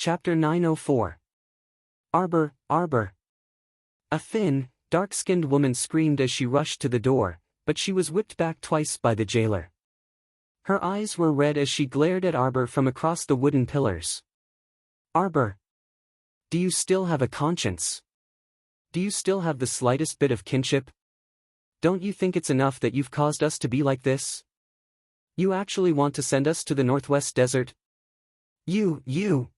Chapter 904. Arbor, Arbor. A thin, dark-skinned woman screamed as she rushed to the door, but she was whipped back twice by the jailer. Her eyes were red as she glared at Arbor from across the wooden pillars. Arbor. Do you still have a conscience? Do you still have the slightest bit of kinship? Don't you think it's enough that you've caused us to be like this? You actually want to send us to the Northwest Desert? You.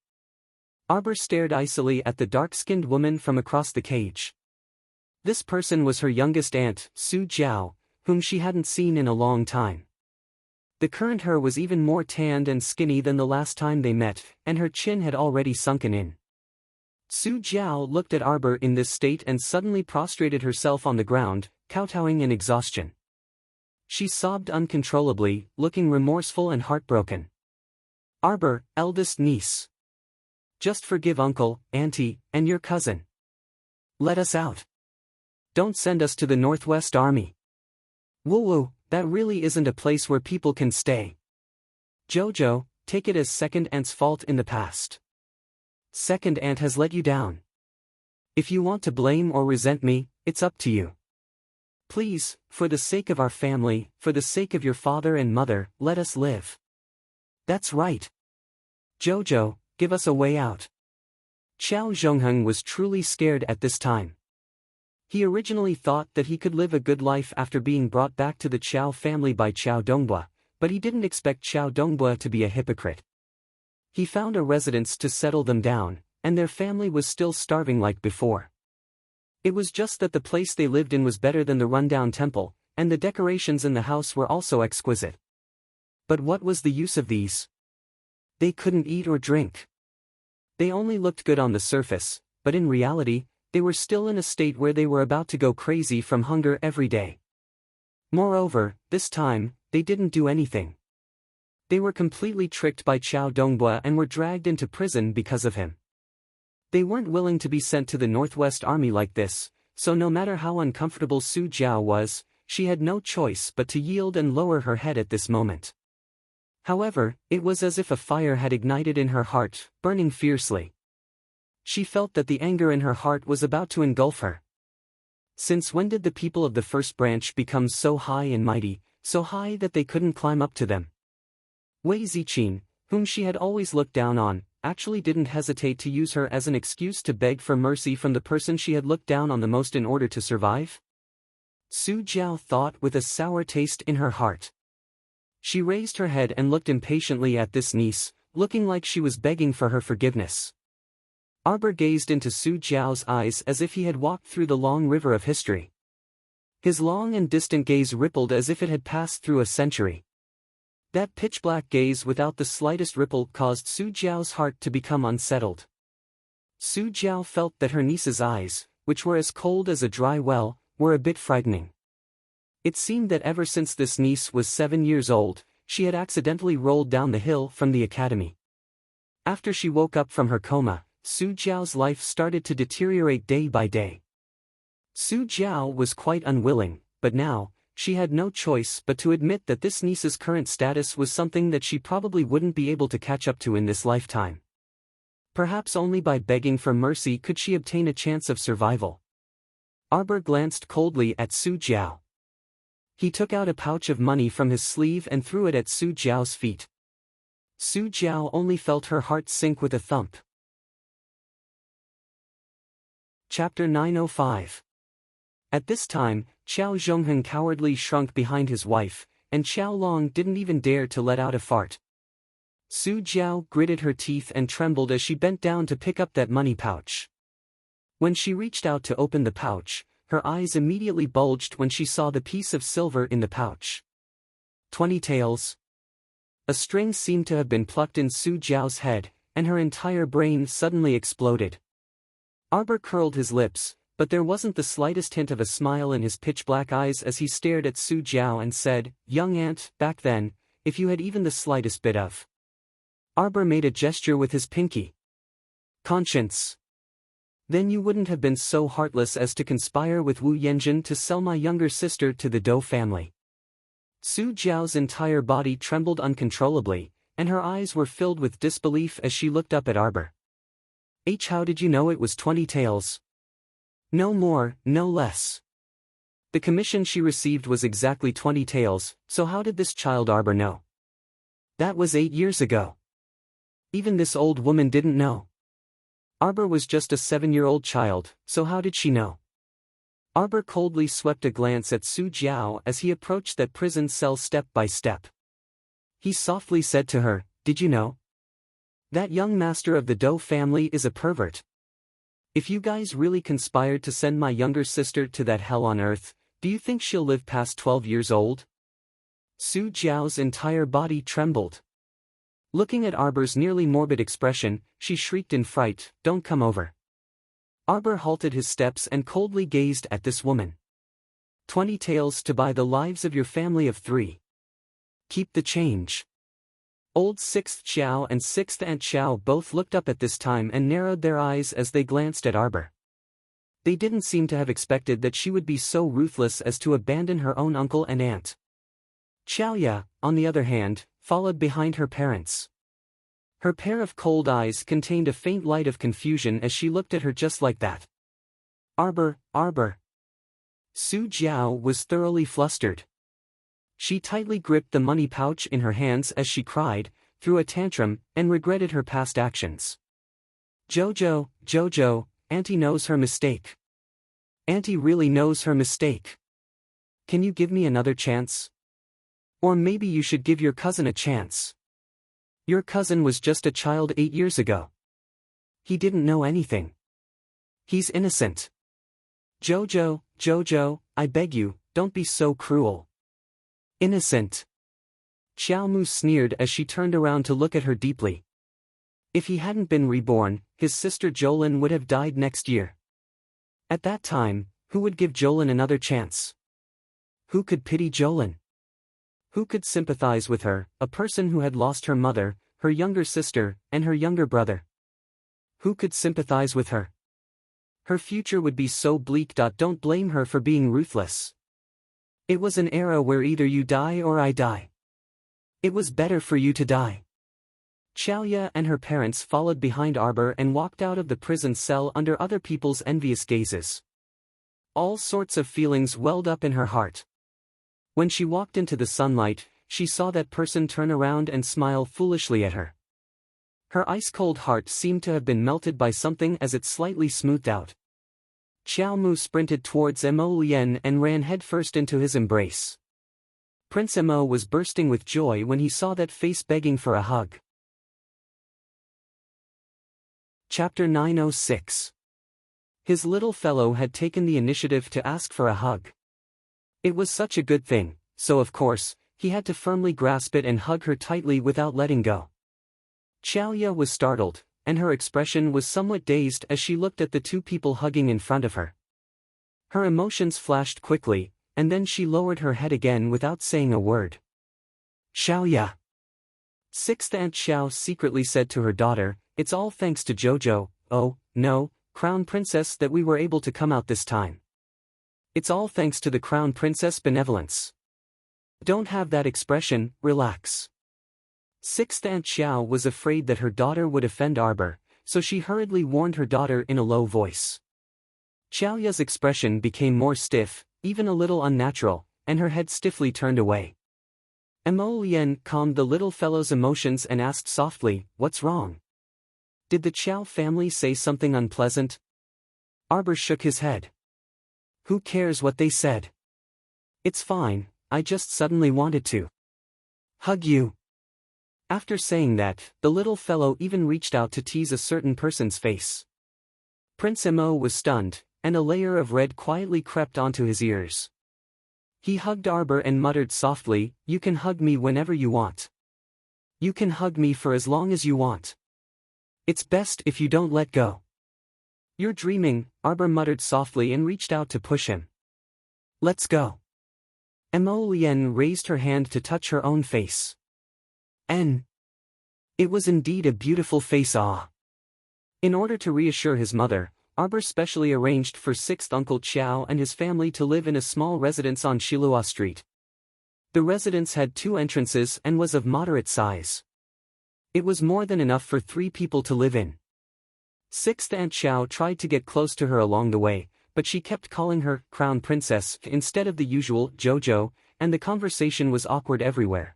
Arbor stared icily at the dark-skinned woman from across the cage. This person was her youngest aunt, Su Jiao, whom she hadn't seen in a long time. The current her was even more tanned and skinny than the last time they met, and her chin had already sunken in. Su Jiao looked at Arbor in this state and suddenly prostrated herself on the ground, kowtowing in exhaustion. She sobbed uncontrollably, looking remorseful and heartbroken. Arbor, eldest niece. Just forgive uncle, auntie, and your cousin. Let us out. Don't send us to the Northwest Army. Woo, that really isn't a place where people can stay. Jojo, take it as second aunt's fault in the past. Second aunt has let you down. If you want to blame or resent me, it's up to you. Please, for the sake of our family, for the sake of your father and mother, let us live. That's right. Jojo, give us a way out. Qiao Zhongheng was truly scared at this time. He originally thought that he could live a good life after being brought back to the Qiao family by Qiao Dongbua, but he didn't expect Qiao Dongbua to be a hypocrite. He found a residence to settle them down, and their family was still starving like before. It was just that the place they lived in was better than the rundown temple, and the decorations in the house were also exquisite. But what was the use of these? They couldn't eat or drink. They only looked good on the surface, but in reality, they were still in a state where they were about to go crazy from hunger every day. Moreover, this time, they didn't do anything. They were completely tricked by Qiao Dongbua and were dragged into prison because of him. They weren't willing to be sent to the Northwest Army like this, so no matter how uncomfortable Su Jiao was, she had no choice but to yield and lower her head at this moment. However, it was as if a fire had ignited in her heart, burning fiercely. She felt that the anger in her heart was about to engulf her. Since when did the people of the First Branch become so high and mighty, so high that they couldn't climb up to them? Wei Ziqin, whom she had always looked down on, actually didn't hesitate to use her as an excuse to beg for mercy from the person she had looked down on the most in order to survive? Su Jiao thought with a sour taste in her heart. She raised her head and looked impatiently at this niece, looking like she was begging for her forgiveness. Arbor gazed into Su Jiao's eyes as if he had walked through the long river of history. His long and distant gaze rippled as if it had passed through a century. That pitch-black gaze without the slightest ripple caused Su Jiao's heart to become unsettled. Su Jiao felt that her niece's eyes, which were as cold as a dry well, were a bit frightening. It seemed that ever since this niece was 7 years old, she had accidentally rolled down the hill from the academy. After she woke up from her coma, Su Jiao's life started to deteriorate day by day. Su Jiao was quite unwilling, but now, she had no choice but to admit that this niece's current status was something that she probably wouldn't be able to catch up to in this lifetime. Perhaps only by begging for mercy could she obtain a chance of survival. Arbor glanced coldly at Su Jiao. He took out a pouch of money from his sleeve and threw it at Su Jiao's feet. Su Jiao only felt her heart sink with a thump. Chapter 905. At this time, Qiao Zhongheng cowardly shrunk behind his wife, and Qiao Long didn't even dare to let out a fart. Su Jiao gritted her teeth and trembled as she bent down to pick up that money pouch. When she reached out to open the pouch, her eyes immediately bulged when she saw the piece of silver in the pouch. 20 taels. A string seemed to have been plucked in Su Jiao's head, and her entire brain suddenly exploded. Arbor curled his lips, but there wasn't the slightest hint of a smile in his pitch-black eyes as he stared at Su Jiao and said, "Young aunt, back then, if you had even the slightest bit of..." Arbor made a gesture with his pinky. "Conscience. Then you wouldn't have been so heartless as to conspire with Wu Yanjun to sell my younger sister to the Dou family." Su Jiao's entire body trembled uncontrollably, and her eyes were filled with disbelief as she looked up at Arbor. How did you know it was 20 taels? No more, no less. The commission she received was exactly 20 taels, so how did this child Arbor know? That was 8 years ago. Even this old woman didn't know. Arbor was just a 7-year-old child, so how did she know? Arbor coldly swept a glance at Su Jiao as he approached that prison cell step by step. He softly said to her, "Did you know? That young master of the Dou family is a pervert. If you guys really conspired to send my younger sister to that hell on earth, do you think she'll live past 12 years old?" Su Jiao's entire body trembled. Looking at Arbor's nearly morbid expression, she shrieked in fright, "Don't come over." Arbor halted his steps and coldly gazed at this woman. 20 taels to buy the lives of your family of 3. Keep the change. Old 6th Xiao and 6th Aunt Xiao both looked up at this time and narrowed their eyes as they glanced at Arbor. They didn't seem to have expected that she would be so ruthless as to abandon her own uncle and aunt. Xiaoya, on the other hand, followed behind her parents. Her pair of cold eyes contained a faint light of confusion as she looked at her just like that. Arbor, Arbor. Su Jiao was thoroughly flustered. She tightly gripped the money pouch in her hands as she cried, threw a tantrum, and regretted her past actions. Jojo, Jojo, Auntie knows her mistake. Auntie really knows her mistake. Can you give me another chance? Or maybe you should give your cousin a chance. Your cousin was just a child 8 years ago. He didn't know anything. He's innocent. Jojo, Jojo, I beg you, don't be so cruel. Innocent. Xiao Mu sneered as she turned around to look at her deeply. If he hadn't been reborn, his sister Jolin would have died next year. At that time, who would give Jolin another chance? Who could pity Jolin? Who could sympathize with her, a person who had lost her mother, her younger sister, and her younger brother? Who could sympathize with her? Her future would be so bleak. Don't blame her for being ruthless. It was an era where either you die or I die. It was better for you to die. Xiaoya and her parents followed behind Arbor and walked out of the prison cell under other people's envious gazes. All sorts of feelings welled up in her heart. When she walked into the sunlight, she saw that person turn around and smile foolishly at her. Her ice-cold heart seemed to have been melted by something as it slightly smoothed out. Xiao Mu sprinted towards Mo Lian and ran headfirst into his embrace. Prince Mo was bursting with joy when he saw that face begging for a hug. Chapter 906. His little fellow had taken the initiative to ask for a hug. It was such a good thing, so of course, he had to firmly grasp it and hug her tightly without letting go. Xiaoya was startled, and her expression was somewhat dazed as she looked at the two people hugging in front of her. Her emotions flashed quickly, and then she lowered her head again without saying a word. Xiaoya. 6th Aunt Xiao secretly said to her daughter, "It's all thanks to Jojo, oh, no, Crown Princess, that we were able to come out this time. It's all thanks to the Crown Princess' benevolence. Don't have that expression, relax." 6th Aunt Xiao was afraid that her daughter would offend Arbor, so she hurriedly warned her daughter in a low voice. Xiaoya's expression became more stiff, even a little unnatural, and her head stiffly turned away. Mo Lian calmed the little fellow's emotions and asked softly, "What's wrong? Did the Qiao family say something unpleasant?" Arbor shook his head. "Who cares what they said? It's fine, I just suddenly wanted to hug you." After saying that, the little fellow even reached out to tease a certain person's face. Prince Mo was stunned, and a layer of red quietly crept onto his ears. He hugged Arbor and muttered softly, "You can hug me whenever you want. You can hug me for as long as you want. It's best if you don't let go." "You're dreaming," Arbor muttered softly and reached out to push him. "Let's go." Mo Lian raised her hand to touch her own face. It was indeed a beautiful face. In order to reassure his mother, Arbor specially arranged for 6th Uncle Qiao and his family to live in a small residence on Shilua Street. The residence had 2 entrances and was of moderate size. It was more than enough for 3 people to live in. Sixth Aunt Xiao tried to get close to her along the way, but she kept calling her Crown Princess instead of the usual Jojo, and the conversation was awkward everywhere.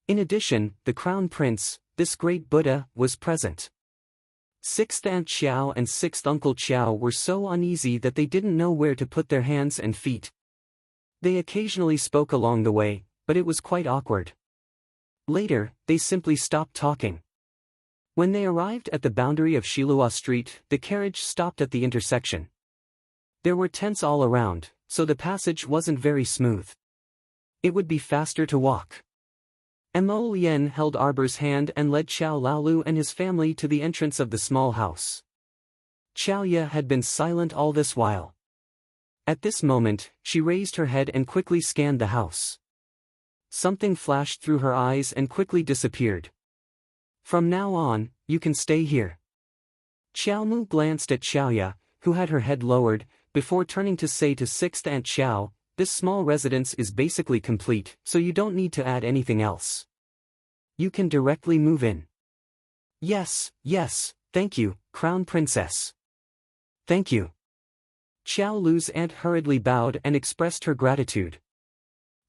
In addition, the Crown Prince, this great Buddha, was present. Sixth Aunt Xiao and Sixth Uncle Xiao were so uneasy that they didn't know where to put their hands and feet. They occasionally spoke along the way, but it was quite awkward. Later, they simply stopped talking. When they arrived at the boundary of Shilua Street, the carriage stopped at the intersection. There were tents all around, so the passage wasn't very smooth. It would be faster to walk. Mo Lien held Arbor's hand and led Xiao Laolu and his family to the entrance of the small house. Xiao Ye had been silent all this while. At this moment, she raised her head and quickly scanned the house. Something flashed through her eyes and quickly disappeared. From now on, you can stay here. Xiao Mu glanced at Xiao Ye, who had her head lowered, before turning to say to Sixth Aunt Xiao, this small residence is basically complete, so you don't need to add anything else. You can directly move in. Yes, thank you, Crown Princess. Thank you. Xiao Lu's aunt hurriedly bowed and expressed her gratitude.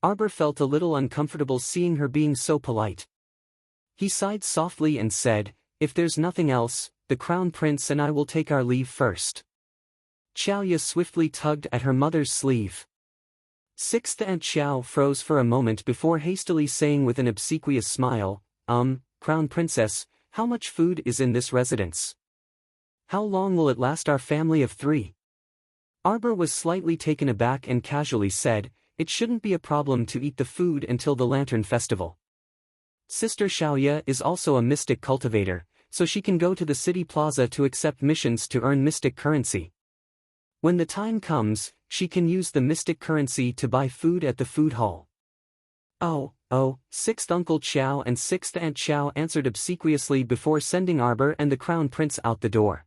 Arbor felt a little uncomfortable seeing her being so polite. He sighed softly and said, if there's nothing else, the Crown Prince and I will take our leave first. Xiao Ye swiftly tugged at her mother's sleeve. Sixth Aunt Xiao froze for a moment before hastily saying with an obsequious smile, Crown Princess, how much food is in this residence? How long will it last our family of 3? Arbor was slightly taken aback and casually said, it shouldn't be a problem to eat the food until the Lantern Festival. Sister Xiao Ye is also a mystic cultivator, so she can go to the city plaza to accept missions to earn mystic currency. When the time comes, she can use the mystic currency to buy food at the food hall. Oh, Sixth Uncle Xiao and Sixth Aunt Xiao answered obsequiously before sending Arbor and the Crown Prince out the door.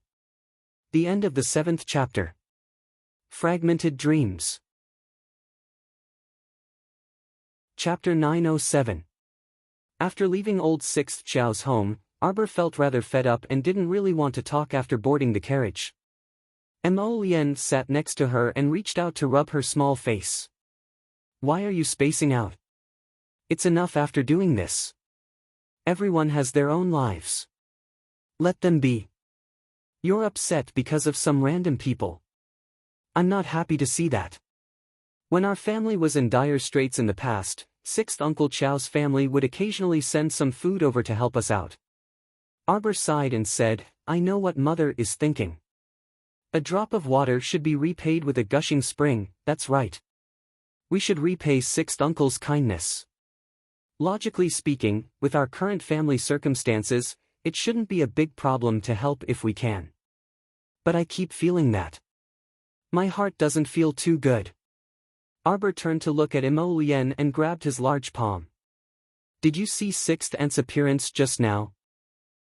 The end of the 7th chapter. Fragmented Dreams. Chapter 907. After leaving old Sixth Xiao's home, Arbor felt rather fed up and didn't really want to talk after boarding the carriage. Mo Lien sat next to her and reached out to rub her small face. Why are you spacing out? It's enough after doing this. Everyone has their own lives. Let them be. You're upset because of some random people. I'm not happy to see that. When our family was in dire straits in the past, Sixth Uncle Xiao's family would occasionally send some food over to help us out. Arbor sighed and said, I know what Mother is thinking. A drop of water should be repaid with a gushing spring, that's right. We should repay Sixth Uncle's kindness. Logically speaking, with our current family circumstances, it shouldn't be a big problem to help if we can. But I keep feeling that. My heart doesn't feel too good. Arbor turned to look at Mo Lien and grabbed his large palm. Did you see Sixth Aunt's appearance just now?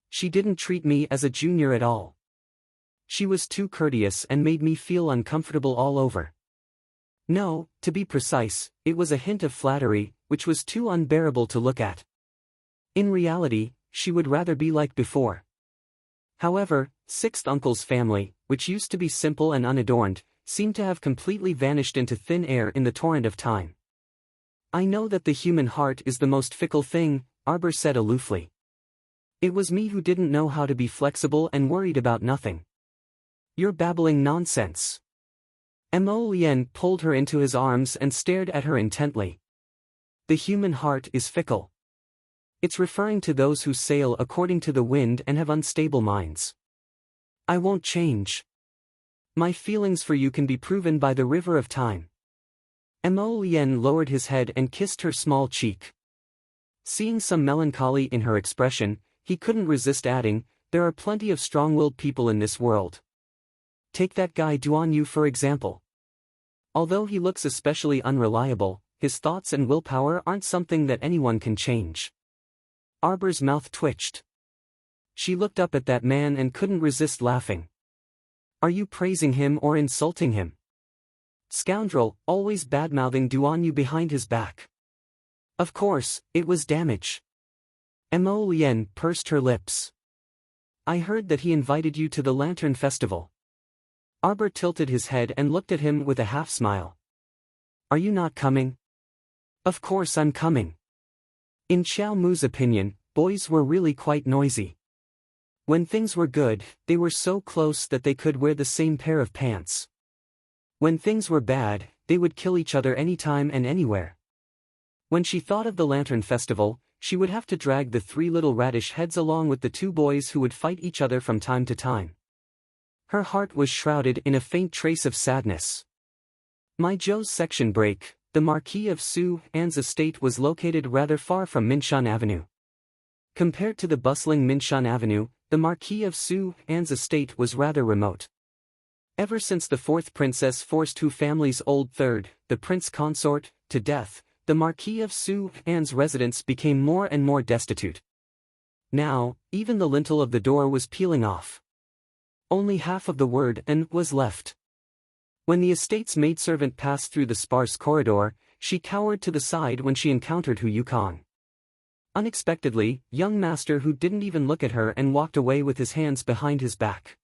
She didn't treat me as a junior at all. She was too courteous and made me feel uncomfortable all over. No, to be precise, it was a hint of flattery, which was too unbearable to look at. In reality, she would rather be like before. However, Sixth Uncle's family, which used to be simple and unadorned, seemed to have completely vanished into thin air in the torrent of time. I know that the human heart is the most fickle thing, Arbor said aloofly. It was me who didn't know how to be flexible and worried about nothing. You're babbling nonsense. Mo Lien pulled her into his arms and stared at her intently. The human heart is fickle. It's referring to those who sail according to the wind and have unstable minds. I won't change. My feelings for you can be proven by the river of time. Mo Lien lowered his head and kissed her small cheek. Seeing some melancholy in her expression, he couldn't resist adding, there are plenty of strong-willed people in this world. Take that guy Duan Yu for example. Although he looks especially unreliable, his thoughts and willpower aren't something that anyone can change. Arbor's mouth twitched. She looked up at that man and couldn't resist laughing. Are you praising him or insulting him? Scoundrel, always badmouthing Duan Yu behind his back. Of course, it was damage. Mo Lien pursed her lips. I heard that he invited you to the Lantern Festival. Arbor tilted his head and looked at him with a half-smile. Are you not coming? Of course I'm coming. In Xiao Mu's opinion, boys were really quite noisy. When things were good, they were so close that they could wear the same pair of pants. When things were bad, they would kill each other anytime and anywhere. When she thought of the Lantern Festival, she would have to drag the 3 little radish heads along with the 2 boys who would fight each other from time to time. Her heart was shrouded in a faint trace of sadness. My Joe's section break. The Marquis of Su An's estate was located rather far from Minshan Avenue. Compared to the bustling Minshan Avenue, the Marquis of Su An's estate was rather remote. Ever since the 4th princess forced Hu family's old third, the Prince Consort, to death, the Marquis of Su An's residence became more and more destitute. Now, even the lintel of the door was peeling off. Only half of the word "an" was left. When the estate's maidservant passed through the sparse corridor, she cowered to the side when she encountered Hu Yukong. Unexpectedly, young master Hu didn't even look at her and walked away with his hands behind his back.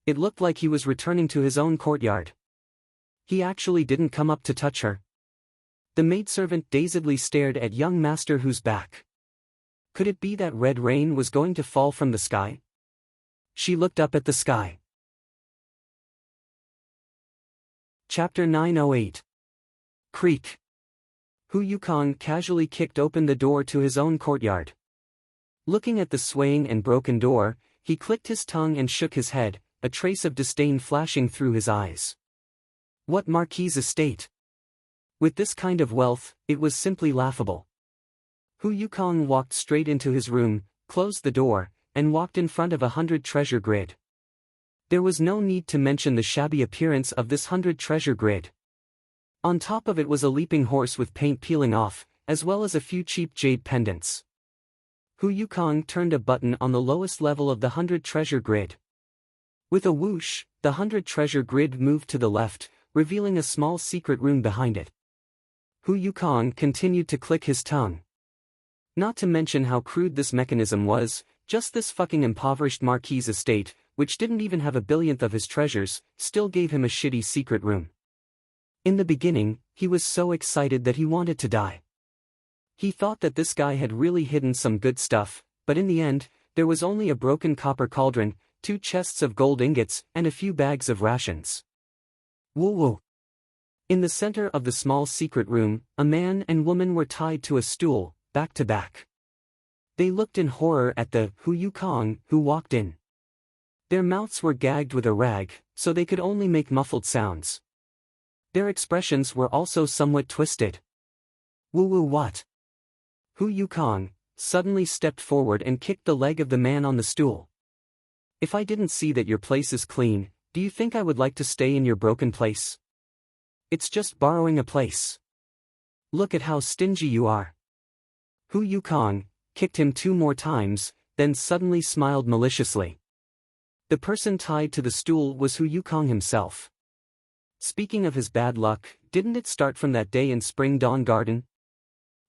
It looked like he was returning to his own courtyard. He actually didn't come up to touch her. The maidservant dazedly stared at young master Hu's back. Could it be that red rain was going to fall from the sky? She looked up at the sky. Chapter 908. Creak. Hu Yukong casually kicked open the door to his own courtyard. Looking at the swaying and broken door, he clicked his tongue and shook his head, a trace of disdain flashing through his eyes. What Marquis' estate? With this kind of wealth, it was simply laughable. Hu Yukong walked straight into his room, closed the door, and walked in front of 100 treasure grid. There was no need to mention the shabby appearance of this 100 treasure grid. On top of it was a leaping horse with paint peeling off, as well as a few cheap jade pendants. Hu Yukong turned a button on the lowest level of the 100 treasure grid. With a whoosh, the 100 treasure grid moved to the left, revealing a small secret room behind it. Hu Yukong continued to click his tongue. Not to mention how crude this mechanism was, just this fucking impoverished Marquis' estate, which didn't even have a billionth of his treasures, still gave him a shitty secret room. In the beginning, he was so excited that he wanted to die. He thought that this guy had really hidden some good stuff, but in the end, there was only a broken copper cauldron, 2 chests of gold ingots, and a few bags of rations. Woo-woo. In the center of the small secret room, a man and woman were tied to a stool, back to back. They looked in horror at the Hu Yukong who walked in. Their mouths were gagged with a rag, so they could only make muffled sounds. Their expressions were also somewhat twisted. Woo-woo what? Hu Yukong suddenly stepped forward and kicked the leg of the man on the stool. If I didn't see that your place is clean, do you think I would like to stay in your broken place? It's just borrowing a place. Look at how stingy you are. Hu Yukong kicked him 2 more times, then suddenly smiled maliciously. The person tied to the stool was Hu Yukong himself. Speaking of his bad luck, didn't it start from that day in Spring Dawn Garden?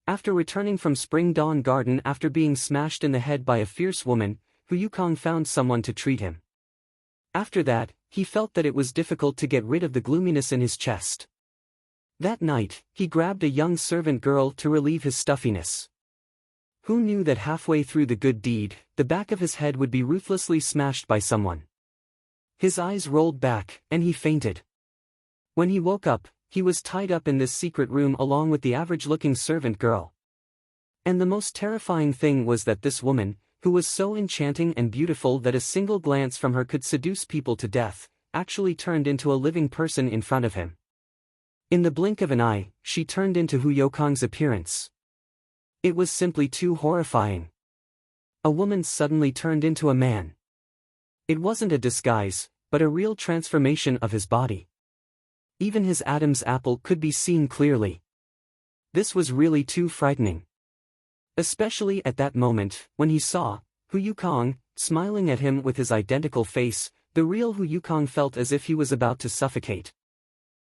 After returning from Spring Dawn Garden after being smashed in the head by a fierce woman, Hu Yukong found someone to treat him. After that, he felt that it was difficult to get rid of the gloominess in his chest. That night, he grabbed a young servant girl to relieve his stuffiness. Who knew that halfway through the good deed, the back of his head would be ruthlessly smashed by someone? His eyes rolled back, and he fainted. When he woke up, he was tied up in this secret room along with the average-looking servant girl. And the most terrifying thing was that this woman, who was so enchanting and beautiful that a single glance from her could seduce people to death, actually turned into a living person in front of him. In the blink of an eye, she turned into Hu Yukong's appearance. It was simply too horrifying. A woman suddenly turned into a man. It wasn't a disguise, but a real transformation of his body. Even his Adam's apple could be seen clearly. This was really too frightening. Especially at that moment, when he saw Hu Yukong smiling at him with his identical face, the real Hu Yukong felt as if he was about to suffocate.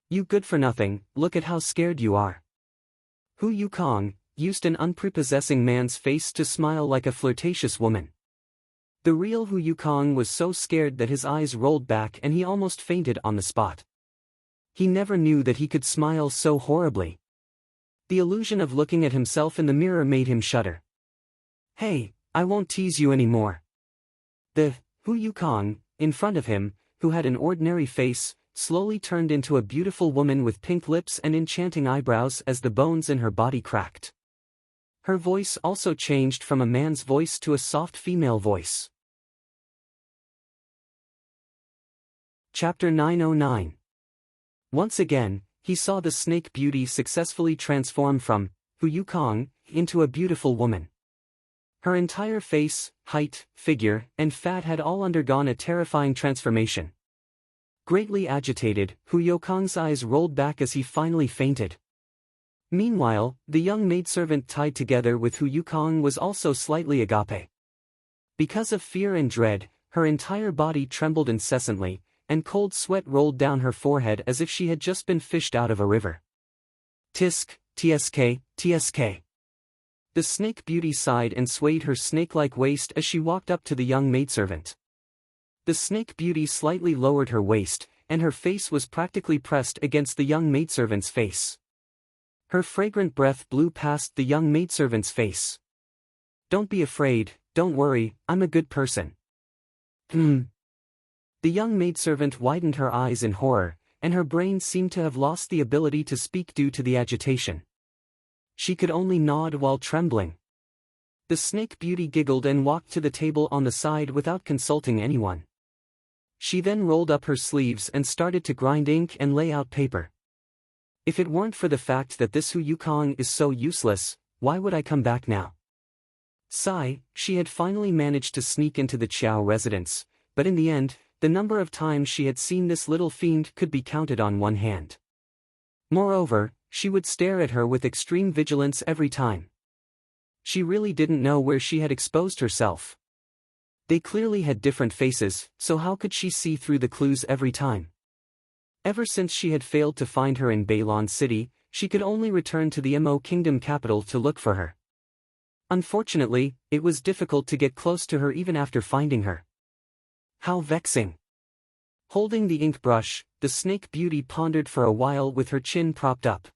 You good for nothing, look at how scared you are. Hu Yukong used an unprepossessing man's face to smile like a flirtatious woman. The real Hu Yukong was so scared that his eyes rolled back and he almost fainted on the spot. He never knew that he could smile so horribly. The illusion of looking at himself in the mirror made him shudder. "Hey, I won't tease you anymore." The Hu Yukong, in front of him, who had an ordinary face, slowly turned into a beautiful woman with pink lips and enchanting eyebrows as the bones in her body cracked. Her voice also changed from a man's voice to a soft female voice. Chapter 909. Once again, he saw the snake beauty successfully transform from Hu Yukong into a beautiful woman. Her entire face, height, figure, and fat had all undergone a terrifying transformation. Greatly agitated, Hu Yukong's eyes rolled back as he finally fainted. Meanwhile, the young maidservant tied together with Hu Yukong was also slightly agape. Because of fear and dread, her entire body trembled incessantly, and cold sweat rolled down her forehead as if she had just been fished out of a river. Tisk, tsk, tsk. The snake beauty sighed and swayed her snake-like waist as she walked up to the young maidservant. The snake beauty slightly lowered her waist, and her face was practically pressed against the young maidservant's face. Her fragrant breath blew past the young maidservant's face. "Don't be afraid, don't worry, I'm a good person." The young maidservant widened her eyes in horror, and her brain seemed to have lost the ability to speak due to the agitation. She could only nod while trembling. The snake beauty giggled and walked to the table on the side without consulting anyone. She then rolled up her sleeves and started to grind ink and lay out paper. "If it weren't for the fact that this Hu Yukong is so useless, why would I come back now?" Sigh, she had finally managed to sneak into the Qiao residence, but in the end, the number of times she had seen this little fiend could be counted on one hand. Moreover, she would stare at her with extreme vigilance every time. She really didn't know where she had exposed herself. They clearly had different faces, so how could she see through the clues every time? Ever since she had failed to find her in Bailon City, she could only return to the Mo Kingdom capital to look for her. Unfortunately, it was difficult to get close to her even after finding her. How vexing. Holding the ink brush, the snake beauty pondered for a while with her chin propped up.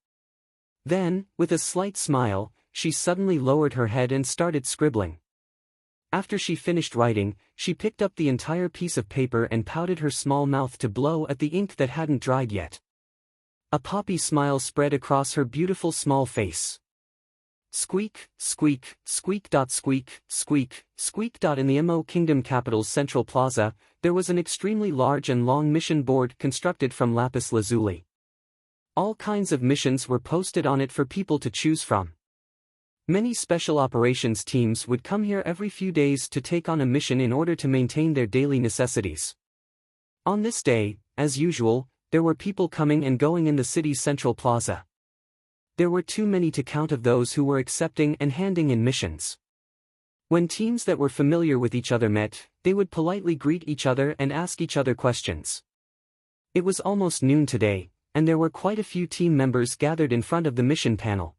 Then, with a slight smile, she suddenly lowered her head and started scribbling. After she finished writing, she picked up the entire piece of paper and pouted her small mouth to blow at the ink that hadn't dried yet. A poppy smile spread across her beautiful small face. Squeak, squeak, squeak. Squeak, squeak, squeak. In the Mo Kingdom capital's central plaza, there was an extremely large and long mission board constructed from lapis lazuli. All kinds of missions were posted on it for people to choose from. Many special operations teams would come here every few days to take on a mission in order to maintain their daily necessities. On this day, as usual, there were people coming and going in the city's central plaza. There were too many to count of those who were accepting and handing in missions. When teams that were familiar with each other met, they would politely greet each other and ask each other questions. It was almost noon today, and there were quite a few team members gathered in front of the mission panel.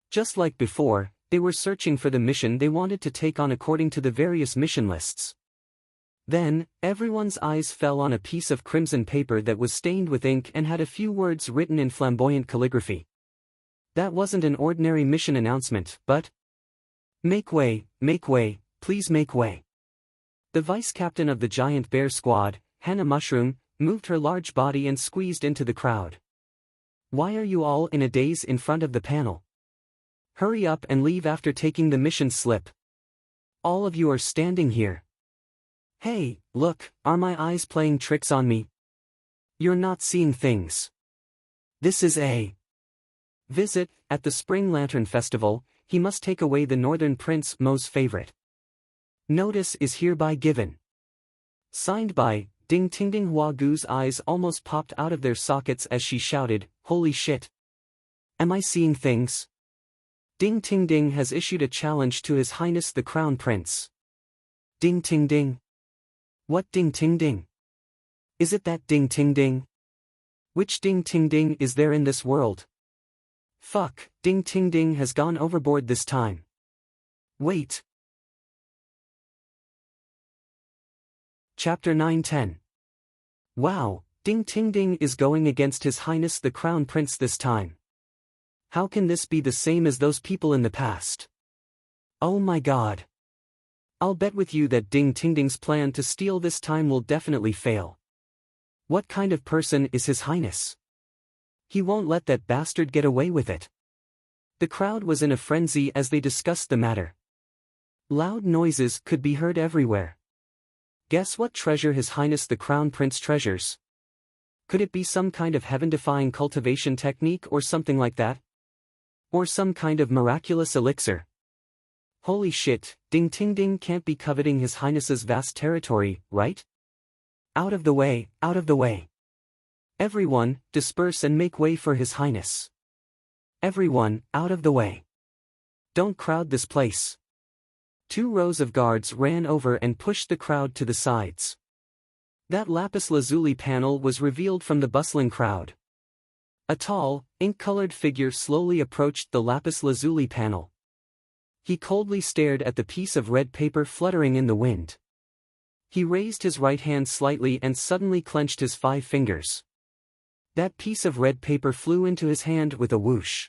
Just like before, they were searching for the mission they wanted to take on according to the various mission lists. Then, everyone's eyes fell on a piece of crimson paper that was stained with ink and had a few words written in flamboyant calligraphy. That wasn't an ordinary mission announcement, but make way, please make way. The vice captain of the giant bear squad, Hannah Mushroom, moved her large body and squeezed into the crowd. Why are you all in a daze in front of the panel? Hurry up and leave after taking the mission slip. All of you are standing here. Hey, look, are my eyes playing tricks on me? You're not seeing things. This is a visit. At the Spring Lantern Festival, he must take away the Northern Prince Mo's favorite. Notice is hereby given. Signed by, Ding Ting Ding. Hua Gu's eyes almost popped out of their sockets as she shouted, "Holy shit! Am I seeing things? Ding Ting Ding has issued a challenge to His Highness the Crown Prince." Ding Ting Ding? What Ding Ting Ding? Is it that Ding Ting Ding? Which Ding Ting Ding is there in this world? Fuck, Ding Ting Ding has gone overboard this time. Wait. Chapter 9-10. Wow, Ding Ting Ding is going against His Highness the Crown Prince this time. How can this be the same as those people in the past? Oh my god. I'll bet with you that Ding Ting Ding's plan to steal this time will definitely fail. What kind of person is His Highness? He won't let that bastard get away with it. The crowd was in a frenzy as they discussed the matter. Loud noises could be heard everywhere. Guess what treasure His Highness the Crown Prince treasures? Could it be some kind of heaven-defying cultivation technique or something like that? Or some kind of miraculous elixir? Holy shit, Ding Ting Ding can't be coveting His Highness's vast territory, right? Out of the way, out of the way. Everyone, disperse and make way for His Highness. Everyone, out of the way. Don't crowd this place. 2 rows of guards ran over and pushed the crowd to the sides. That lapis lazuli panel was revealed from the bustling crowd. A tall, ink-colored figure slowly approached the lapis lazuli panel. He coldly stared at the piece of red paper fluttering in the wind. He raised his right hand slightly and suddenly clenched his 5 fingers. That piece of red paper flew into his hand with a whoosh.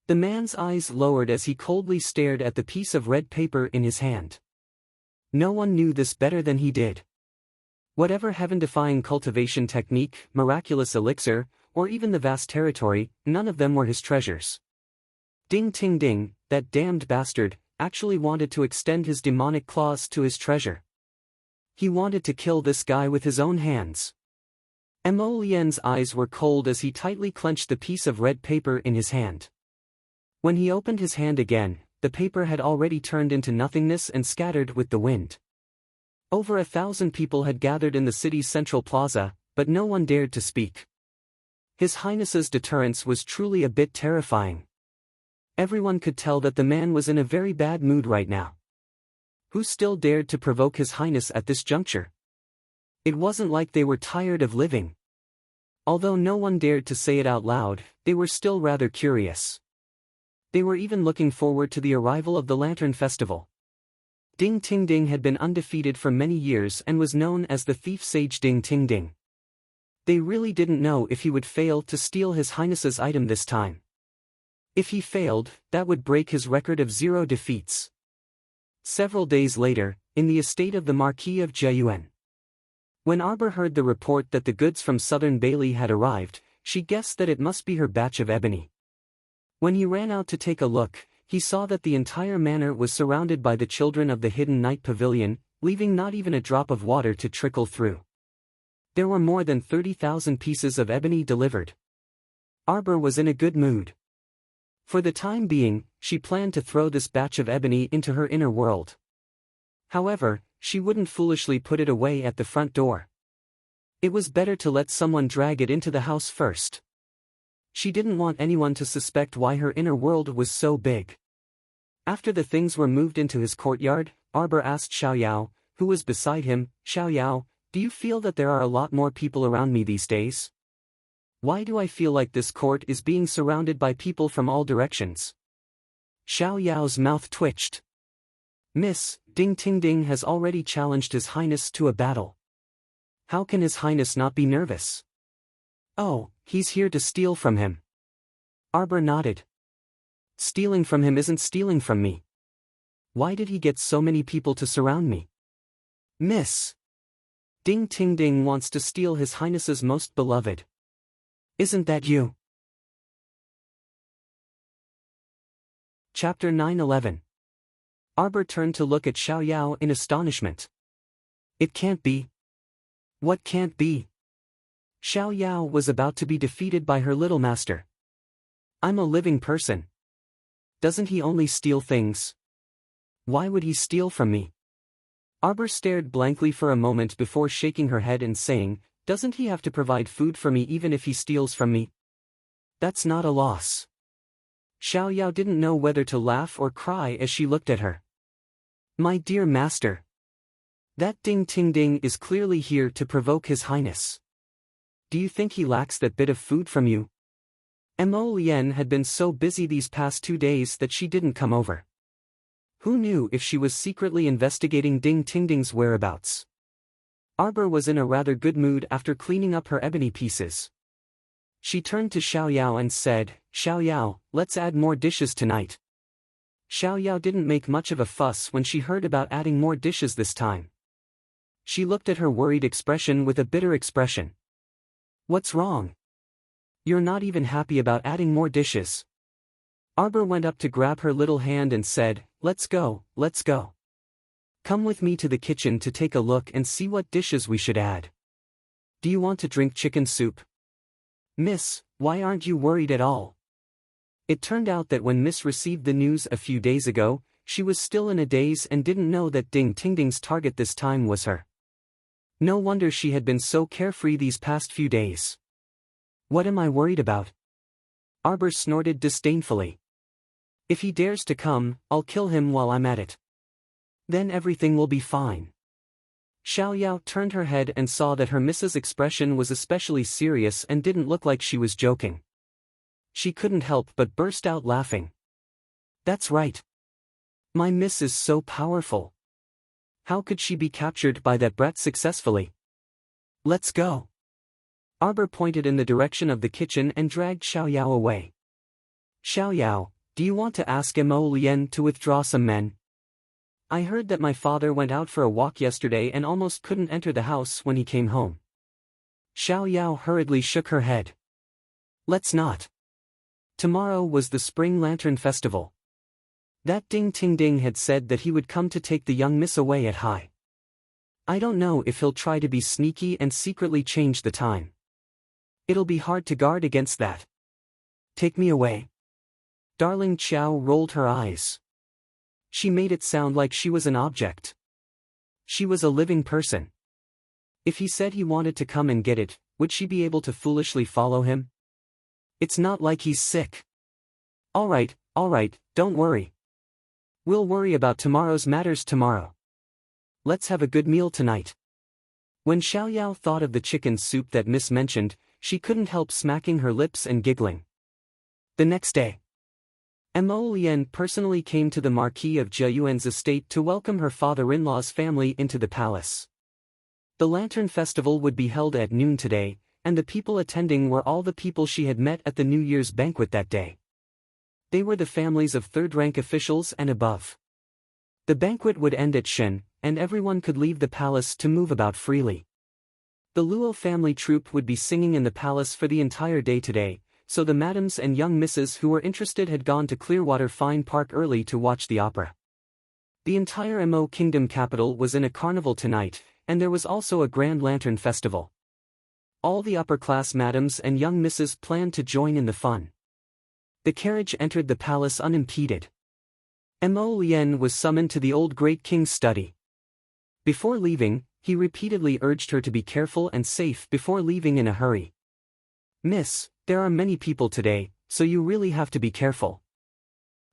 The man's eyes lowered as he coldly stared at the piece of red paper in his hand. No one knew this better than he did. Whatever heaven-defying cultivation technique, miraculous elixir, or even the vast territory, none of them were his treasures. Ding Ting Ding, that damned bastard, actually wanted to extend his demonic claws to his treasure. He wanted to kill this guy with his own hands. Mo Lien's eyes were cold as he tightly clenched the piece of red paper in his hand. When he opened his hand again, the paper had already turned into nothingness and scattered with the wind. Over 1,000 people had gathered in the city's central plaza, but no one dared to speak. His Highness's deterrence was truly a bit terrifying. Everyone could tell that the man was in a very bad mood right now. Who still dared to provoke His Highness at this juncture? It wasn't like they were tired of living. Although no one dared to say it out loud, they were still rather curious. They were even looking forward to the arrival of the Lantern Festival. Ding Ting Ding had been undefeated for many years and was known as the thief sage Ding Ting Ding. They really didn't know if he would fail to steal His Highness's item this time. If he failed, that would break his record of 0 defeats. Several days later, in the estate of the Marquis of Jiayuan. When Arbor heard the report that the goods from Southern Bailey had arrived, she guessed that it must be her batch of ebony. When he ran out to take a look, he saw that the entire manor was surrounded by the children of the Hidden Night Pavilion, leaving not even a drop of water to trickle through. There were more than 30,000 pieces of ebony delivered. Arbor was in a good mood. For the time being, she planned to throw this batch of ebony into her inner world. However, she wouldn't foolishly put it away at the front door. It was better to let someone drag it into the house first. She didn't want anyone to suspect why her inner world was so big. After the things were moved into his courtyard, Arbor asked Xiao Yao, who was beside him, "Xiao Yao, do you feel that there are a lot more people around me these days? Why do I feel like this court is being surrounded by people from all directions?" Xiao Yao's mouth twitched. "Miss, Ding Ting Ding has already challenged His Highness to a battle. How can His Highness not be nervous?" "Oh, he's here to steal from him." Arbor nodded. "Stealing from him isn't stealing from me. Why did he get so many people to surround me?" "Miss, Ding Ting Ding wants to steal His Highness's most beloved. Isn't that you?" Chapter 9-11. Arbor turned to look at Xiao Yao in astonishment. "It can't be." "What can't be?" Xiao Yao was about to be defeated by her little master. "I'm a living person. Doesn't he only steal things? Why would he steal from me?" Arbor stared blankly for a moment before shaking her head and saying, "Doesn't he have to provide food for me even if he steals from me? That's not a loss." Xiao Yao didn't know whether to laugh or cry as she looked at her. "My dear master. That Ding Ting Ding is clearly here to provoke His Highness. Do you think he lacks that bit of food from you?" Mo Lien had been so busy these past 2 days that she didn't come over. Who knew if she was secretly investigating Ding Ting Ding's whereabouts? Arbor was in a rather good mood after cleaning up her ebony pieces. She turned to Xiao Yao and said, "Xiao Yao, let's add more dishes tonight." Xiao Yao didn't make much of a fuss when she heard about adding more dishes this time. She looked at her worried expression with a bitter expression. "What's wrong? You're not even happy about adding more dishes." Arbor went up to grab her little hand and said, let's go. Come with me to the kitchen to take a look and see what dishes we should add. Do you want to drink chicken soup?" "Miss, why aren't you worried at all?" It turned out that when Miss received the news a few days ago, she was still in a daze and didn't know that Ding Ting Ding's target this time was her. No wonder she had been so carefree these past few days. "What am I worried about?" Arbor snorted disdainfully. "If he dares to come, I'll kill him while I'm at it. Then everything will be fine." Xiao Yao turned her head and saw that her Mrs. expression was especially serious and didn't look like she was joking. She couldn't help but burst out laughing. "That's right. My Miss is so powerful. How could she be captured by that brat successfully? Let's go." Arbor pointed in the direction of the kitchen and dragged Xiao Yao away. "Xiao Yao, do you want to ask Mo Lien to withdraw some men? I heard that my father went out for a walk yesterday and almost couldn't enter the house when he came home." Xiao Yao hurriedly shook her head. "Let's not. Tomorrow was the Spring Lantern Festival. That Ding Ting Ding had said that he would come to take the young miss away at high. I don't know if he'll try to be sneaky and secretly change the time. It'll be hard to guard against that. Take me away." Darling Qiao rolled her eyes. She made it sound like she was an object. She was a living person. If he said he wanted to come and get it, would she be able to foolishly follow him? It's not like he's sick. All right, don't worry. We'll worry about tomorrow's matters tomorrow. Let's have a good meal tonight." When Xiao Yao thought of the chicken soup that Miss mentioned, she couldn't help smacking her lips and giggling. The next day, Mo Lien personally came to the Marquis of Jiayuan's estate to welcome her father-in-law's family into the palace. The Lantern Festival would be held at noon today, and the people attending were all the people she had met at the New Year's banquet that day. They were the families of third-rank officials and above. The banquet would end at Shen, and everyone could leave the palace to move about freely. The Luo family troupe would be singing in the palace for the entire day today, so the madams and young misses who were interested had gone to Clearwater Fine Park early to watch the opera. The entire Mo Kingdom capital was in a carnival tonight, and there was also a Grand Lantern Festival. All the upper-class madams and young misses planned to join in the fun. The carriage entered the palace unimpeded. Mo Lien was summoned to the old Great King's study. Before leaving, he repeatedly urged her to be careful and safe before leaving in a hurry. "Miss, there are many people today, so you really have to be careful."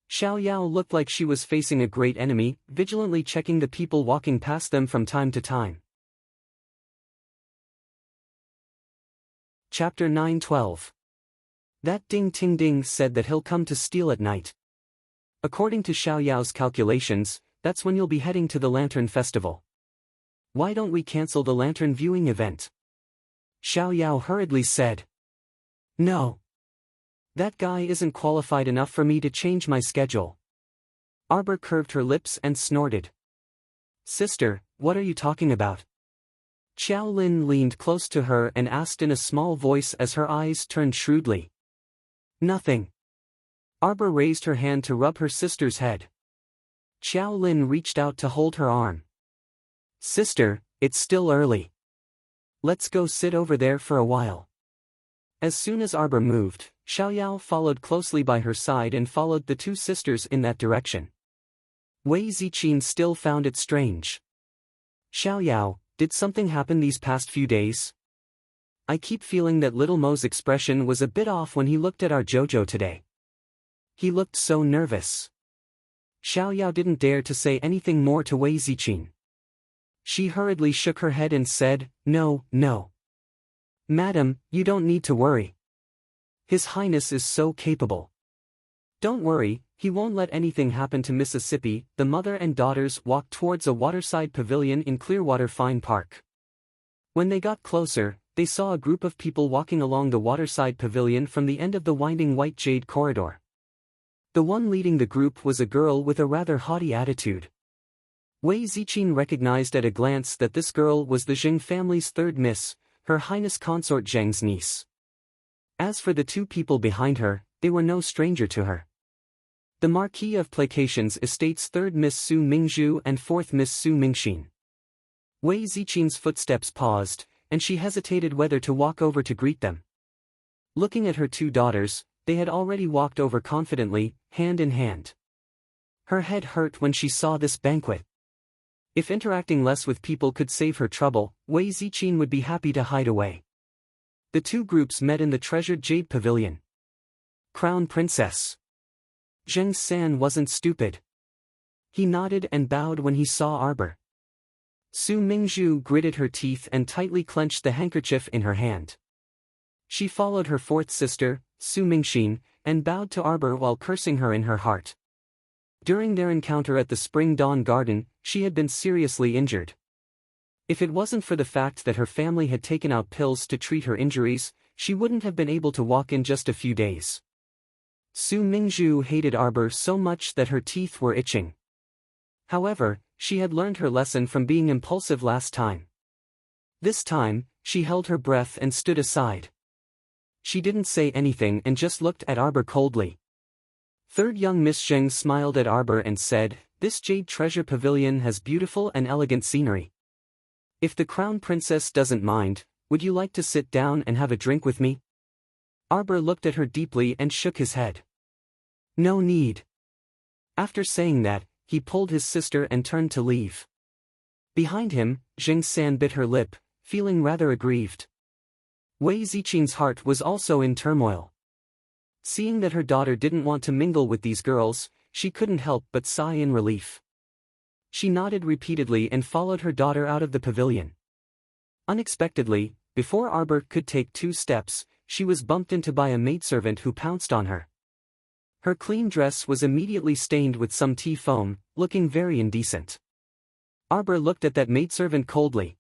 Xiao Yao looked like she was facing a great enemy, vigilantly checking the people walking past them from time to time. Chapter 9:12. That Ding Ting Ding said that he'll come to steal at night. According to Xiao Yao's calculations, that's when you'll be heading to the Lantern Festival. Why don't we cancel the lantern viewing event? Xiao Yao hurriedly said. No. That guy isn't qualified enough for me to change my schedule. Arbor curved her lips and snorted. Sister, what are you talking about? Xiao Lin leaned close to her and asked in a small voice as her eyes turned shrewdly. Nothing. Arbor raised her hand to rub her sister's head. Xiao Lin reached out to hold her arm. Sister, it's still early. Let's go sit over there for a while. As soon as Arbor moved, Xiao Yao followed closely by her side and followed the two sisters in that direction. Wei Ziqin still found it strange. Xiao Yao, did something happen these past few days? I keep feeling that Little Mo's expression was a bit off when he looked at our Jojo today. He looked so nervous. Xiao Yao didn't dare to say anything more to Wei Ziqin. She hurriedly shook her head and said, No. Madam, you don't need to worry. His Highness is so capable. Don't worry, he won't let anything happen to Mississippi. The mother and daughters walked towards a waterside pavilion in Clearwater Fine Park. When they got closer, they saw a group of people walking along the waterside pavilion from the end of the winding white jade corridor. The one leading the group was a girl with a rather haughty attitude. Wei Ziqin recognized at a glance that this girl was the Zheng family's third miss, Her Highness Consort Zheng's niece. As for the two people behind her, they were no stranger to her. The Marquis of Placation's estate's third Miss Su Mingzhu and fourth Miss Su Mingxin. Wei Ziqin's footsteps paused, and she hesitated whether to walk over to greet them. Looking at her two daughters, they had already walked over confidently, hand in hand. Her head hurt when she saw this banquet. If interacting less with people could save her trouble, Wei Ziqin would be happy to hide away. The two groups met in the treasured jade pavilion. Crown Princess. Zheng San wasn't stupid. He nodded and bowed when he saw Arbor. Su Mingzhu gritted her teeth and tightly clenched the handkerchief in her hand. She followed her fourth sister, Su Mingxin, and bowed to Arbor while cursing her in her heart. During their encounter at the Spring Dawn Garden, she had been seriously injured. If it wasn't for the fact that her family had taken out pills to treat her injuries, she wouldn't have been able to walk in just a few days. Su Mingzhu hated Arbor so much that her teeth were itching. However, she had learned her lesson from being impulsive last time. This time, she held her breath and stood aside. She didn't say anything and just looked at Arbor coldly. Third young Miss Zheng smiled at Arbor and said, "This jade treasure pavilion has beautiful and elegant scenery. If the Crown Princess doesn't mind, would you like to sit down and have a drink with me?" Arbor looked at her deeply and shook his head. "No need." After saying that, he pulled his sister and turned to leave. Behind him, Zheng San bit her lip, feeling rather aggrieved. Wei Ziqin's heart was also in turmoil. Seeing that her daughter didn't want to mingle with these girls, she couldn't help but sigh in relief. She nodded repeatedly and followed her daughter out of the pavilion. Unexpectedly, before Arbor could take 2 steps, she was bumped into by a maidservant who pounced on her. Her clean dress was immediately stained with some tea foam, looking very indecent. Arbor looked at that maidservant coldly.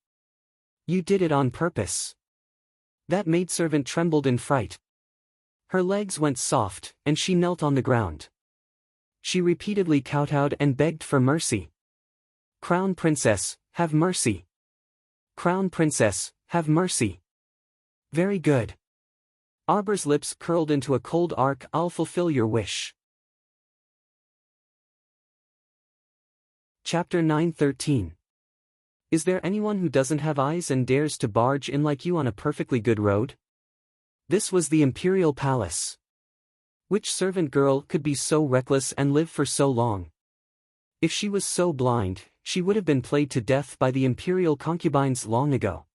"You did it on purpose." That maidservant trembled in fright. Her legs went soft, and she knelt on the ground. She repeatedly kowtowed and begged for mercy. "Crown Princess, have mercy. Crown Princess, have mercy." "Very good." Arbor's lips curled into a cold arc. "I'll fulfill your wish." Chapter 9:13. Is there anyone who doesn't have eyes and dares to barge in like you on a perfectly good road? This was the Imperial Palace. Which servant girl could be so reckless and live for so long? If she was so blind, she would have been played to death by the Imperial concubines long ago.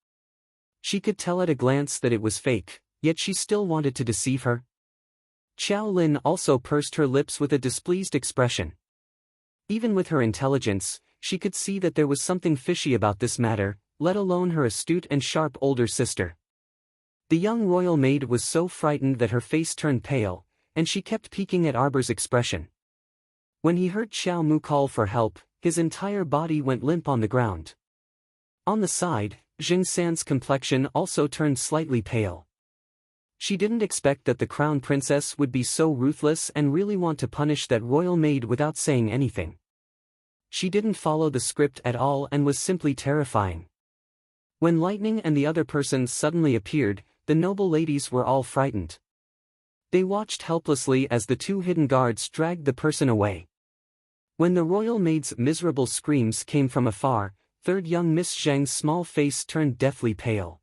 She could tell at a glance that it was fake, yet she still wanted to deceive her. Xiao Lin also pursed her lips with a displeased expression. Even with her intelligence, she could see that there was something fishy about this matter, let alone her astute and sharp older sister. The young royal maid was so frightened that her face turned pale, and she kept peeking at Arbor's expression. When he heard Xiao Mu call for help, his entire body went limp on the ground. On the side, Zheng San's complexion also turned slightly pale. She didn't expect that the Crown Princess would be so ruthless and really want to punish that royal maid without saying anything. She didn't follow the script at all and was simply terrifying. When Lightning and the other persons suddenly appeared, the noble ladies were all frightened. They watched helplessly as the 2 hidden guards dragged the person away. When the royal maid's miserable screams came from afar, third young Miss Zheng's small face turned deathly pale.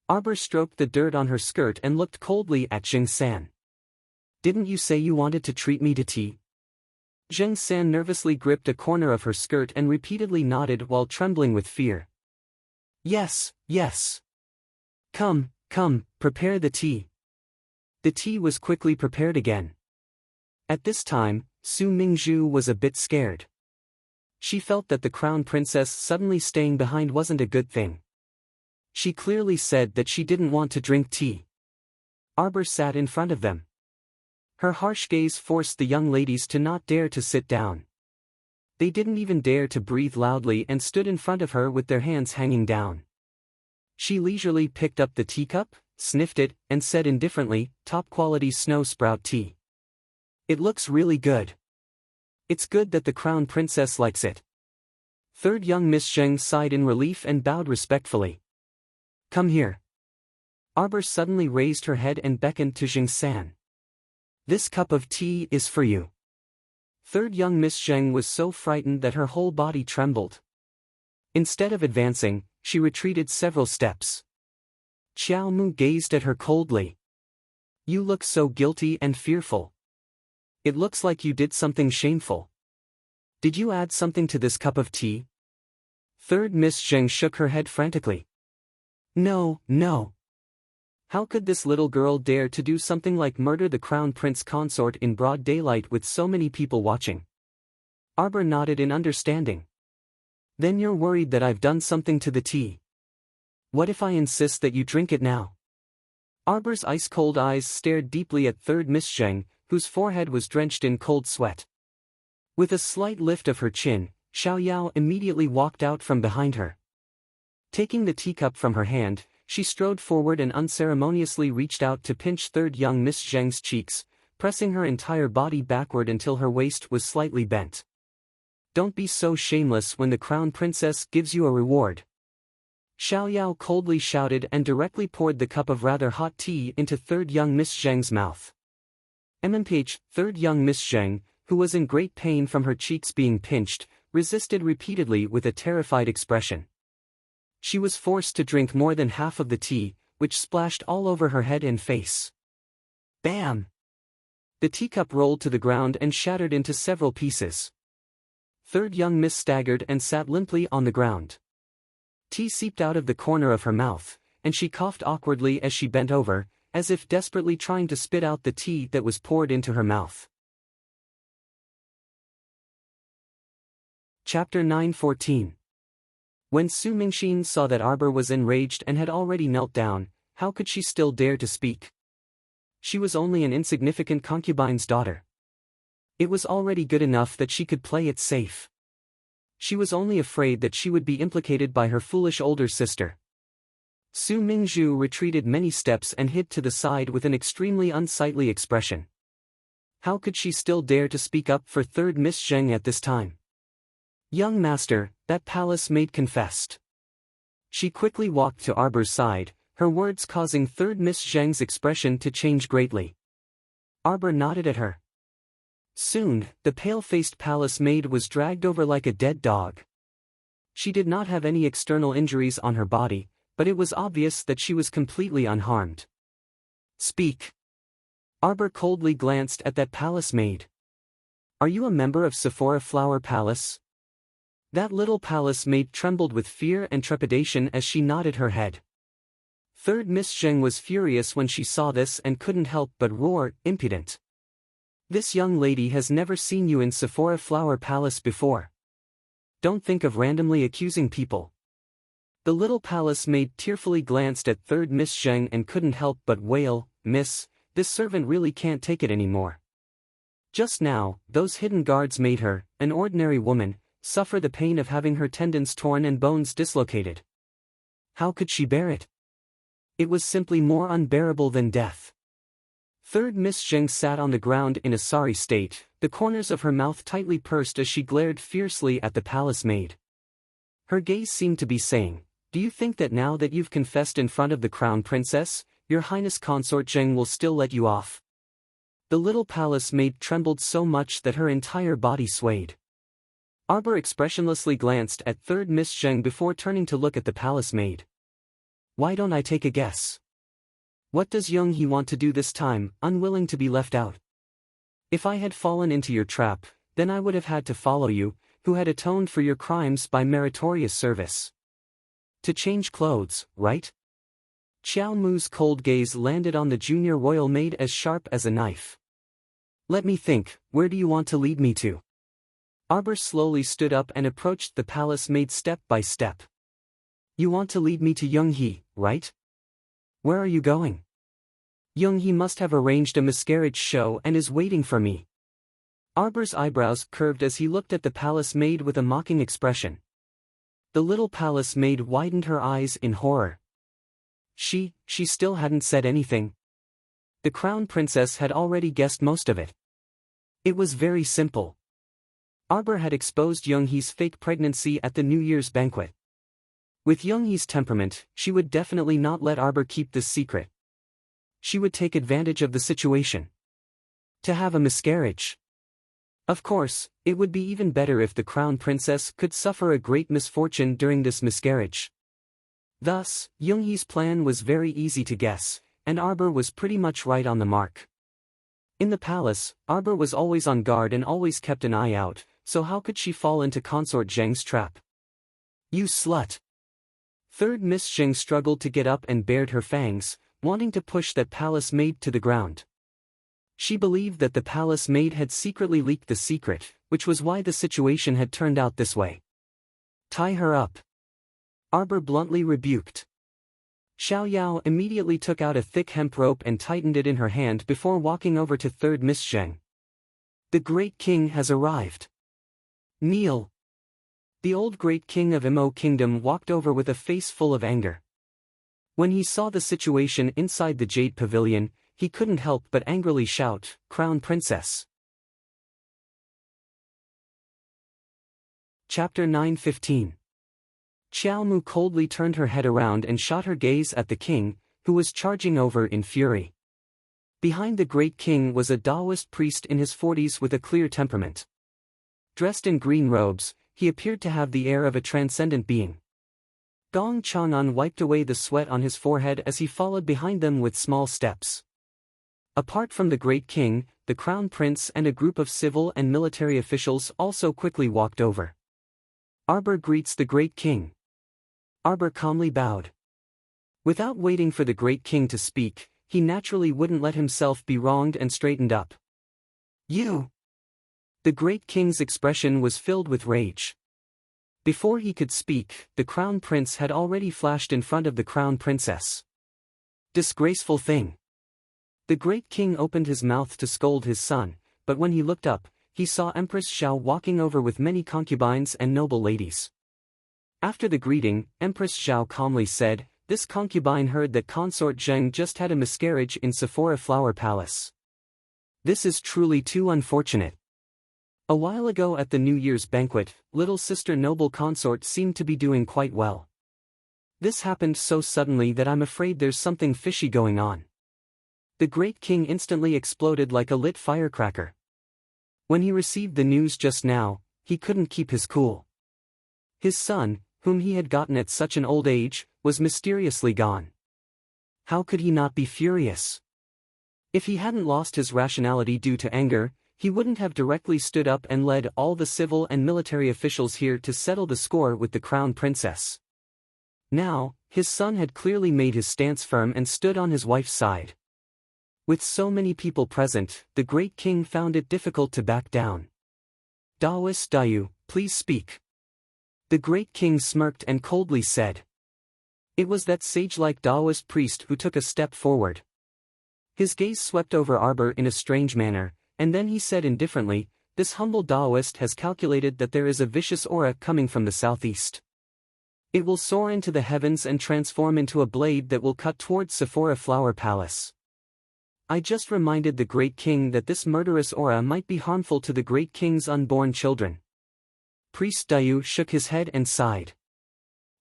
Arbor stroked the dirt on her skirt and looked coldly at Zheng San. "Didn't you say you wanted to treat me to tea?" Zheng San nervously gripped a corner of her skirt and repeatedly nodded while trembling with fear. "Yes, yes. Come, come, prepare the tea." The tea was quickly prepared again. At this time, Su Mingzhu was a bit scared. She felt that the Crown Princess suddenly staying behind wasn't a good thing. She clearly said that she didn't want to drink tea. Arbor sat in front of them. Her harsh gaze forced the young ladies to not dare to sit down. They didn't even dare to breathe loudly and stood in front of her with their hands hanging down. She leisurely picked up the teacup, sniffed it, and said indifferently, top-quality snow sprout tea. It looks really good. It's good that the crown princess likes it. Third young Miss Zheng sighed in relief and bowed respectfully. Come here. Arbor suddenly raised her head and beckoned to Zheng-san. This cup of tea is for you. Third young Miss Zheng was so frightened that her whole body trembled. Instead of advancing, she retreated several steps. Xiao Mu gazed at her coldly. You look so guilty and fearful. It looks like you did something shameful. Did you add something to this cup of tea? Third Miss Zheng shook her head frantically. No, no. How could this little girl dare to do something like murder the crown prince consort in broad daylight with so many people watching? Arbor nodded in understanding. Then you're worried that I've done something to the tea. What if I insist that you drink it now? Arbor's ice-cold eyes stared deeply at third Miss Zheng, whose forehead was drenched in cold sweat. With a slight lift of her chin, Xiao Yao immediately walked out from behind her. Taking the teacup from her hand, she strode forward and unceremoniously reached out to pinch third young Miss Zheng's cheeks, pressing her entire body backward until her waist was slightly bent. Don't be so shameless when the crown princess gives you a reward. Xiao Yao coldly shouted and directly poured the cup of rather hot tea into third young Miss Zheng's mouth. MMPH, third young Miss Zheng, who was in great pain from her cheeks being pinched, resisted repeatedly with a terrified expression. She was forced to drink more than half of the tea, which splashed all over her head and face. Bam! The teacup rolled to the ground and shattered into several pieces. Third young Miss staggered and sat limply on the ground. Tea seeped out of the corner of her mouth, and she coughed awkwardly as she bent over, as if desperately trying to spit out the tea that was poured into her mouth. Chapter 9:14. When Su Mingxin saw that Arbor was enraged and had already knelt down, how could she still dare to speak? She was only an insignificant concubine's daughter. It was already good enough that she could play it safe. She was only afraid that she would be implicated by her foolish older sister. Su Mingzhu retreated many steps and hid to the side with an extremely unsightly expression. How could she still dare to speak up for third Miss Zheng at this time? Young master, that palace maid confessed. She quickly walked to Arbor's side, her words causing third Miss Zheng's expression to change greatly. Arbor nodded at her. Soon, the pale-faced palace maid was dragged over like a dead dog. She did not have any external injuries on her body, but it was obvious that she was completely unharmed. Speak. Arbor coldly glanced at that palace maid. Are you a member of Sephora Flower Palace? That little palace maid trembled with fear and trepidation as she nodded her head. Third Miss Zheng was furious when she saw this and couldn't help but roar, impudent. This young lady has never seen you in Sephora Flower Palace before. Don't think of randomly accusing people. The little palace maid tearfully glanced at third Miss Zheng and couldn't help but wail, Miss, this servant really can't take it anymore. Just now, those hidden guards made her, an ordinary woman, suffer the pain of having her tendons torn and bones dislocated. How could she bear it? It was simply more unbearable than death. Third Miss Zheng sat on the ground in a sorry state, the corners of her mouth tightly pursed as she glared fiercely at the palace maid. Her gaze seemed to be saying, do you think that now that you've confessed in front of the crown princess, your highness consort Zheng will still let you off? The little palace maid trembled so much that her entire body swayed. Arbor expressionlessly glanced at third Miss Zheng before turning to look at the palace maid. Why don't I take a guess? What does Young He want to do this time, unwilling to be left out? If I had fallen into your trap, then I would have had to follow you, who had atoned for your crimes by meritorious service. To change clothes, right? Xiao Mu's cold gaze landed on the junior royal maid as sharp as a knife. Let me think, where do you want to lead me to? Arbor slowly stood up and approached the palace maid step by step. You want to lead me to Young He, right? Where are you going? Young He must have arranged a masquerade show and is waiting for me. Arbor's eyebrows curved as he looked at the palace maid with a mocking expression. The little palace maid widened her eyes in horror. She still hadn't said anything. The crown princess had already guessed most of it. It was very simple. Arbor had exposed Younghee's fake pregnancy at the New Year's banquet. With Younghee's temperament, she would definitely not let Arbor keep this secret. She would take advantage of the situation. To have a miscarriage. Of course, it would be even better if the crown princess could suffer a great misfortune during this miscarriage. Thus, Younghee's plan was very easy to guess, and Arbor was pretty much right on the mark. In the palace, Arbor was always on guard and always kept an eye out, so how could she fall into Consort Zheng's trap? You slut! Third Miss Zheng struggled to get up and bared her fangs, wanting to push that palace maid to the ground. She believed that the palace maid had secretly leaked the secret, which was why the situation had turned out this way. Tie her up. Arbor bluntly rebuked. Xiao Yao immediately took out a thick hemp rope and tightened it in her hand before walking over to Third Miss Zheng. The Great King has arrived. Kneel. The old Great King of Mo Kingdom walked over with a face full of anger. When he saw the situation inside the Jade Pavilion, he couldn't help but angrily shout, "Crown Princess!" Chapter 9:15. Xiao Mu coldly turned her head around and shot her gaze at the king, who was charging over in fury. Behind the Great King was a Taoist priest in his 40s with a clear temperament. Dressed in green robes, he appeared to have the air of a transcendent being. Gong Chang'an wiped away the sweat on his forehead as he followed behind them with small steps. Apart from the Great King, the Crown Prince and a group of civil and military officials also quickly walked over. Arbor greets the Great King. Arbor calmly bowed. Without waiting for the Great King to speak, he naturally wouldn't let himself be wronged and straightened up. You! The Great King's expression was filled with rage. Before he could speak, the Crown Prince had already flashed in front of the Crown Princess. Disgraceful thing! The Great King opened his mouth to scold his son, but when he looked up, he saw Empress Xiao walking over with many concubines and noble ladies. After the greeting, Empress Xiao calmly said, "This concubine heard that Consort Zheng just had a miscarriage in Sephora Flower Palace. This is truly too unfortunate." A while ago at the New Year's banquet, little sister Noble Consort seemed to be doing quite well. This happened so suddenly that I'm afraid there's something fishy going on. The Great King instantly exploded like a lit firecracker. When he received the news just now, he couldn't keep his cool. His son, whom he had gotten at such an old age, was mysteriously gone. How could he not be furious? If he hadn't lost his rationality due to anger, he wouldn't have directly stood up and led all the civil and military officials here to settle the score with the Crown Princess. Now, his son had clearly made his stance firm and stood on his wife's side. With so many people present, the Great King found it difficult to back down. Taoist Dayu, please speak. The Great King smirked and coldly said. It was that sage-like Taoist priest who took a step forward. His gaze swept over Arbor in a strange manner, and then he said indifferently, "This humble Taoist has calculated that there is a vicious aura coming from the southeast. It will soar into the heavens and transform into a blade that will cut towards Sephora Flower Palace. I just reminded the Great King that this murderous aura might be harmful to the Great King's unborn children." Priest Dayu shook his head and sighed.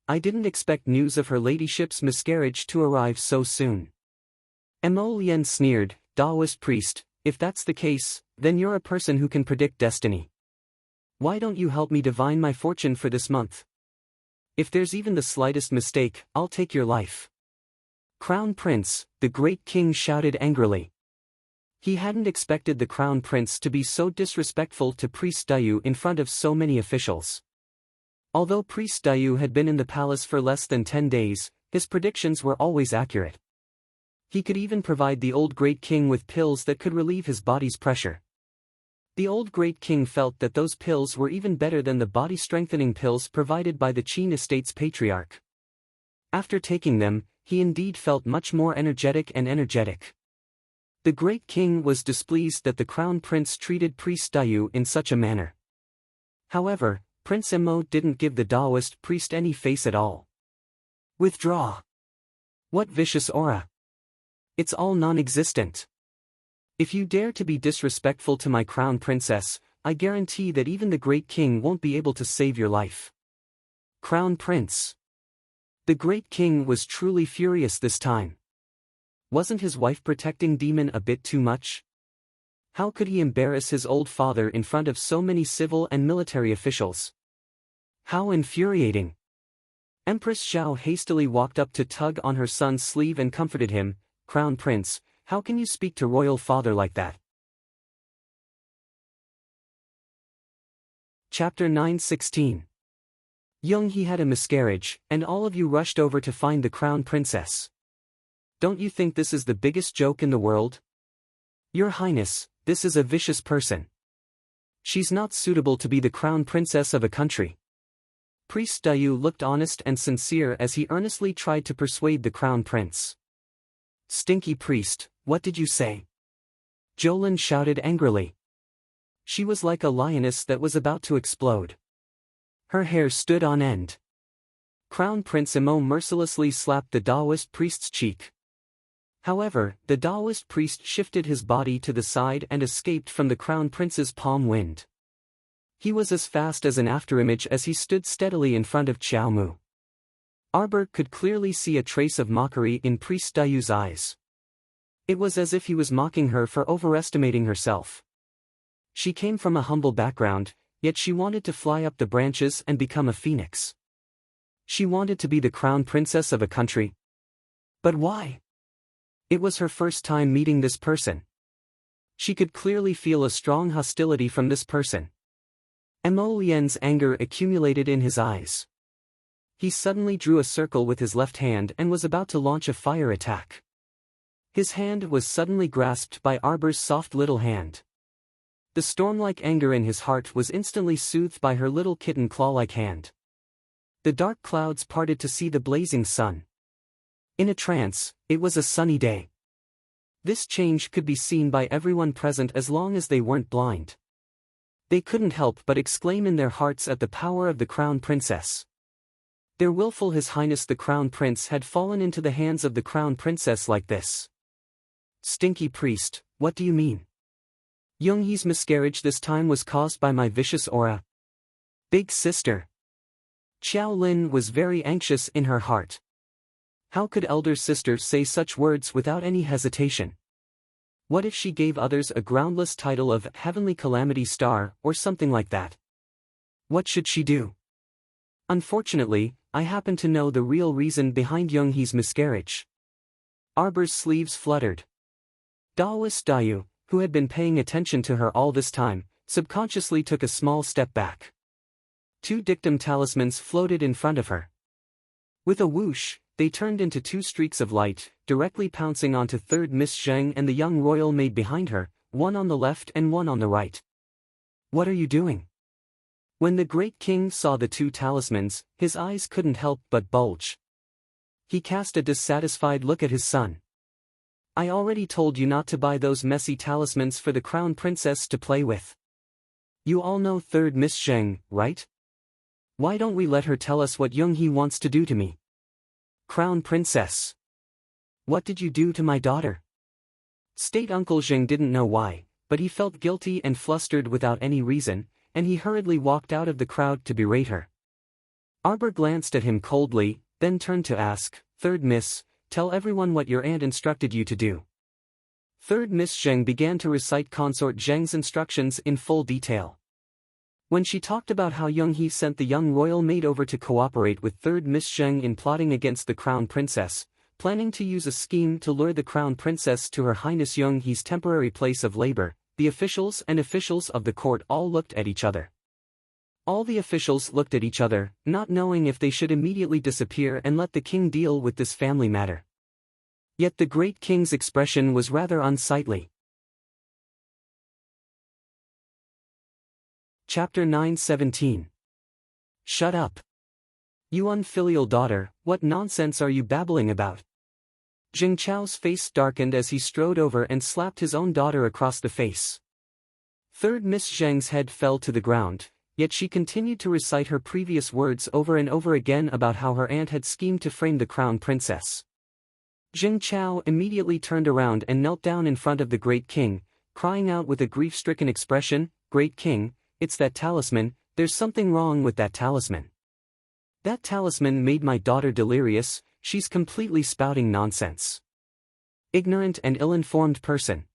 I didn't expect news of her ladyship's miscarriage to arrive so soon. Mo Lien sneered, Taoist priest, if that's the case, then you're a person who can predict destiny. Why don't you help me divine my fortune for this month? If there's even the slightest mistake, I'll take your life. Crown Prince, the Great King shouted angrily. He hadn't expected the Crown Prince to be so disrespectful to Priest Dayu in front of so many officials. Although Priest Dayu had been in the palace for less than 10 days, his predictions were always accurate. He could even provide the old Great King with pills that could relieve his body's pressure. The old Great King felt that those pills were even better than the body-strengthening pills provided by the Qin estate's patriarch. After taking them, he indeed felt much more energetic. The Great King was displeased that the Crown Prince treated Priest Dayu in such a manner. However, Prince Mo didn't give the Taoist priest any face at all. Withdraw. What vicious aura? It's all non-existent. If you dare to be disrespectful to my crown princess, I guarantee that even the great king won't be able to save your life. Crown prince. The great king was truly furious this time. Wasn't his wife protecting demon a bit too much? How could he embarrass his old father in front of so many civil and military officials? How infuriating. Empress Xiao hastily walked up to tug on her son's sleeve and comforted him. Crown Prince, how can you speak to royal father like that? Chapter 9:16. He had a miscarriage, and all of you rushed over to find the crown princess. Don't you think this is the biggest joke in the world? Your Highness, this is a vicious person. She's not suitable to be the crown princess of a country. Priest Dayu looked honest and sincere as he earnestly tried to persuade the crown prince. Stinky priest, what did you say? Jolin shouted angrily. She was like a lioness that was about to explode. Her hair stood on end. Crown Prince Imo mercilessly slapped the Taoist priest's cheek. However, the Taoist priest shifted his body to the side and escaped from the crown prince's palm wind. He was as fast as an afterimage as he stood steadily in front of Xiao Mu. Arbor could clearly see a trace of mockery in Priest Dayu's eyes. It was as if he was mocking her for overestimating herself. She came from a humble background, yet she wanted to fly up the branches and become a phoenix. She wanted to be the crown princess of a country. But why? It was her first time meeting this person. She could clearly feel a strong hostility from this person. Mo Lian's anger accumulated in his eyes. He suddenly drew a circle with his left hand and was about to launch a fire attack. His hand was suddenly grasped by Arbor's soft little hand. The storm-like anger in his heart was instantly soothed by her little kitten claw-like hand. The dark clouds parted to see the blazing sun. In a trance, it was a sunny day. This change could be seen by everyone present as long as they weren't blind. They couldn't help but exclaim in their hearts at the power of the crown princess. Their willful His Highness the Crown Prince had fallen into the hands of the crown princess like this. Stinky priest, what do you mean? Younghee's miscarriage this time was caused by my vicious aura. Big sister. Xiao Lin was very anxious in her heart. How could elder sister say such words without any hesitation? What if she gave others a groundless title of Heavenly Calamity Star or something like that? What should she do? Unfortunately, I happen to know the real reason behind Younghee's miscarriage. Arbor's sleeves fluttered. Taoist Dayu, who had been paying attention to her all this time, subconsciously took a small step back. Two dictum talismans floated in front of her. With a whoosh, they turned into two streaks of light, directly pouncing onto third Miss Zheng and the young royal maid behind her, one on the left and one on the right. What are you doing? When the great king saw the two talismans, his eyes couldn't help but bulge. He cast a dissatisfied look at his son. I already told you not to buy those messy talismans for the crown princess to play with. You all know third Miss Zheng, right? Why don't we let her tell us what Younghee wants to do to me? Crown princess. What did you do to my daughter? State Uncle Zheng didn't know why, but he felt guilty and flustered without any reason, and he hurriedly walked out of the crowd to berate her. Arbor glanced at him coldly, then turned to ask, Third Miss, tell everyone what your aunt instructed you to do. Third Miss Zheng began to recite Consort Zheng's instructions in full detail. When she talked about how Younghee sent the young royal maid over to cooperate with third Miss Zheng in plotting against the crown princess, planning to use a scheme to lure the crown princess to Her Highness Younghee's temporary place of labor, the officials of the court all looked at each other. All the officials looked at each other, not knowing if they should immediately disappear and let the king deal with this family matter. Yet the great king's expression was rather unsightly. Chapter 9:17. Shut up. You unfilial daughter, what nonsense are you babbling about? Jing Chao's face darkened as he strode over and slapped his own daughter across the face. Third Miss Zheng's head fell to the ground, yet she continued to recite her previous words over and over again about how her aunt had schemed to frame the crown princess. Jing Chao immediately turned around and knelt down in front of the Great King, crying out with a grief-stricken expression, "Great King, it's that talisman, there's something wrong with that talisman. That talisman made my daughter delirious, she's completely spouting nonsense." "Ignorant and ill-informed person,"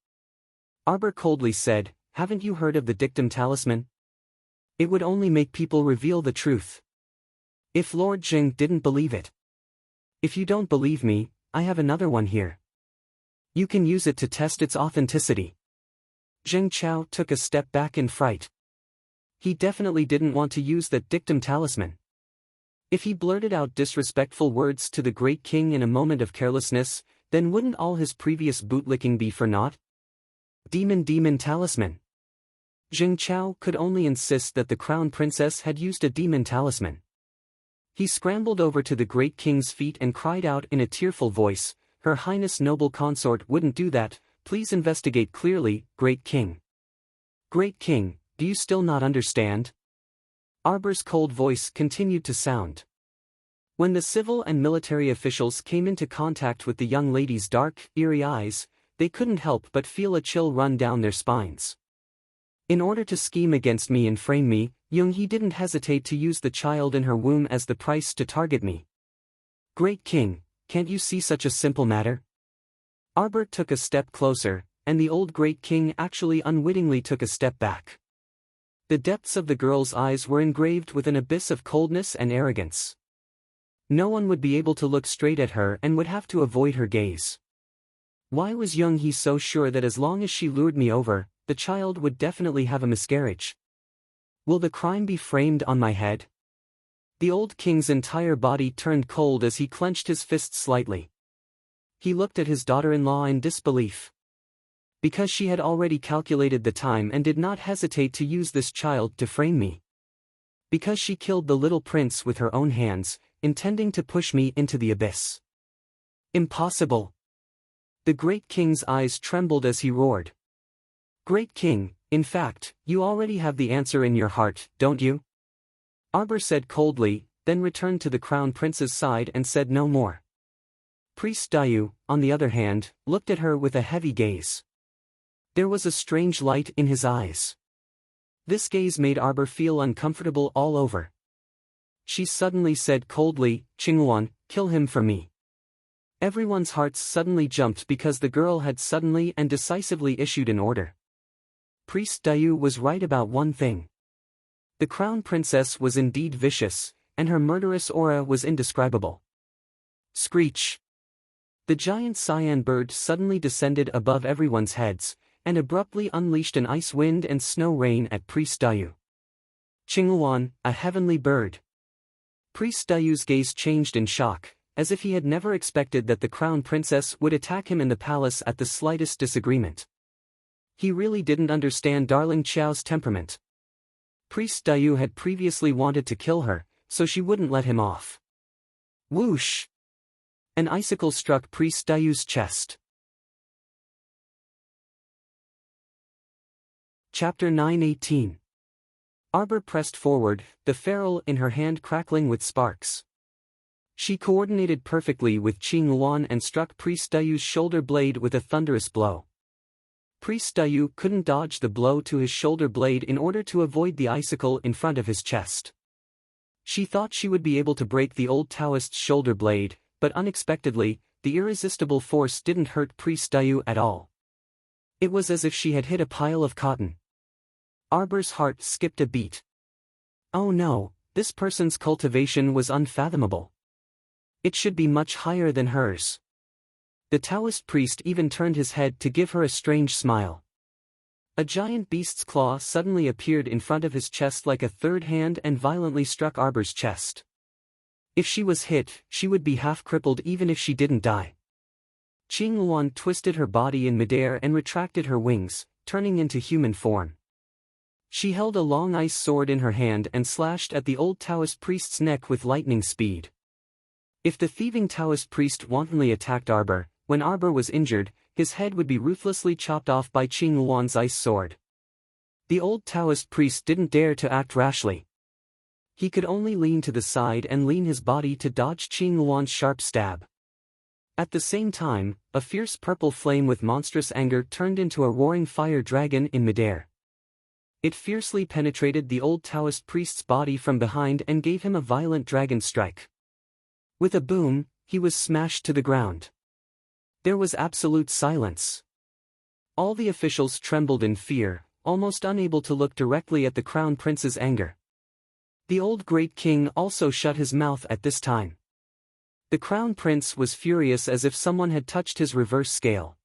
Arbor coldly said, "haven't you heard of the dictum talisman? It would only make people reveal the truth. If Lord Jing didn't believe it. If you don't believe me, I have another one here. You can use it to test its authenticity." Jing Chao took a step back in fright. He definitely didn't want to use that dictum talisman. If he blurted out disrespectful words to the Great King in a moment of carelessness, then wouldn't all his previous bootlicking be for naught? Demon talisman. Jing Chao could only insist that the crown princess had used a demon talisman. He scrambled over to the Great King's feet and cried out in a tearful voice, "Her Highness Noble Consort wouldn't do that, please investigate clearly, Great King." "Great King, do you still not understand?" Arbor's cold voice continued to sound. When the civil and military officials came into contact with the young lady's dark, eerie eyes, they couldn't help but feel a chill run down their spines. In order to scheme against me and frame me, Young-hee didn't hesitate to use the child in her womb as the price to target me. "Great King, can't you see such a simple matter?" Arbor took a step closer, and the old Great King actually unwittingly took a step back. The depths of the girl's eyes were engraved with an abyss of coldness and arrogance. No one would be able to look straight at her and would have to avoid her gaze. Why was Young-hee so sure that as long as she lured me over, the child would definitely have a miscarriage? Will the crime be framed on my head? The old king's entire body turned cold as he clenched his fists slightly. He looked at his daughter-in-law in disbelief. Because she had already calculated the time and did not hesitate to use this child to frame me. Because she killed the little prince with her own hands, intending to push me into the abyss. Impossible! The Great King's eyes trembled as he roared. "Great King, in fact, you already have the answer in your heart, don't you?" Arbor said coldly, then returned to the crown prince's side and said no more. Priest Dayu, on the other hand, looked at her with a heavy gaze. There was a strange light in his eyes. This gaze made Arbor feel uncomfortable all over. She suddenly said coldly, "Qinghuan, kill him for me." Everyone's hearts suddenly jumped because the girl had suddenly and decisively issued an order. Priest Dayu was right about one thing. The crown princess was indeed vicious, and her murderous aura was indescribable. Screech! The giant cyan bird suddenly descended above everyone's heads, and abruptly unleashed an ice wind and snow rain at Priest Dayu. Qinghuan, a heavenly bird. Priest Dayu's gaze changed in shock, as if he had never expected that the crown princess would attack him in the palace at the slightest disagreement. He really didn't understand Darling Qiao's temperament. Priest Dayu had previously wanted to kill her, so she wouldn't let him off. Whoosh! An icicle struck Priest Dayu's chest. Chapter 9:18. Arbor pressed forward, the ferrule in her hand crackling with sparks. She coordinated perfectly with Qinghuan and struck Priest Dayu's shoulder blade with a thunderous blow. Priest Dayu couldn't dodge the blow to his shoulder blade in order to avoid the icicle in front of his chest. She thought she would be able to break the old Taoist's shoulder blade, but unexpectedly, the irresistible force didn't hurt Priest Dayu at all. It was as if she had hit a pile of cotton. Arbor's heart skipped a beat. Oh no, this person's cultivation was unfathomable. It should be much higher than hers. The Taoist priest even turned his head to give her a strange smile. A giant beast's claw suddenly appeared in front of his chest like a third hand and violently struck Arbor's chest. If she was hit, she would be half crippled even if she didn't die. Qinghuan twisted her body in midair and retracted her wings, turning into human form. She held a long ice sword in her hand and slashed at the old Taoist priest's neck with lightning speed. If the thieving Taoist priest wantonly attacked Arbor, when Arbor was injured, his head would be ruthlessly chopped off by Qinghuan's ice sword. The old Taoist priest didn't dare to act rashly. He could only lean to the side and lean his body to dodge Qinghuan's sharp stab. At the same time, a fierce purple flame with monstrous anger turned into a roaring fire dragon in midair. It fiercely penetrated the old Taoist priest's body from behind and gave him a violent dragon strike. With a boom, he was smashed to the ground. There was absolute silence. All the officials trembled in fear, almost unable to look directly at the crown prince's anger. The old great king also shut his mouth at this time. The crown prince was furious as if someone had touched his reverse scale.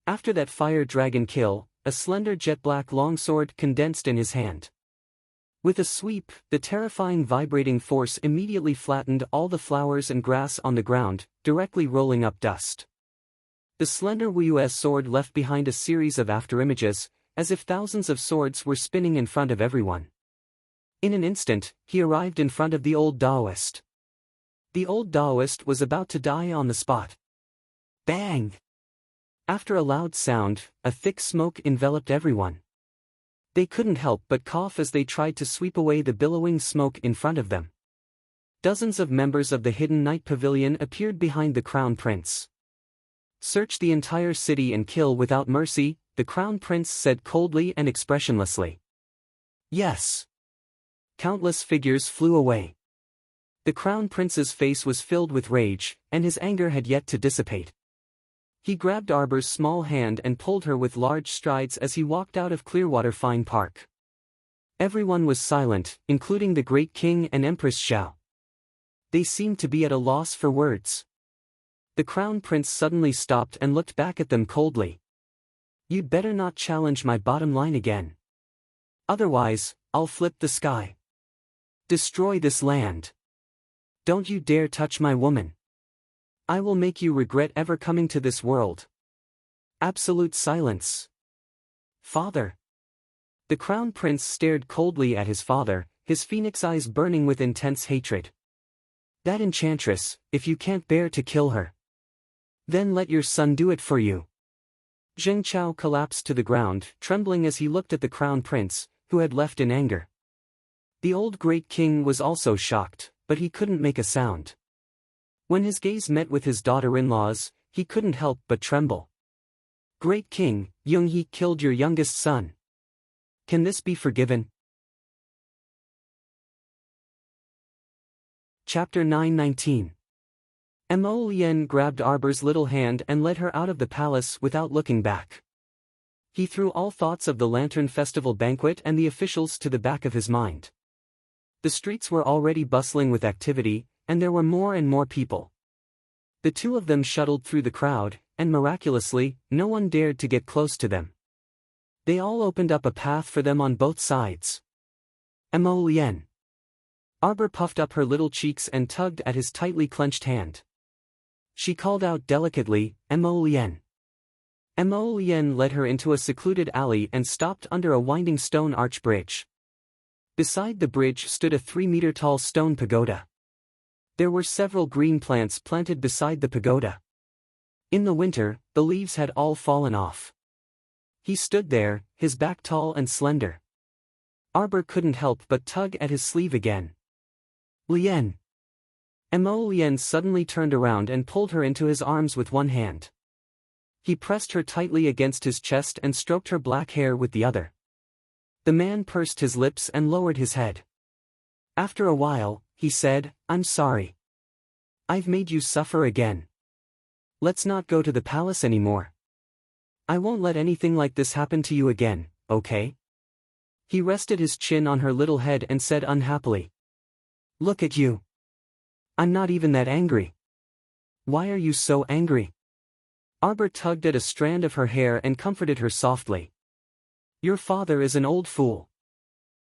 After that fire dragon kill, a slender jet-black longsword condensed in his hand. With a sweep, the terrifying vibrating force immediately flattened all the flowers and grass on the ground, directly rolling up dust. The slender Wu's sword left behind a series of afterimages, as if thousands of swords were spinning in front of everyone. In an instant, he arrived in front of the old Taoist. The old Taoist was about to die on the spot. Bang! After a loud sound, a thick smoke enveloped everyone. They couldn't help but cough as they tried to sweep away the billowing smoke in front of them. Dozens of members of the hidden night pavilion appeared behind the crown prince. "Search the entire city and kill without mercy," the crown prince said coldly and expressionlessly. "Yes." Countless figures flew away. The crown prince's face was filled with rage, and his anger had yet to dissipate. He grabbed Arbor's small hand and pulled her with large strides as he walked out of Clearwater Fine Park. Everyone was silent, including the great king and Empress Xiao. They seemed to be at a loss for words. The crown prince suddenly stopped and looked back at them coldly. "You'd better not challenge my bottom line again. Otherwise, I'll flip the sky. Destroy this land. Don't you dare touch my woman. I will make you regret ever coming to this world." Absolute silence. "Father." The crown prince stared coldly at his father, his phoenix eyes burning with intense hatred. "That enchantress, if you can't bear to kill her, then let your son do it for you." Zheng Chao collapsed to the ground, trembling as he looked at the crown prince, who had left in anger. The old great king was also shocked, but he couldn't make a sound. When his gaze met with his daughter-in-law's, he couldn't help but tremble. "Great king, Young-hee killed your youngest son. Can this be forgiven?" Chapter 919. Mo Lien grabbed Arbor's little hand and led her out of the palace without looking back. He threw all thoughts of the Lantern Festival banquet and the officials to the back of his mind. The streets were already bustling with activity, and there were more and more people. The two of them shuttled through the crowd, and miraculously, no one dared to get close to them. They all opened up a path for them on both sides. Mo Lien. Arbor puffed up her little cheeks and tugged at his tightly clenched hand. She called out delicately, "Mo Lien." Mo Lien led her into a secluded alley and stopped under a winding stone arch bridge. Beside the bridge stood a 3-meter-tall stone pagoda. There were several green plants planted beside the pagoda. In the winter, the leaves had all fallen off. He stood there, his back tall and slender. Arbor couldn't help but tug at his sleeve again. "Lien." Mo Lien suddenly turned around and pulled her into his arms with one hand. He pressed her tightly against his chest and stroked her black hair with the other. The man pursed his lips and lowered his head. After a while, he said, "I'm sorry. I've made you suffer again. Let's not go to the palace anymore. I won't let anything like this happen to you again, okay?" He rested his chin on her little head and said unhappily, "Look at you. I'm not even that angry. Why are you so angry?" Arbor tugged at a strand of her hair and comforted her softly. "Your father is an old fool.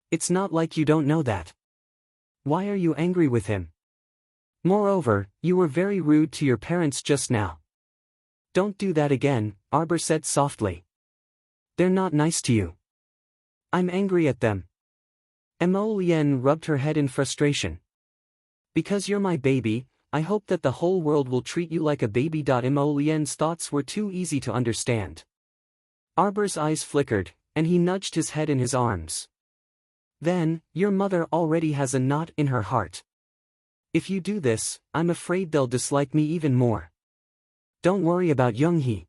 It's not like you don't know that. Why are you angry with him? Moreover, you were very rude to your parents just now. Don't do that again," Arbor said softly. "They're not nice to you. I'm angry at them." Mo Lien rubbed her head in frustration. "Because you're my baby, I hope that the whole world will treat you like a baby." Mo Lien's thoughts were too easy to understand. Arbor's eyes flickered, and he nudged his head in his arms. "Then, your mother already has a knot in her heart. If you do this, I'm afraid they'll dislike me even more." Don't worry about Young-hee.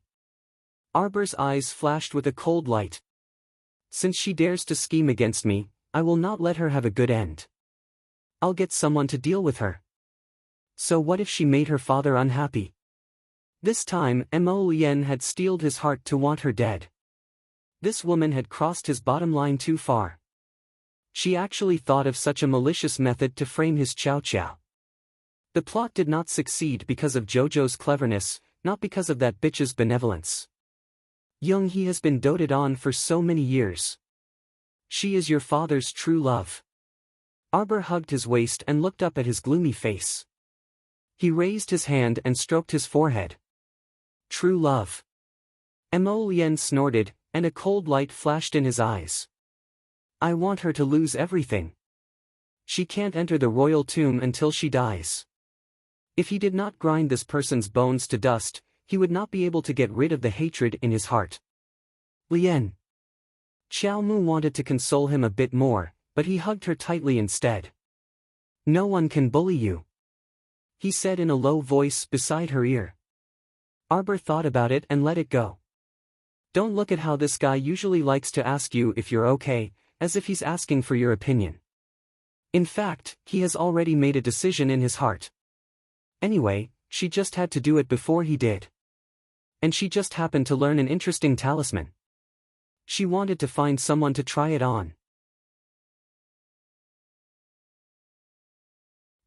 Arbor's eyes flashed with a cold light. Since she dares to scheme against me, I will not let her have a good end. I'll get someone to deal with her. So what if she made her father unhappy? This time Mo Lien had steeled his heart to want her dead. This woman had crossed his bottom line too far. She actually thought of such a malicious method to frame his Chow Chow. The plot did not succeed because of Jojo's cleverness, not because of that bitch's benevolence. Young-hee has been doted on for so many years. She is your father's true love. Arbor hugged his waist and looked up at his gloomy face. He raised his hand and stroked his forehead. True love. Mo Lien snorted, and a cold light flashed in his eyes. I want her to lose everything. She can't enter the royal tomb until she dies. If he did not grind this person's bones to dust, he would not be able to get rid of the hatred in his heart. Lien. Xiao Mu wanted to console him a bit more, but he hugged her tightly instead. No one can bully you, he said in a low voice beside her ear. Arbor thought about it and let it go. Don't look at how this guy usually likes to ask you if you're okay, as if he's asking for your opinion. In fact, he has already made a decision in his heart. Anyway, she just had to do it before he did. And she just happened to learn an interesting talisman. She wanted to find someone to try it on.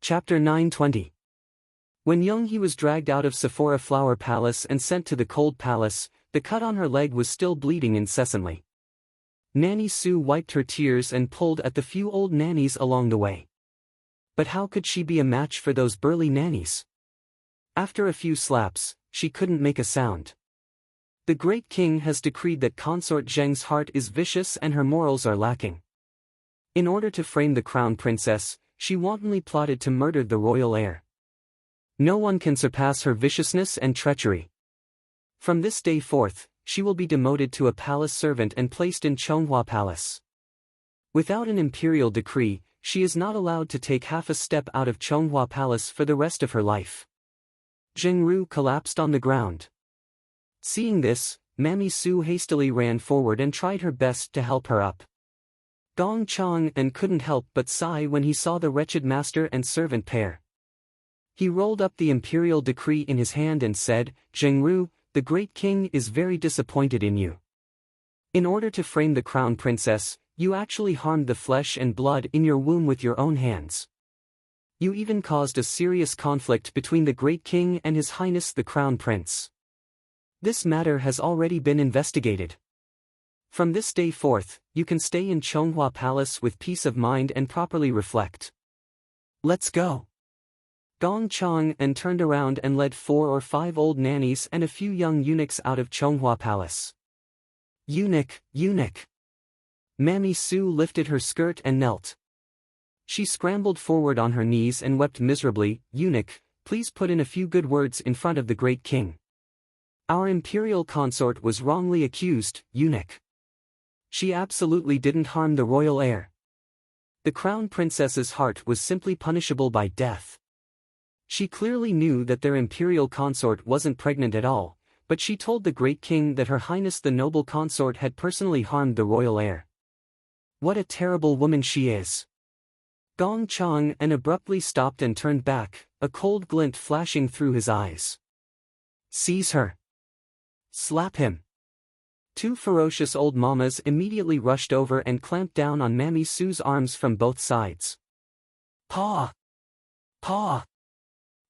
Chapter 920. When Young-hee was dragged out of Sephora Flower Palace and sent to the Cold Palace, the cut on her leg was still bleeding incessantly. Nanny Sue wiped her tears and pulled at the few old nannies along the way. But how could she be a match for those burly nannies? After a few slaps, she couldn't make a sound. The great king has decreed that Consort Zheng's heart is vicious and her morals are lacking. In order to frame the crown princess, she wantonly plotted to murder the royal heir. No one can surpass her viciousness and treachery. From this day forth, she will be demoted to a palace servant and placed in Chonghua Palace. Without an imperial decree, she is not allowed to take half a step out of Chonghua Palace for the rest of her life. Zhengru collapsed on the ground. Seeing this, Mammy Sue hastily ran forward and tried her best to help her up. Gong Chang and couldn't help but sigh when he saw the wretched master and servant pair. He rolled up the imperial decree in his hand and said, Zhengru, the great king is very disappointed in you. In order to frame the crown princess, you actually harmed the flesh and blood in your womb with your own hands. You even caused a serious conflict between the great king and His Highness the Crown Prince. This matter has already been investigated. From this day forth, you can stay in Chonghua Palace with peace of mind and properly reflect. Let's go. Gong Chang and turned around and led 4 or 5 old nannies and a few young eunuchs out of Chonghua Palace. Eunuch, eunuch. Mammy Sue lifted her skirt and knelt. She scrambled forward on her knees and wept miserably, Eunuch, please put in a few good words in front of the great king. Our imperial consort was wrongly accused, eunuch. She absolutely didn't harm the royal heir. The crown princess's heart was simply punishable by death. She clearly knew that their imperial consort wasn't pregnant at all, but she told the great king that Her Highness the noble consort had personally harmed the royal heir. What a terrible woman she is. Gong Chang and abruptly stopped and turned back, a cold glint flashing through his eyes. Seize her. Slap him. 2 ferocious old mamas immediately rushed over and clamped down on Mammy Sue's arms from both sides. Paw! Paw!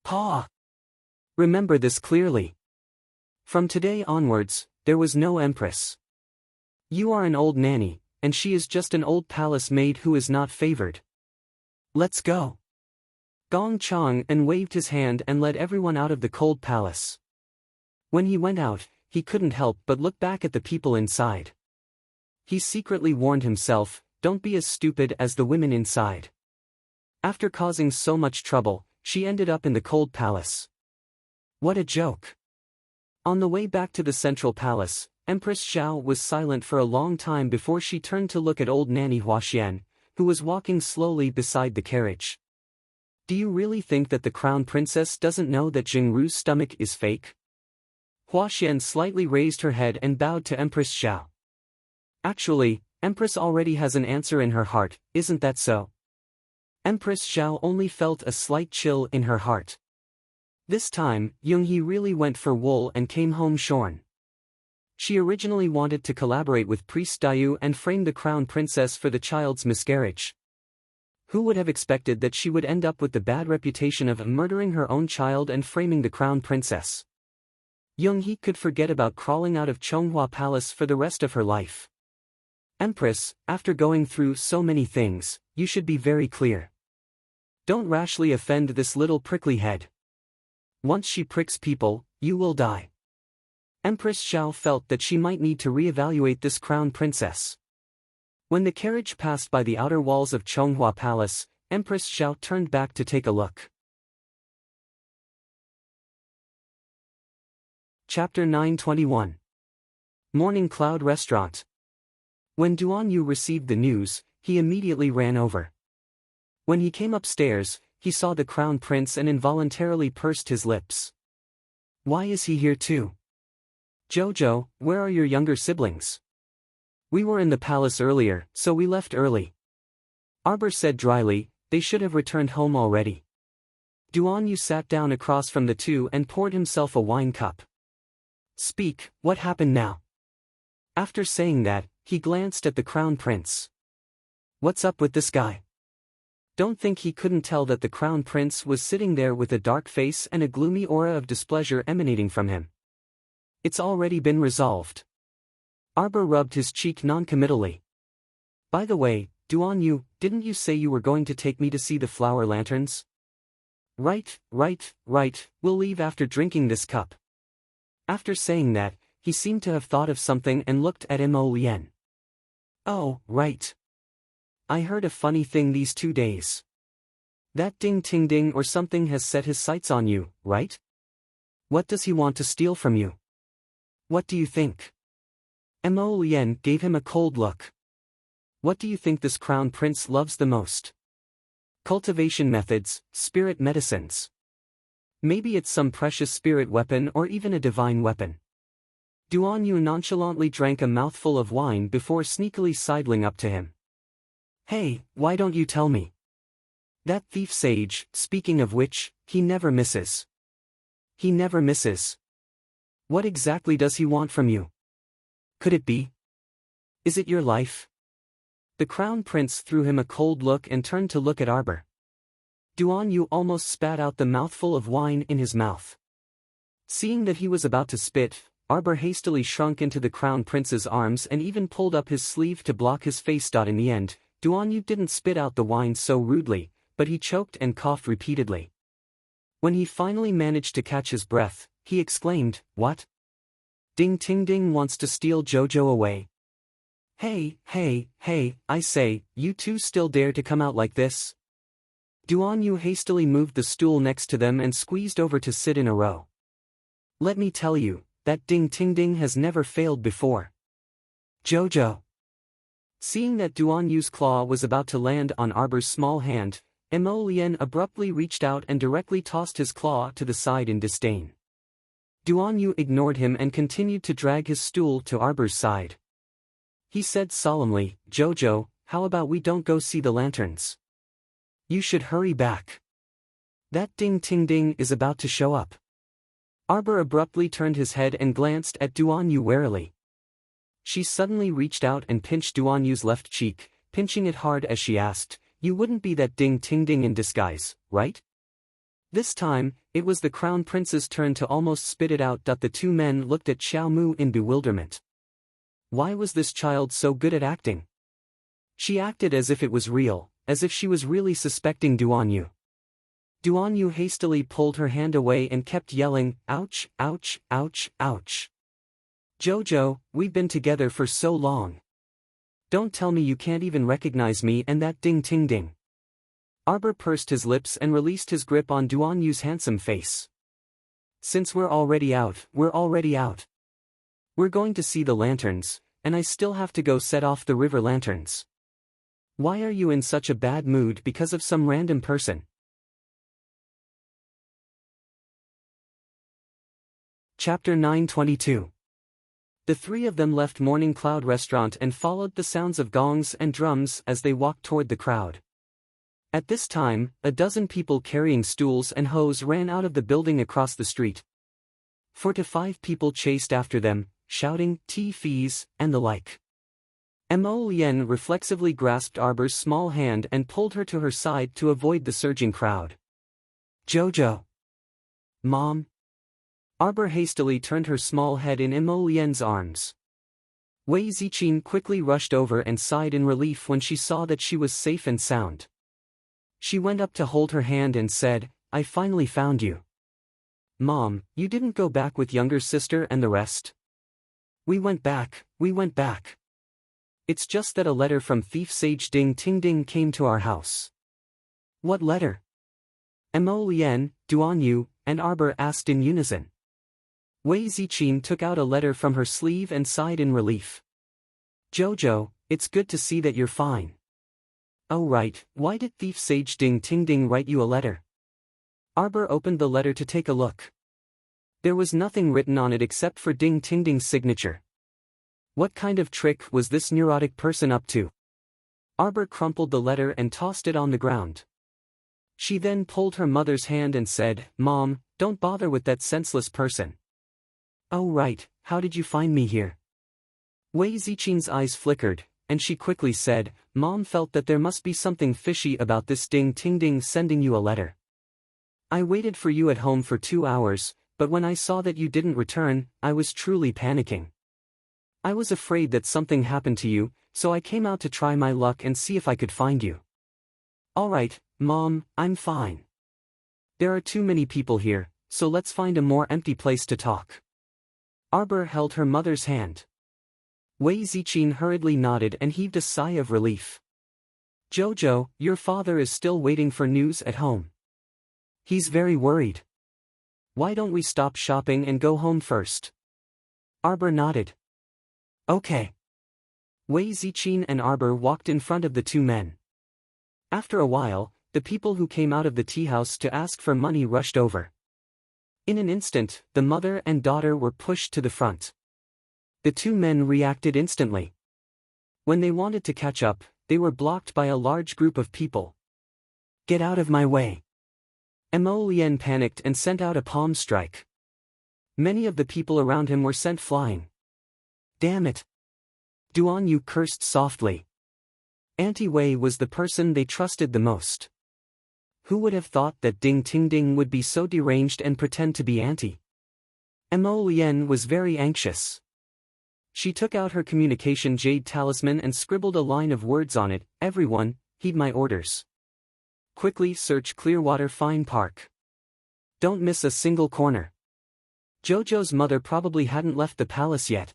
Paw! Remember this clearly. From today onwards, there was no empress. You are an old nanny, and she is just an old palace maid who is not favored. Let's go. Gong Chang and waved his hand and led everyone out of the cold palace. When he went out, he couldn't help but look back at the people inside. He secretly warned himself, don't be as stupid as the women inside. After causing so much trouble, she ended up in the cold palace. What a joke. On the way back to the central palace, Empress Xiao was silent for a long time before she turned to look at old nanny Huaxian, who was walking slowly beside the carriage. Do you really think that the crown princess doesn't know that Jingru's stomach is fake? Hua Xian slightly raised her head and bowed to Empress Xiao. Actually, Empress already has an answer in her heart, isn't that so? Empress Xiao only felt a slight chill in her heart. This time, Yoonghee really went for wool and came home shorn. She originally wanted to collaborate with Priest Dayu and frame the crown princess for the child's miscarriage. Who would have expected that she would end up with the bad reputation of murdering her own child and framing the crown princess? Yoonghee could forget about crawling out of Chonghua Palace for the rest of her life. Empress, after going through so many things, you should be very clear. Don't rashly offend this little prickly head. Once she pricks people, you will die. Empress Xiao felt that she might need to reevaluate this crown princess. When the carriage passed by the outer walls of Chonghua Palace, Empress Xiao turned back to take a look. Chapter 921. Morning Cloud Restaurant. When Duan Yu received the news, he immediately ran over. When he came upstairs, he saw the crown prince and involuntarily pursed his lips. Why is he here too? Jojo, where are your younger siblings? We were in the palace earlier, so we left early. Arbor said dryly, they should have returned home already. Duan Yu sat down across from the two and poured himself a wine cup. Speak, what happened now? After saying that, he glanced at the crown prince. What's up with this guy? Don't think he couldn't tell that the crown prince was sitting there with a dark face and a gloomy aura of displeasure emanating from him. It's already been resolved. Arbor rubbed his cheek non-committally. By the way, Duan Yu, didn't you say you were going to take me to see the flower lanterns? Right, we'll leave after drinking this cup. After saying that, he seemed to have thought of something and looked at Mo Lien. Oh, right. I heard a funny thing these 2 days. That Ding Ting Ding or something has set his sights on you, right? What does he want to steal from you? What do you think? Mo Lien gave him a cold look. What do you think this crown prince loves the most? Cultivation methods, spirit medicines. Maybe it's some precious spirit weapon or even a divine weapon. Duan Yu nonchalantly drank a mouthful of wine before sneakily sidling up to him. Hey, why don't you tell me? That thief sage, speaking of which, he never misses. He never misses. What exactly does he want from you? Could it be? Is it your life? The crown prince threw him a cold look and turned to look at Arbor. Duan Yu almost spat out the mouthful of wine in his mouth. Seeing that he was about to spit, Arbor hastily shrunk into the crown prince's arms and even pulled up his sleeve to block his face. In the end, Duan Yu didn't spit out the wine so rudely, but he choked and coughed repeatedly. When he finally managed to catch his breath, he exclaimed, "What? Ding Ting Ding wants to steal Jojo away? Hey, I say, you two still dare to come out like this?" Duan Yu hastily moved the stool next to them and squeezed over to sit in a row. Let me tell you, that Ding Ting Ding has never failed before. Jojo. Seeing that Duan Yu's claw was about to land on Arbor's small hand, Mo Lien abruptly reached out and directly tossed his claw to the side in disdain. Duan Yu ignored him and continued to drag his stool to Arbor's side. He said solemnly, Jojo, how about we don't go see the lanterns? You should hurry back. That Ding Ting Ding is about to show up. Arbor abruptly turned his head and glanced at Duan Yu warily. She suddenly reached out and pinched Duan Yu's left cheek, pinching it hard as she asked, You wouldn't be that Ding Ting Ding in disguise, right? This time, it was the crown prince's turn to almost spit it out. The two men looked at Xiao Mu in bewilderment. Why was this child so good at acting? She acted as if it was real, as if she was really suspecting Duan Yu. Duan Yu hastily pulled her hand away and kept yelling, Ouch, ouch, ouch, ouch. Jojo, we've been together for so long. Don't tell me you can't even recognize me and that Ding Ting Ding. Arbor pursed his lips and released his grip on Duan Yu's handsome face. Since we're already out, we're already out. We're going to see the lanterns, and I still have to go set off the river lanterns. Why are you in such a bad mood because of some random person? Chapter 922. The three of them left Morning Cloud Restaurant and followed the sounds of gongs and drums as they walked toward the crowd. At this time, a dozen people carrying stools and hose ran out of the building across the street. 4 to 5 people chased after them, shouting, "Tea fees," and the like. Mo Lien reflexively grasped Arbor's small hand and pulled her to her side to avoid the surging crowd. "Jojo." "Mom?" Arbor hastily turned her small head in Mo Lien's arms. Wei Ziqin quickly rushed over and sighed in relief when she saw that she was safe and sound. She went up to hold her hand and said, "I finally found you." "Mom, you didn't go back with younger sister and the rest?" We went back. It's just that a letter from thief Sage Ding Ting Ding came to our house." "What letter?" Mo Lien, Duan Yu, and Arbor asked in unison. Wei Ziqin took out a letter from her sleeve and sighed in relief. "Jojo, it's good to see that you're fine." "Oh right, why did thief Sage Ding Ting Ding write you a letter?" Arbor opened the letter to take a look. There was nothing written on it except for Ding Ting Ding's signature. What kind of trick was this neurotic person up to? Arbor crumpled the letter and tossed it on the ground. She then pulled her mother's hand and said, "Mom, don't bother with that senseless person." "Oh right, how did you find me here?" Wei Ziqin's eyes flickered, and she quickly said, "Mom felt that there must be something fishy about this Ding Ting Ding sending you a letter. I waited for you at home for 2 hours, but when I saw that you didn't return, I was truly panicking. I was afraid that something happened to you, so I came out to try my luck and see if I could find you." "All right, Mom, I'm fine. There are too many people here, so let's find a more empty place to talk." Arbor held her mother's hand. Wei Ziqin hurriedly nodded and heaved a sigh of relief. "Jojo, your father is still waiting for news at home. He's very worried. Why don't we stop shopping and go home first?" Arbor nodded. "Okay." Wei Ziqin and Arbor walked in front of the two men. After a while, the people who came out of the tea house to ask for money rushed over. In an instant, the mother and daughter were pushed to the front. The two men reacted instantly. When they wanted to catch up, they were blocked by a large group of people. "Get out of my way." Mo Lien panicked and sent out a palm strike. Many of the people around him were sent flying. "Damn it." Duan Yu cursed softly. Auntie Wei was the person they trusted the most. Who would have thought that Ding Ting Ding would be so deranged and pretend to be Auntie? Mo Lien was very anxious. She took out her communication jade talisman and scribbled a line of words on it. "Everyone, heed my orders. Quickly search Clearwater Fine Park. Don't miss a single corner." Jojo's mother probably hadn't left the palace yet.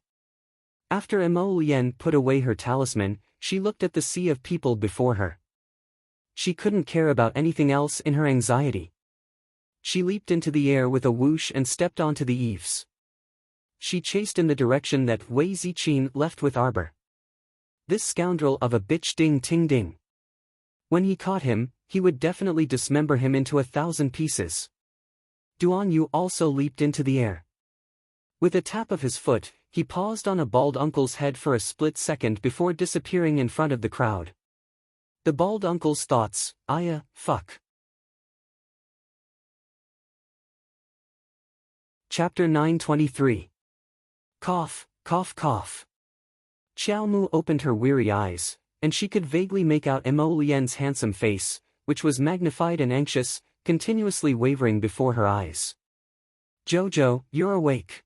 After Mo Lien put away her talisman, she looked at the sea of people before her. She couldn't care about anything else in her anxiety. She leaped into the air with a whoosh and stepped onto the eaves. She chased in the direction that Wei Ziqin left with Arbor. This scoundrel of a bitch Ding Ting Ding. When he caught him, he would definitely dismember him into 1,000 pieces. Duan Yu also leaped into the air. With a tap of his foot, he paused on a bald uncle's head for a split second before disappearing in front of the crowd. The bald uncle's thoughts, fuck. Chapter 923. Cough, cough, cough. Xiao Mu opened her weary eyes, and she could vaguely make out Mo Lien's handsome face, which was magnified and anxious, continuously wavering before her eyes. "Jojo, you're awake."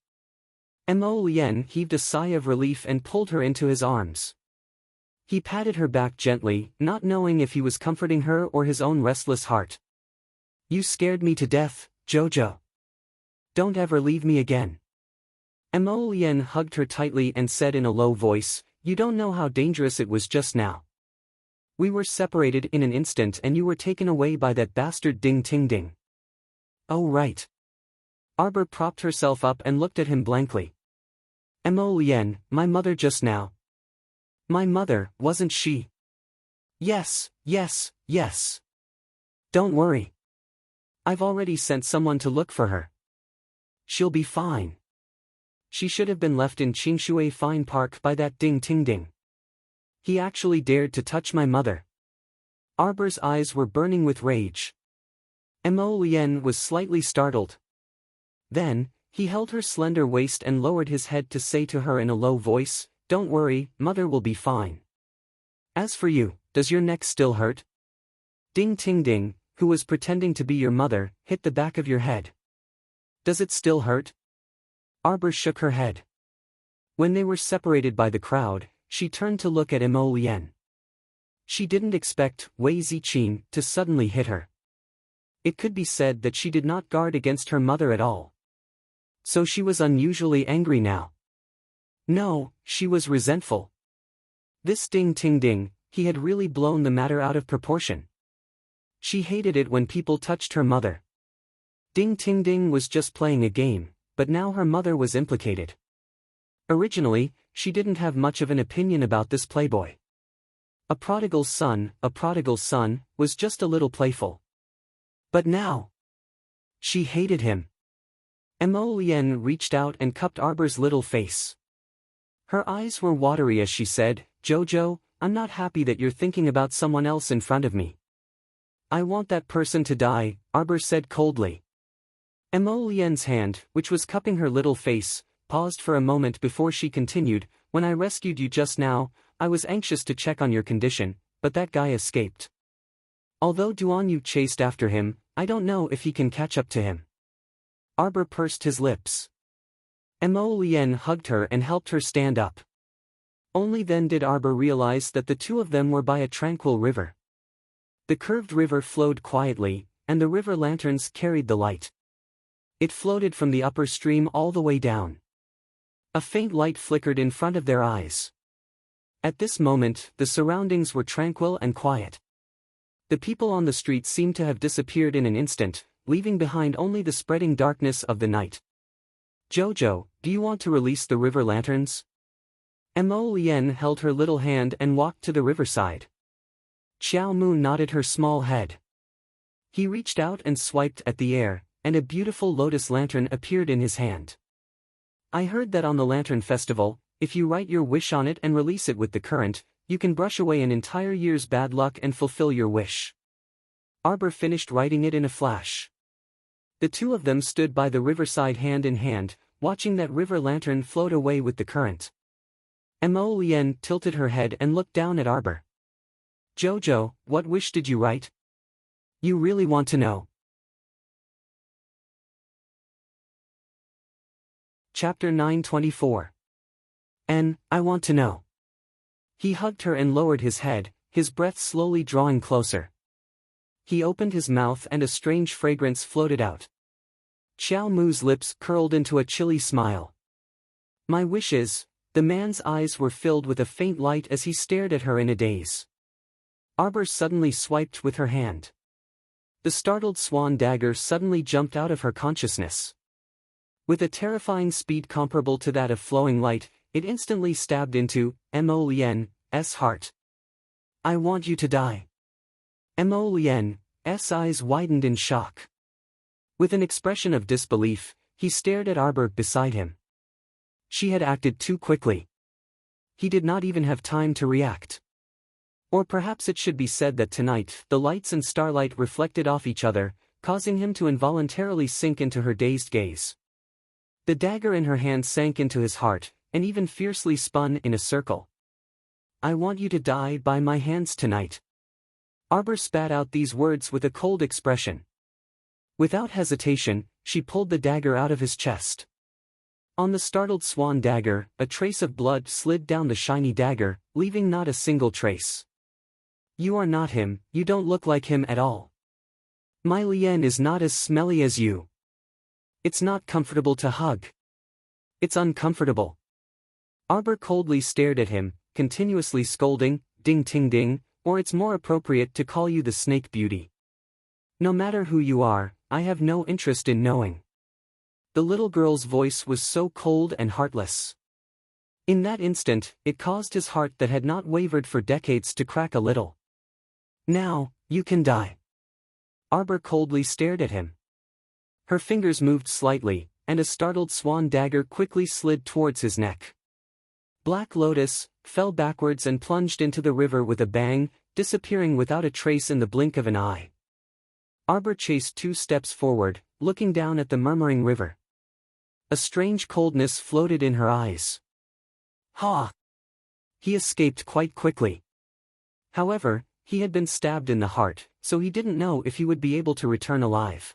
Mo Lien heaved a sigh of relief and pulled her into his arms. He patted her back gently, not knowing if he was comforting her or his own restless heart. "You scared me to death, Jojo. Don't ever leave me again." Mo Lien hugged her tightly and said in a low voice, "You don't know how dangerous it was just now. We were separated in an instant and you were taken away by that bastard Ding Ting Ding." "Oh right." Arbor propped herself up and looked at him blankly. "Mo Lien, my mother just now." "My mother, wasn't she?" Yes. "Don't worry. I've already sent someone to look for her. She'll be fine." She should have been left in Qingshui Fine Park by that Ding Ting Ding. He actually dared to touch my mother. Arbor's eyes were burning with rage. Mo Lien was slightly startled. Then, he held her slender waist and lowered his head to say to her in a low voice, "Don't worry, mother will be fine. As for you, does your neck still hurt?" Ding Ting Ding, who was pretending to be your mother, hit the back of your head. "Does it still hurt?" Arbor shook her head. When they were separated by the crowd, she turned to look at Mo Lien. She didn't expect Wei Ziqin to suddenly hit her. It could be said that she did not guard against her mother at all. So she was unusually angry now. No, she was resentful. This Ding Ting Ding, he had really blown the matter out of proportion. She hated it when people touched her mother. Ding Ting Ding was just playing a game, but now her mother was implicated. Originally, she didn't have much of an opinion about this playboy. A prodigal son, was just a little playful. But now, she hated him. Mo Lien reached out and cupped Arbor's little face. Her eyes were watery as she said, "Jojo, I'm not happy that you're thinking about someone else in front of me." "I want that person to die," Arbor said coldly. Mo Lien's hand, which was cupping her little face, paused for a moment before she continued, "When I rescued you just now, I was anxious to check on your condition, but that guy escaped. Although Duan Yu chased after him, I don't know if he can catch up to him." Arbor pursed his lips. Mo Lien hugged her and helped her stand up. Only then did Arbor realize that the two of them were by a tranquil river. The curved river flowed quietly, and the river lanterns carried the light. It floated from the upper stream all the way down. A faint light flickered in front of their eyes. At this moment, the surroundings were tranquil and quiet. The people on the street seemed to have disappeared in an instant, leaving behind only the spreading darkness of the night. "Jojo, do you want to release the river lanterns?" Mo Lien held her little hand and walked to the riverside. Xiao Mu nodded her small head. He reached out and swiped at the air, and a beautiful lotus lantern appeared in his hand. "I heard that on the Lantern Festival, if you write your wish on it and release it with the current, you can brush away an entire year's bad luck and fulfill your wish." Arbor finished writing it in a flash. The two of them stood by the riverside hand in hand, watching that river lantern float away with the current. Mo Lien tilted her head and looked down at Arbor. "Jojo, what wish did you write? You really want to know?" Chapter 924. I want to know. He hugged her and lowered his head, his breath slowly drawing closer. He opened his mouth and a strange fragrance floated out. Xiao Mu's lips curled into a chilly smile. "My wish is..." The man's eyes were filled with a faint light as he stared at her in a daze. Arbor suddenly swiped with her hand. The startled swan dagger suddenly jumped out of her consciousness. With a terrifying speed comparable to that of flowing light, it instantly stabbed into Mo Lien's heart. "I want you to die." Mo Lien's eyes widened in shock. With an expression of disbelief, he stared at Arbor beside him. She had acted too quickly. He did not even have time to react. Or perhaps it should be said that tonight the lights and starlight reflected off each other, causing him to involuntarily sink into her dazed gaze. The dagger in her hand sank into his heart, and even fiercely spun in a circle. "I want you to die by my hands tonight." Arbor spat out these words with a cold expression. Without hesitation, she pulled the dagger out of his chest. On the startled swan dagger, a trace of blood slid down the shiny dagger, leaving not a single trace. "You are not him, you don't look like him at all. My Lien is not as smelly as you. It's not comfortable to hug. It's uncomfortable." Arbor coldly stared at him, continuously scolding, "Ding Ting Ding, or it's more appropriate to call you the Snake Beauty. No matter who you are, I have no interest in knowing." The little girl's voice was so cold and heartless. In that instant, it caused his heart that had not wavered for decades to crack a little. "Now, you can die." Arbor coldly stared at him. Her fingers moved slightly, and a startled swan dagger quickly slid towards his neck. Black Lotus fell backwards and plunged into the river with a bang, disappearing without a trace in the blink of an eye. Arbor chased 2 steps forward, looking down at the murmuring river. A strange coldness floated in her eyes. Ha! He escaped quite quickly. However, he had been stabbed in the heart, so he didn't know if he would be able to return alive.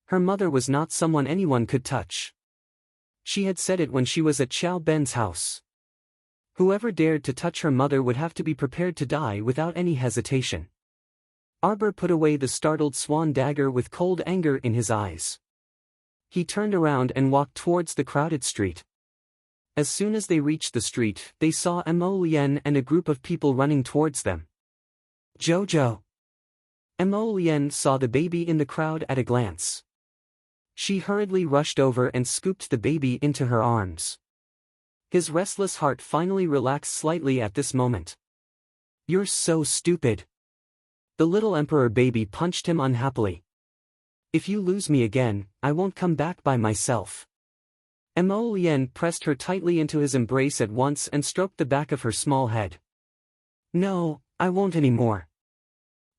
Her mother was not someone anyone could touch. She had said it when she was at Xiao Ben's house. Whoever dared to touch her mother would have to be prepared to die without any hesitation. Arbor put away the startled swan dagger with cold anger in his eyes. He turned around and walked towards the crowded street. As soon as they reached the street, they saw Mo Lien and a group of people running towards them. Jojo. Mo Lien saw the baby in the crowd at a glance. She hurriedly rushed over and scooped the baby into her arms. His restless heart finally relaxed slightly at this moment. You're so stupid. The little emperor baby punched him unhappily. If you lose me again, I won't come back by myself. Mo Lien pressed her tightly into his embrace at once and stroked the back of her small head. No, I won't anymore.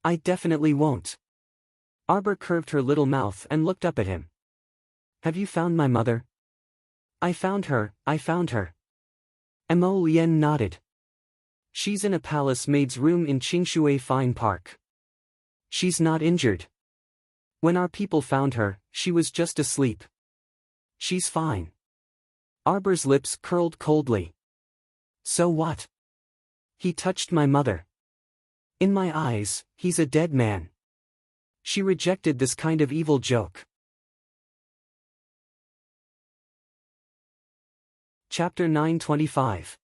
I definitely won't. Arbor curved her little mouth and looked up at him. Have you found my mother? I found her. Mo Lien nodded. She's in a palace maid's room in Qingshui Fine Park. She's not injured. When our people found her, she was just asleep. She's fine. Arbor's lips curled coldly. So what? He touched my mother. In my eyes, he's a dead man. She rejected this kind of evil joke. Chapter 925.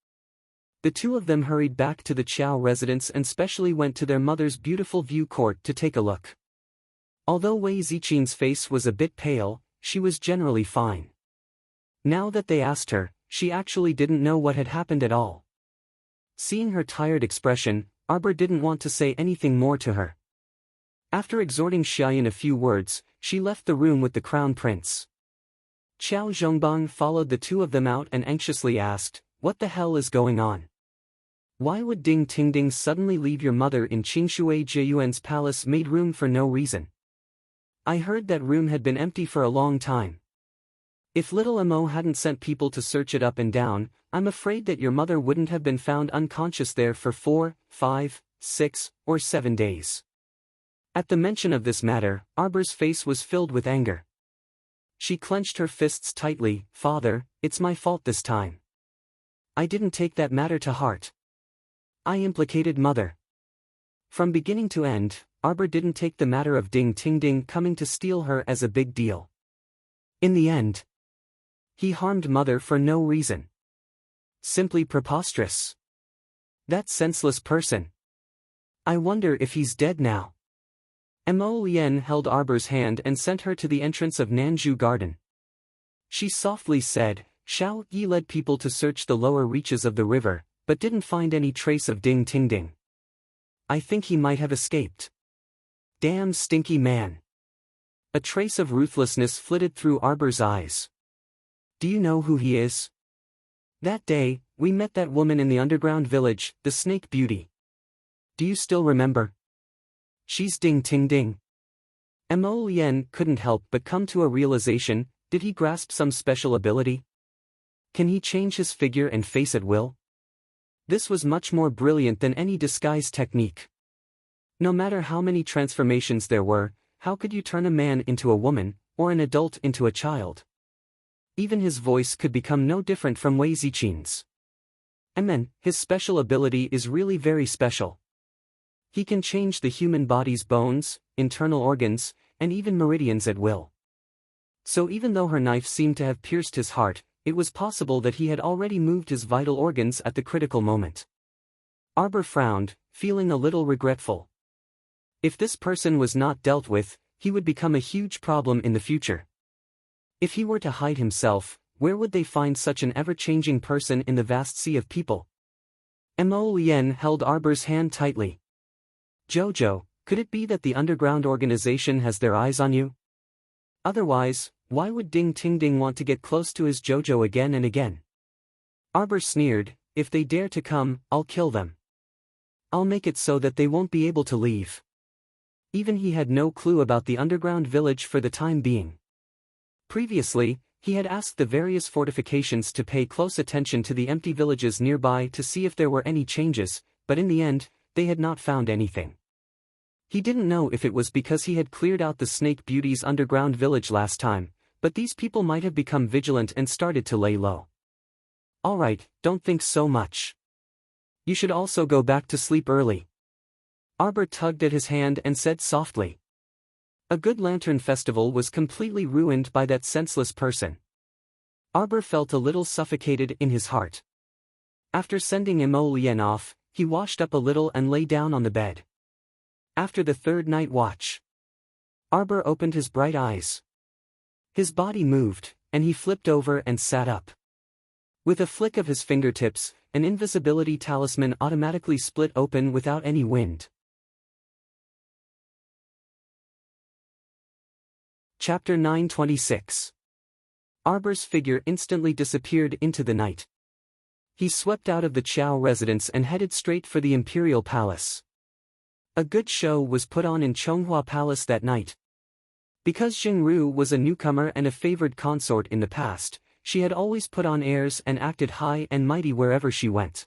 The 2 of them hurried back to the Qiao residence and specially went to their mother's beautiful view court to take a look. Although Wei Ziqin's face was a bit pale, she was generally fine. Now that they asked her, she actually didn't know what had happened at all. Seeing her tired expression, Arbor didn't want to say anything more to her. After exhorting Xiaoyan a few words, she left the room with the crown prince. Qiao Zhongbang followed the 2 of them out and anxiously asked, "What the hell is going on? Why would Ding Tingding suddenly leave your mother in Qingshui Jiyuan's palace maid room for no reason? I heard that room had been empty for a long time. If little Mo hadn't sent people to search it up and down, I'm afraid that your mother wouldn't have been found unconscious there for 4, 5, 6, or 7 days." At the mention of this matter, Arbor's face was filled with anger. She clenched her fists tightly. "Father, it's my fault this time. I didn't take that matter to heart. I implicated Mother." From beginning to end, Arbor didn't take the matter of Ding Tingding coming to steal her as a big deal. In the end, he harmed Mother for no reason. Simply preposterous. That senseless person. I wonder if he's dead now. Mo Lien held Arbor's hand and sent her to the entrance of Nanju Garden. She softly said, "Xiao Yi led people to search the lower reaches of the river, but didn't find any trace of Ding Tingding. I think he might have escaped. Damn stinky man." A trace of ruthlessness flitted through Arbor's eyes. "Do you know who he is? That day, we met that woman in the underground village, the Snake Beauty. Do you still remember? She's Ding Tingding." Mo Lien couldn't help but come to a realization. Did he grasp some special ability? Can he change his figure and face at will? This was much more brilliant than any disguise technique. No matter how many transformations there were, how could you turn a man into a woman, or an adult into a child? Even his voice could become no different from Wei Ziqin's. And then, his special ability is really very special. He can change the human body's bones, internal organs, and even meridians at will. So even though her knife seemed to have pierced his heart, it was possible that he had already moved his vital organs at the critical moment. Arbor frowned, feeling a little regretful. If this person was not dealt with, he would become a huge problem in the future. If he were to hide himself, where would they find such an ever-changing person in the vast sea of people? Mo Lien held Arbor's hand tightly. "Jojo, could it be that the underground organization has their eyes on you? Otherwise, Why would Ding Ting Ding want to get close to his Jojo again and again? Arbor sneered, if they dare to come, I'll kill them. I'll make it so that they won't be able to leave. Even he had no clue about the underground village for the time being. Previously, he had asked the various fortifications to pay close attention to the empty villages nearby to see if there were any changes, but in the end, they had not found anything. He didn't know if it was because he had cleared out the Snake Beauty's underground village last time, but these people might have become vigilant and started to lay low. Alright, don't think so much. You should also go back to sleep early. Arbor tugged at his hand and said softly. A good lantern festival was completely ruined by that senseless person. Arbor felt a little suffocated in his heart. After sending Emolien off, he washed up a little and lay down on the bed. After the third night watch, Arbor opened his bright eyes. His body moved, and he flipped over and sat up. With a flick of his fingertips, an invisibility talisman automatically split open without any wind. Chapter 926. Arbor's figure instantly disappeared into the night. He swept out of the Chao residence and headed straight for the Imperial Palace. A good show was put on in Chonghua Palace that night. Because Jingru was a newcomer and a favored consort in the past, she had always put on airs and acted high and mighty wherever she went.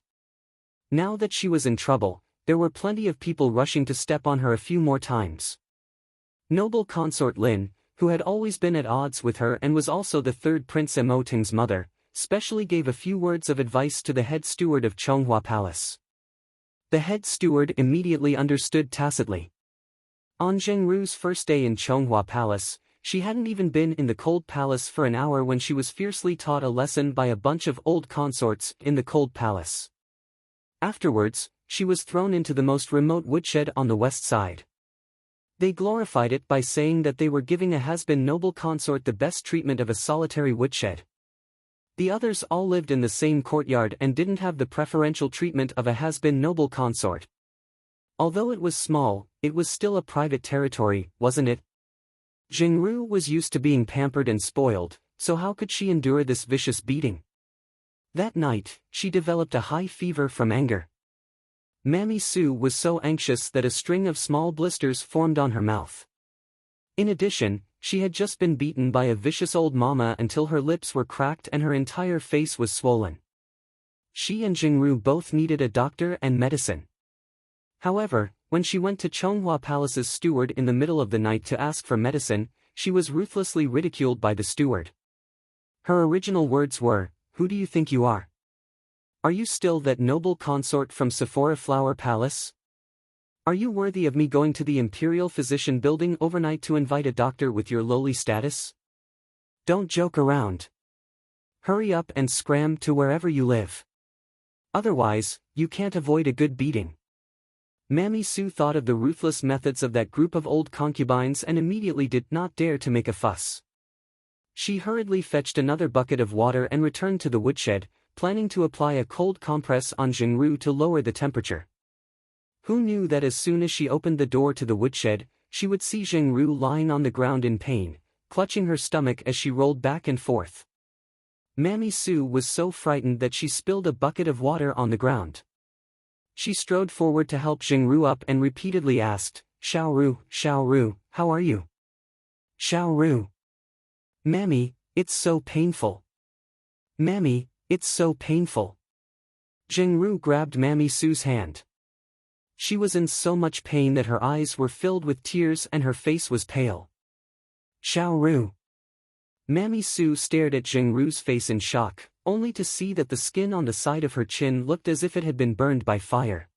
Now that she was in trouble, there were plenty of people rushing to step on her a few more times. Noble consort Lin, who had always been at odds with her and was also the third Prince Emoting's mother, specially gave a few words of advice to the head steward of Chonghua Palace. The head steward immediately understood tacitly. On Zhengru's first day in Chonghua Palace, she hadn't even been in the cold palace for an hour when she was fiercely taught a lesson by a bunch of old consorts in the cold palace. Afterwards, she was thrown into the most remote woodshed on the west side. They glorified it by saying that they were giving a has-been noble consort the best treatment of a solitary woodshed. The others all lived in the same courtyard and didn't have the preferential treatment of a has-been noble consort. Although it was small, it was still a private territory, wasn't it? Jingru was used to being pampered and spoiled, so how could she endure this vicious beating? That night, she developed a high fever from anger. Mammy Sue was so anxious that a string of small blisters formed on her mouth. In addition, she had just been beaten by a vicious old mama until her lips were cracked and her entire face was swollen. She and Jingru both needed a doctor and medicine. However, when she went to Chonghua Palace's steward in the middle of the night to ask for medicine, she was ruthlessly ridiculed by the steward. Her original words were, "Who do you think you are? Are you still that noble consort from Sephora Flower Palace? Are you worthy of me going to the Imperial Physician Building overnight to invite a doctor with your lowly status? Don't joke around. Hurry up and scram to wherever you live. Otherwise, you can't avoid a good beating." Mammy Sue thought of the ruthless methods of that group of old concubines and immediately did not dare to make a fuss. She hurriedly fetched another bucket of water and returned to the woodshed, planning to apply a cold compress on Jingru to lower the temperature. Who knew that as soon as she opened the door to the woodshed, she would see Jingru lying on the ground in pain, clutching her stomach as she rolled back and forth. Mammy Sue was so frightened that she spilled a bucket of water on the ground. She strode forward to help Jingru up and repeatedly asked, Xiaoru, how are you? Xiaoru. Mammy, it's so painful. Mammy, it's so painful. Jingru grabbed Mammy Sue's hand. She was in so much pain that her eyes were filled with tears and her face was pale. Xiaoru. Mammy Sue stared at Jingru's face in shock, only to see that the skin on the side of her chin looked as if it had been burned by fire.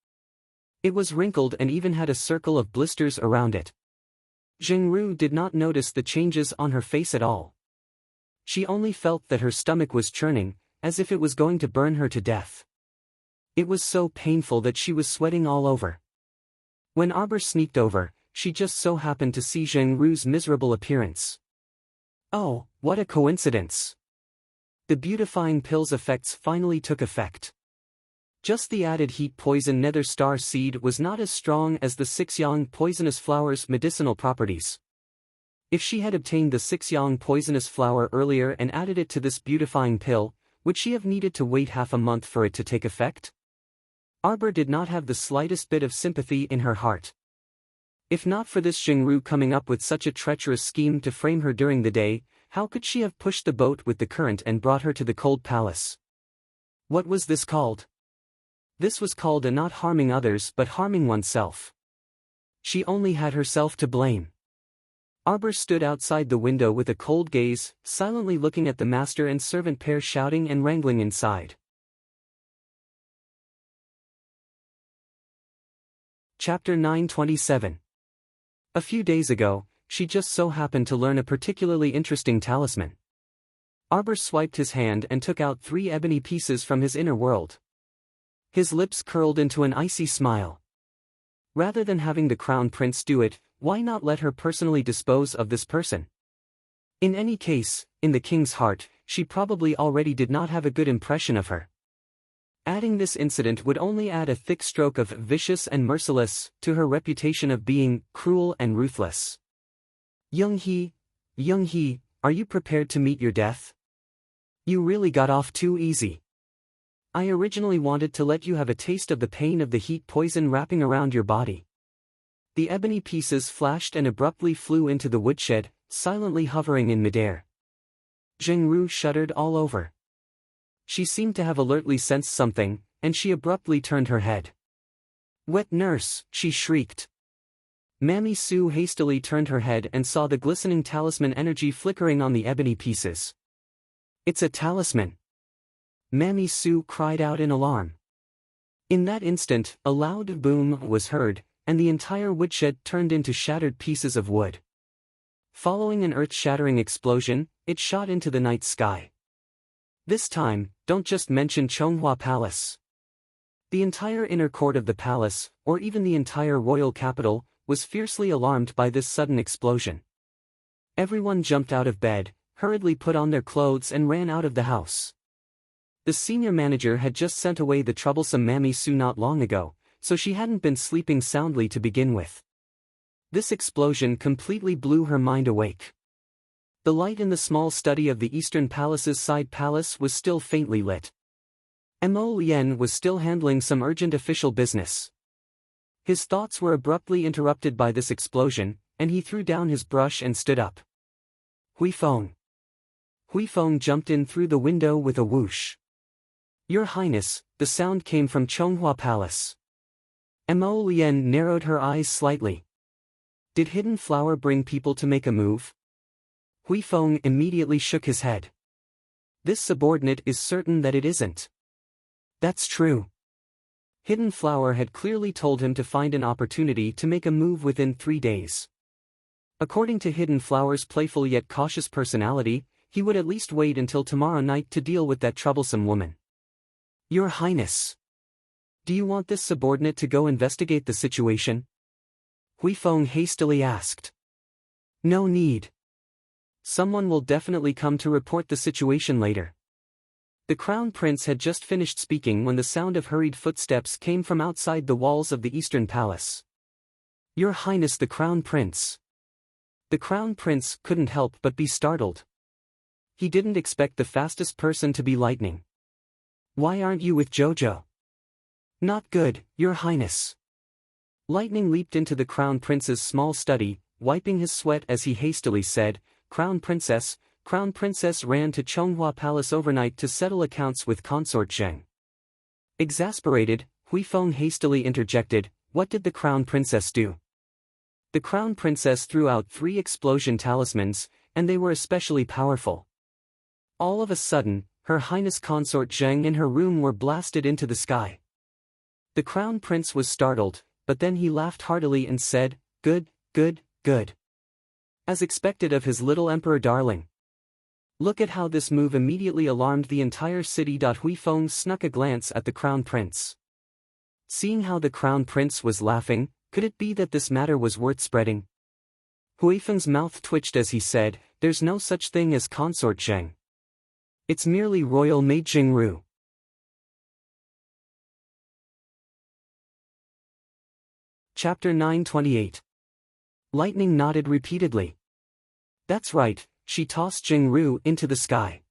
It was wrinkled and even had a circle of blisters around it. Jingru did not notice the changes on her face at all. She only felt that her stomach was churning, as if it was going to burn her to death. It was so painful that she was sweating all over. When Arbor sneaked over, she just so happened to see Jingru's miserable appearance. Oh, what a coincidence! The beautifying pill's effects finally took effect. Just the added heat poison nether star seed was not as strong as the 6 yang poisonous flower's medicinal properties. If she had obtained the 6-yang poisonous flower earlier and added it to this beautifying pill, would she have needed to wait half a month for it to take effect? Arbor did not have the slightest bit of sympathy in her heart. If not for this Jingru coming up with such a treacherous scheme to frame her during the day, how could she have pushed the boat with the current and brought her to the cold palace? What was this called? This was called a not harming others but harming oneself. She only had herself to blame. Arbor stood outside the window with a cold gaze, silently looking at the master and servant pair shouting and wrangling inside. Chapter 927. A few days ago, she just so happened to learn a particularly interesting talisman. Arbor swiped his hand and took out 3 ebony pieces from his inner world. His lips curled into an icy smile. Rather than having the crown prince do it, why not let her personally dispose of this person? In any case, in the king's heart, she probably already did not have a good impression of her. Adding this incident would only add a thick stroke of vicious and merciless to her reputation of being cruel and ruthless. Young-hee, are you prepared to meet your death? You really got off too easy. I originally wanted to let you have a taste of the pain of the heat poison wrapping around your body. The ebony pieces flashed and abruptly flew into the woodshed, silently hovering in midair. Jingru shuddered all over. She seemed to have alertly sensed something, and she abruptly turned her head. Wet nurse, she shrieked. Mammy Sue hastily turned her head and saw the glistening talisman energy flickering on the ebony pieces. It's a talisman! Mammy Sue cried out in alarm. In that instant, a loud boom was heard, and the entire woodshed turned into shattered pieces of wood. Following an earth-shattering explosion, it shot into the night sky. This time, don't just mention Chonghua Palace. The entire inner court of the palace, or even the entire royal capital, was fiercely alarmed by this sudden explosion. Everyone jumped out of bed, hurriedly put on their clothes and ran out of the house. The senior manager had just sent away the troublesome Mammy Sue not long ago, so she hadn't been sleeping soundly to begin with. This explosion completely blew her mind awake. The light in the small study of the Eastern Palace's side palace was still faintly lit. Mo Lien was still handling some urgent official business. His thoughts were abruptly interrupted by this explosion, and he threw down his brush and stood up. Hui Feng jumped in through the window with a whoosh. Your Highness, the sound came from Chonghua Palace. Mo Lien narrowed her eyes slightly. Did Hidden Flower bring people to make a move? Hui Feng immediately shook his head. This subordinate is certain that it isn't. That's true. Hidden Flower had clearly told him to find an opportunity to make a move within 3 days. According to Hidden Flower's playful yet cautious personality, he would at least wait until tomorrow night to deal with that troublesome woman. Your Highness. Do you want this subordinate to go investigate the situation? Hui Feng hastily asked. No need. Someone will definitely come to report the situation later. The Crown Prince had just finished speaking when the sound of hurried footsteps came from outside the walls of the Eastern Palace. Your Highness the Crown Prince. The Crown Prince couldn't help but be startled. He didn't expect the fastest person to be lightning. Why aren't you with Jojo? Not good, Your Highness. Lightning leaped into the Crown Prince's small study, wiping his sweat as he hastily said, Crown Princess ran to Chonghua Palace overnight to settle accounts with Consort Zheng. Exasperated, Hui Feng hastily interjected, what did the Crown Princess do? The Crown Princess threw out 3 explosion talismans, and they were especially powerful. All of a sudden, Her Highness Consort Zheng and her room were blasted into the sky. The Crown Prince was startled, but then he laughed heartily and said, good. As expected of his little emperor darling. Look at how this move immediately alarmed the entire city. Hui Feng snuck a glance at the Crown Prince. Seeing how the Crown Prince was laughing, could it be that this matter was worth spreading? Hui Feng's mouth twitched as he said, there's no such thing as Consort Zheng. It's merely royal maid Jingru. Chapter 928. Lightning nodded repeatedly. That's right, she tossed Jingru into the sky.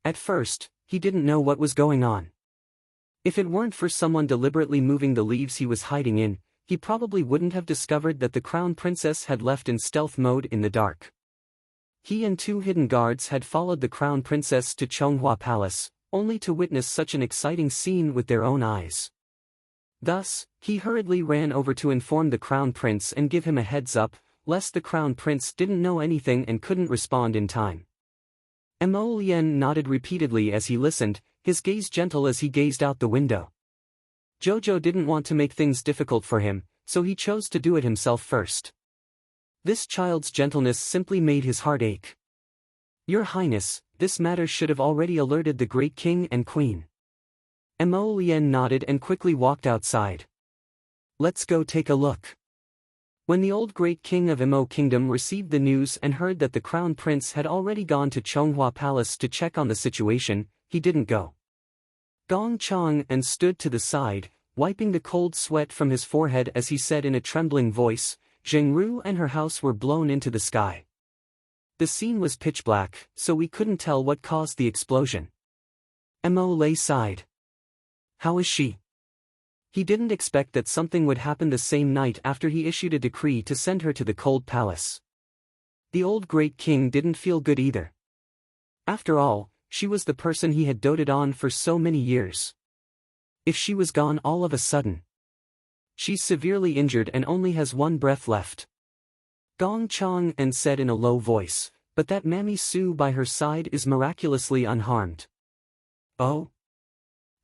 At first, he didn't know what was going on. If it weren't for someone deliberately moving the leaves he was hiding in, he probably wouldn't have discovered that the crown princess had left in stealth mode in the dark. He and 2 hidden guards had followed the crown princess to Chonghua Palace, only to witness such an exciting scene with their own eyes. Thus, he hurriedly ran over to inform the crown prince and give him a heads up, lest the crown prince didn't know anything and couldn't respond in time. Mo Lien nodded repeatedly as he listened, his gaze gentle as he gazed out the window. Jojo didn't want to make things difficult for him, so he chose to do it himself first. This child's gentleness simply made his heart ache. Your Highness, this matter should have already alerted the great king and queen. Mo Lien nodded and quickly walked outside. Let's go take a look. When the old great king of Mo Kingdom received the news and heard that the crown prince had already gone to Chonghua Palace to check on the situation, he didn't go. Gong Chang and stood to the side, wiping the cold sweat from his forehead as he said in a trembling voice, Jingru and her house were blown into the sky. The scene was pitch black, so we couldn't tell what caused the explosion. Mo Lei sighed. How is she? He didn't expect that something would happen the same night after he issued a decree to send her to the cold palace. The old great king didn't feel good either. After all, she was the person he had doted on for so many years. If she was gone all of a sudden. She's severely injured and only has 1 breath left. Gong Chang and said in a low voice, but that Mammy Su by her side is miraculously unharmed. Oh?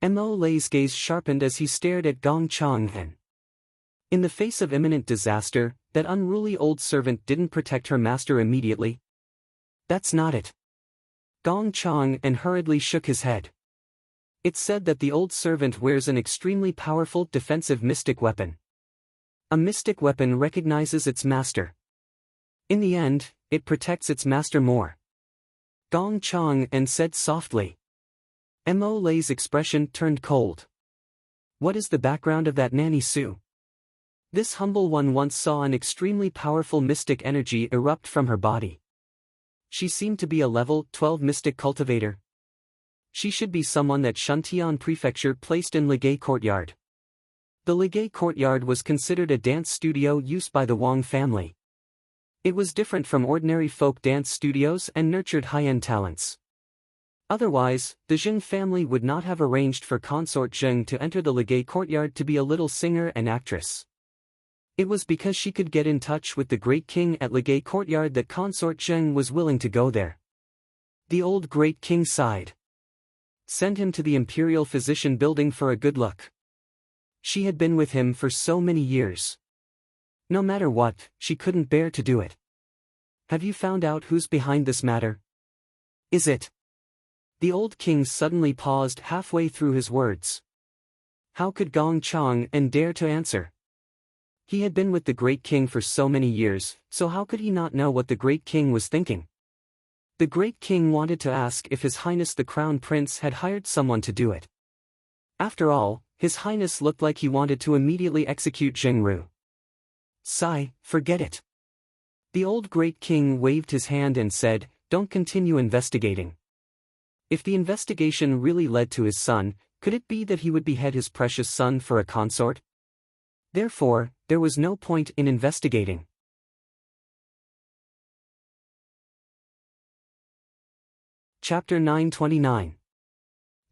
Mo Lei's gaze sharpened as he stared at Gong Chang. In the face of imminent disaster, that unruly old servant didn't protect her master immediately. That's not it. Gong Chang hurriedly shook his head. It's said that the old servant wears an extremely powerful defensive mystic weapon. A mystic weapon recognizes its master. In the end, it protects its master more. Gong Chang said softly. Mo Lei's expression turned cold. What is the background of that Nanny Su? This humble one once saw an extremely powerful mystic energy erupt from her body. She seemed to be a level 12 mystic cultivator. She should be someone that Shuntian Prefecture placed in Ligay Courtyard. The Ligay Courtyard was considered a dance studio used by the Wang family. It was different from ordinary folk dance studios and nurtured high-end talents. Otherwise, the Zheng family would not have arranged for Consort Zheng to enter the Ligay Courtyard to be a little singer and actress. It was because she could get in touch with the great king at Ligay Courtyard that Consort Zheng was willing to go there. The old great king sighed. Send him to the Imperial Physician Building for a good look. She had been with him for so many years. No matter what, she couldn't bear to do it. Have you found out who's behind this matter? Is it? The old king suddenly paused halfway through his words. How could Gong Chang dare to answer? He had been with the great king for so many years, so how could he not know what the great king was thinking? The great king wanted to ask if His Highness the Crown Prince had hired someone to do it. After all, His Highness looked like he wanted to immediately execute Zhengru. Sigh, forget it. The old great king waved his hand and said, don't continue investigating. If the investigation really led to his son, could it be that he would behead his precious son for a consort? Therefore, there was no point in investigating. Chapter 929.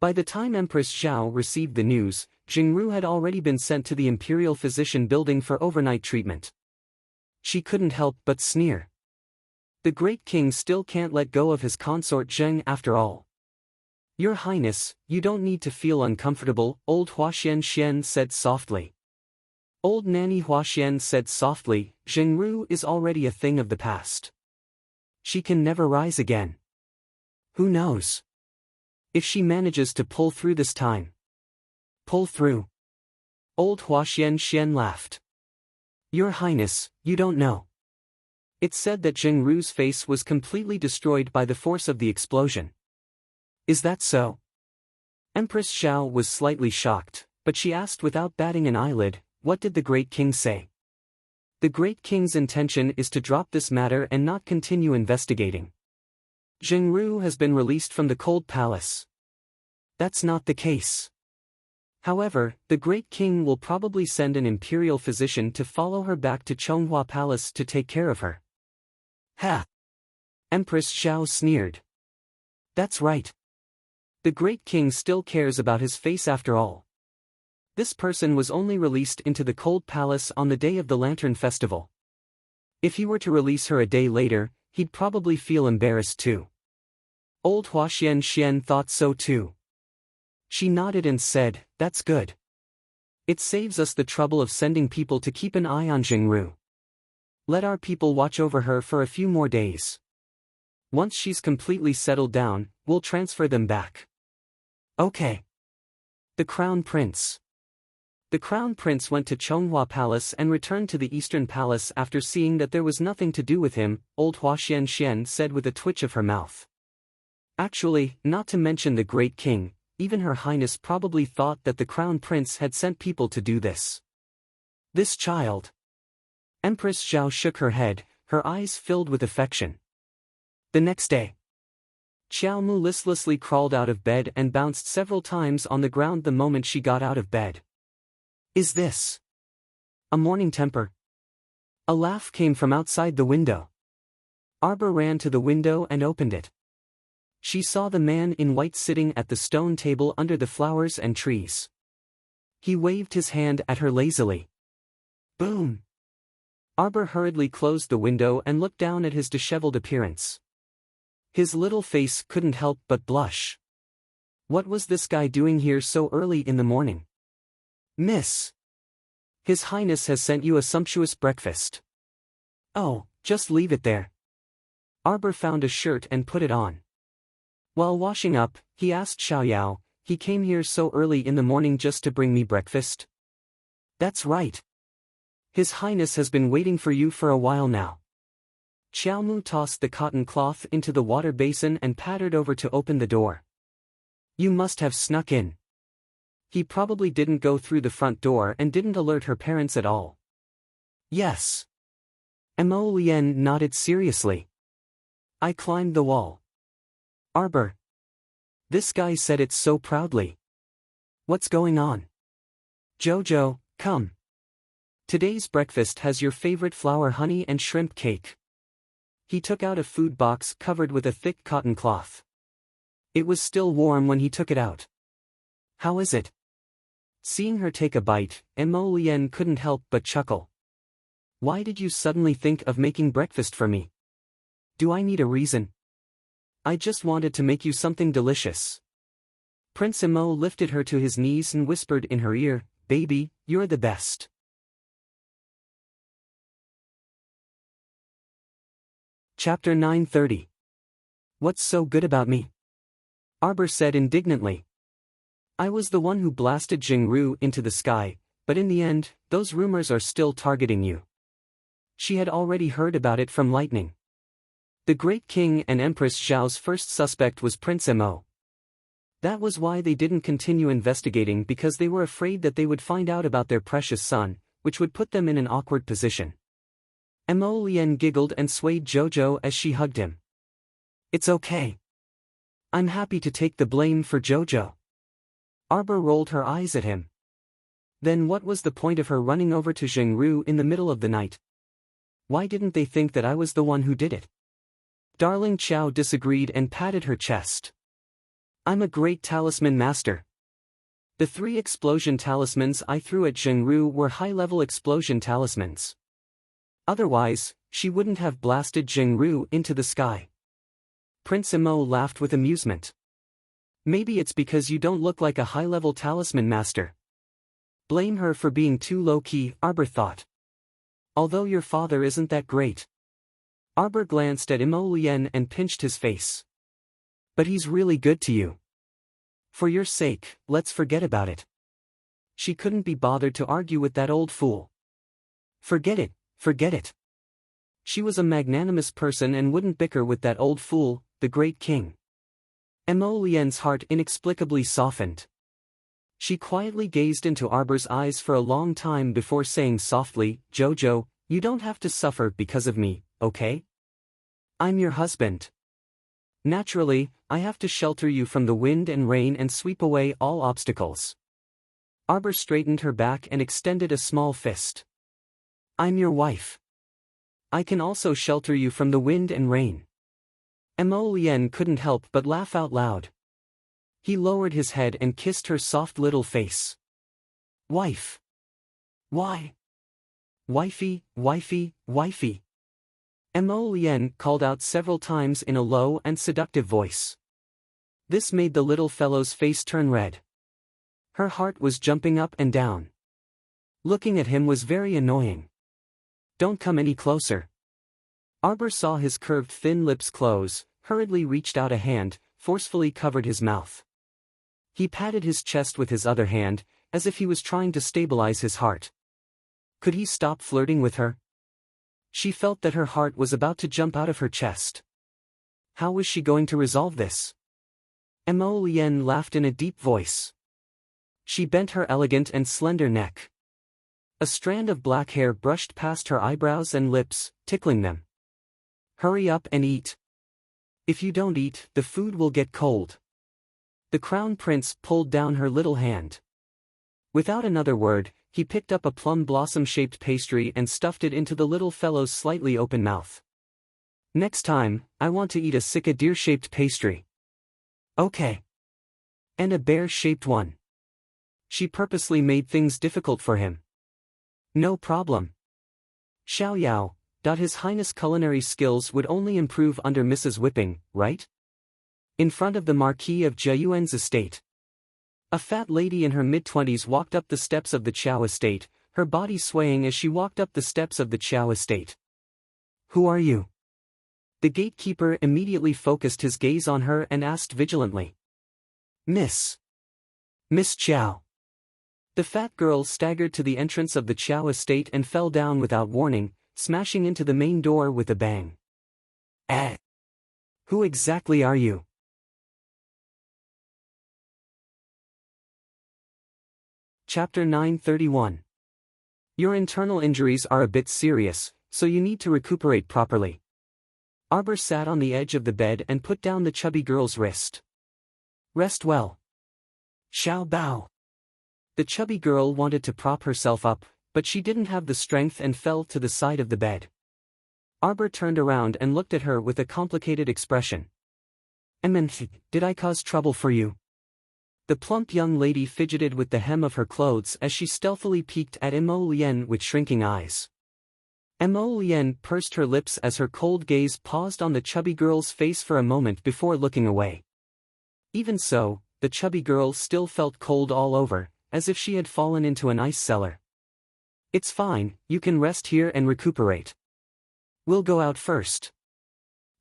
By the time Empress Zhao received the news, Jingru had already been sent to the Imperial Physician Building for overnight treatment. She couldn't help but sneer. The great king still can't let go of his consort Zheng after all. Your Highness, you don't need to feel uncomfortable, old Huaxian Xian said softly. Old Nanny Huaxian said softly, Zhengru is already a thing of the past. She can never rise again. Who knows? If she manages to pull through this time. Pull through. Old Huaxian Xian laughed. Your Highness, you don't know. It's said that Zhengru's face was completely destroyed by the force of the explosion. Is that so? Empress Zhao was slightly shocked, but she asked without batting an eyelid, what did the great king say? The Great King's intention is to drop this matter and not continue investigating. Jingru has been released from the Cold Palace. That's not the case. However, the Great King will probably send an imperial physician to follow her back to Chonghua Palace to take care of her. Ha! Empress Xiao sneered. That's right. The Great King still cares about his face after all. This person was only released into the Cold Palace on the day of the Lantern Festival. If he were to release her a day later, he'd probably feel embarrassed too. Old Huaxian Xian thought so too. She nodded and said, "That's good. It saves us the trouble of sending people to keep an eye on Jingru. Let our people watch over her for a few more days. Once she's completely settled down, we'll transfer them back." Okay. The Crown Prince. The Crown Prince went to Chonghua Palace and returned to the Eastern Palace after seeing that there was nothing to do with him, old Huaxian Xian said with a twitch of her mouth. Actually, not to mention the Great King, even Her Highness probably thought that the Crown Prince had sent people to do this. This child. Empress Zhao shook her head, her eyes filled with affection. The next day, Xiao Mu listlessly crawled out of bed and bounced several times on the ground the moment she got out of bed. Is this a morning temper? A laugh came from outside the window. Arbor ran to the window and opened it. She saw the man in white sitting at the stone table under the flowers and trees. He waved his hand at her lazily. Boom! Arbor hurriedly closed the window and looked down at his disheveled appearance. His little face couldn't help but blush. What was this guy doing here so early in the morning? Miss. His Highness has sent you a sumptuous breakfast. Oh, just leave it there. Arbor found a shirt and put it on. While washing up, he asked Xiaoyao, "He came here so early in the morning just to bring me breakfast?" That's right. His Highness has been waiting for you for a while now. Xiaomu tossed the cotton cloth into the water basin and pattered over to open the door. You must have snuck in. He probably didn't go through the front door and didn't alert her parents at all. Yes. Mo Lien nodded seriously. I climbed the wall. Arbor. This guy said it so proudly. What's going on? Jojo, come. Today's breakfast has your favorite flour honey and shrimp cake. He took out a food box covered with a thick cotton cloth. It was still warm when he took it out. How is it? Seeing her take a bite, Mo Lien couldn't help but chuckle. Why did you suddenly think of making breakfast for me? Do I need a reason? I just wanted to make you something delicious. Prince Mo lifted her to his knees and whispered in her ear, Baby, you're the best. Chapter 930. What's so good about me? Arbor said indignantly. I was the one who blasted Jingru into the sky, but in the end, those rumors are still targeting you. She had already heard about it from Lightning. The Great King and Empress Zhao's first suspect was Prince Mo. That was why they didn't continue investigating, because they were afraid that they would find out about their precious son, which would put them in an awkward position. Mo Lien giggled and swayed Jojo as she hugged him. It's okay. I'm happy to take the blame for Jojo. Arbor rolled her eyes at him. Then what was the point of her running over to Jingru in the middle of the night? Why didn't they think that I was the one who did it? Darling Qiao disagreed and patted her chest. I'm a great talisman master. The 3 explosion talismans I threw at Jingru were high-level explosion talismans. Otherwise, she wouldn't have blasted Jingru into the sky. Prince Mo laughed with amusement. Maybe it's because you don't look like a high-level talisman master. Blame her for being too low-key, Arbor thought. Although your father isn't that great. Arbor glanced at Mo Lien and pinched his face. But he's really good to you. For your sake, let's forget about it. She couldn't be bothered to argue with that old fool. Forget it, forget it. She was a magnanimous person and wouldn't bicker with that old fool, the Great King. Mo Lien's heart inexplicably softened. She quietly gazed into Arbor's eyes for a long time before saying softly, Jojo, You don't have to suffer because of me, okay? I'm your husband. Naturally, I have to shelter you from the wind and rain and sweep away all obstacles. Arbor straightened her back and extended a small fist. I'm your wife. I can also shelter you from the wind and rain. Mo Lien couldn't help but laugh out loud. He lowered his head and kissed her soft little face. Wife. Why? Wifey, wifey, wifey. Mo Lien called out several times in a low and seductive voice. This made the little fellow's face turn red. Her heart was jumping up and down. Looking at him was very annoying. Don't come any closer. Arbor saw his curved thin lips close, hurriedly reached out a hand, forcefully covered his mouth. He patted his chest with his other hand, as if he was trying to stabilize his heart. Could he stop flirting with her? She felt that her heart was about to jump out of her chest. How was she going to resolve this? Mo Lien laughed in a deep voice. She bent her elegant and slender neck. A strand of black hair brushed past her eyebrows and lips, tickling them. Hurry up and eat. If you don't eat, the food will get cold. The crown prince pulled down her little hand. Without another word, he picked up a plum blossom-shaped pastry and stuffed it into the little fellow's slightly open mouth. Next time, I want to eat a sick deer-shaped pastry. Okay. And a bear-shaped one. She purposely made things difficult for him. No problem. Xiao Yao, His Highness' culinary skills would only improve under Mrs. Whipping, right? In front of the Marquis of Jiayuan's estate. A fat lady in her mid-20s walked up the steps of the Qiao estate, her body swaying as she walked up the steps of the Qiao estate. Who are you? The gatekeeper immediately focused his gaze on her and asked vigilantly. Miss Qiao. The fat girl staggered to the entrance of the Qiao estate and fell down without warning, smashing into the main door with a bang. Who exactly are you? Chapter 931. Your internal injuries are a bit serious, so you need to recuperate properly. Arbor sat on the edge of the bed and put down the chubby girl's wrist. Rest well. Xiao Bao. The chubby girl wanted to prop herself up, but she didn't have the strength and fell to the side of the bed. Arbor turned around and looked at her with a complicated expression. Did I cause trouble for you? The plump young lady fidgeted with the hem of her clothes as she stealthily peeked at Mo Lien with shrinking eyes. Mo Lien pursed her lips as her cold gaze paused on the chubby girl's face for a moment before looking away. Even so, the chubby girl still felt cold all over, as if she had fallen into an ice cellar. It's fine, you can rest here and recuperate. We'll go out first.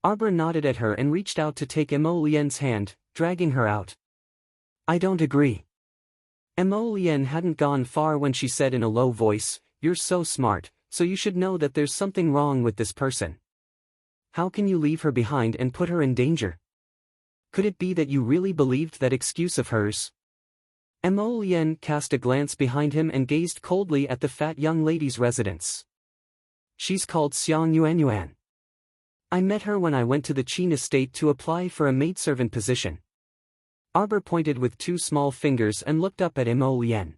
Arbor nodded at her and reached out to take Mo Lien's hand, dragging her out. I don't agree. Mo Lien hadn't gone far when she said in a low voice, You're so smart, so you should know that there's something wrong with this person. How can you leave her behind and put her in danger? Could it be that you really believed that excuse of hers? Mo Lien cast a glance behind him and gazed coldly at the fat young lady's residence. She's called Xiang Yuanyuan. I met her when I went to the Qin estate to apply for a maidservant position. Arbor pointed with two small fingers and looked up at Mo Lien.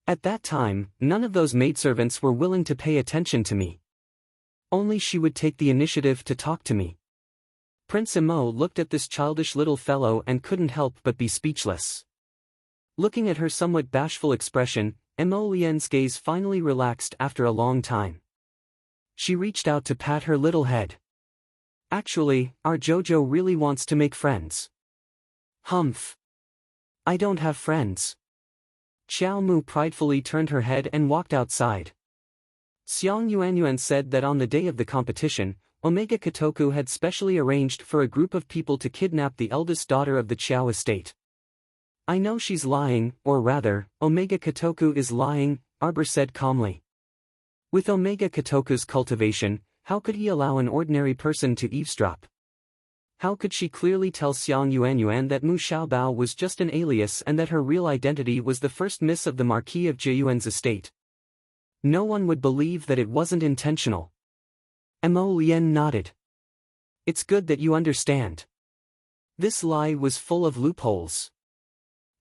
At that time, none of those maidservants were willing to pay attention to me. Only she would take the initiative to talk to me. Prince Mo looked at this childish little fellow and couldn't help but be speechless. Looking at her somewhat bashful expression, Mo Lien's gaze finally relaxed after a long time. She reached out to pat her little head. Actually, our Jojo really wants to make friends. Humph. I don't have friends. Xiao Mu pridefully turned her head and walked outside. Xiang Yuanyuan said that on the day of the competition, Omega Kotoku had specially arranged for a group of people to kidnap the eldest daughter of the Qiao estate. I know she's lying, or rather, Omega Kotoku is lying, Arbor said calmly. With Omega Kotoku's cultivation, how could he allow an ordinary person to eavesdrop? How could she clearly tell Xiang Yuanyuan that Mu Xiaobao was just an alias and that her real identity was the first miss of the Marquis of Jiayuan's estate? No one would believe that it wasn't intentional. Mo Lien nodded. It's good that you understand. This lie was full of loopholes.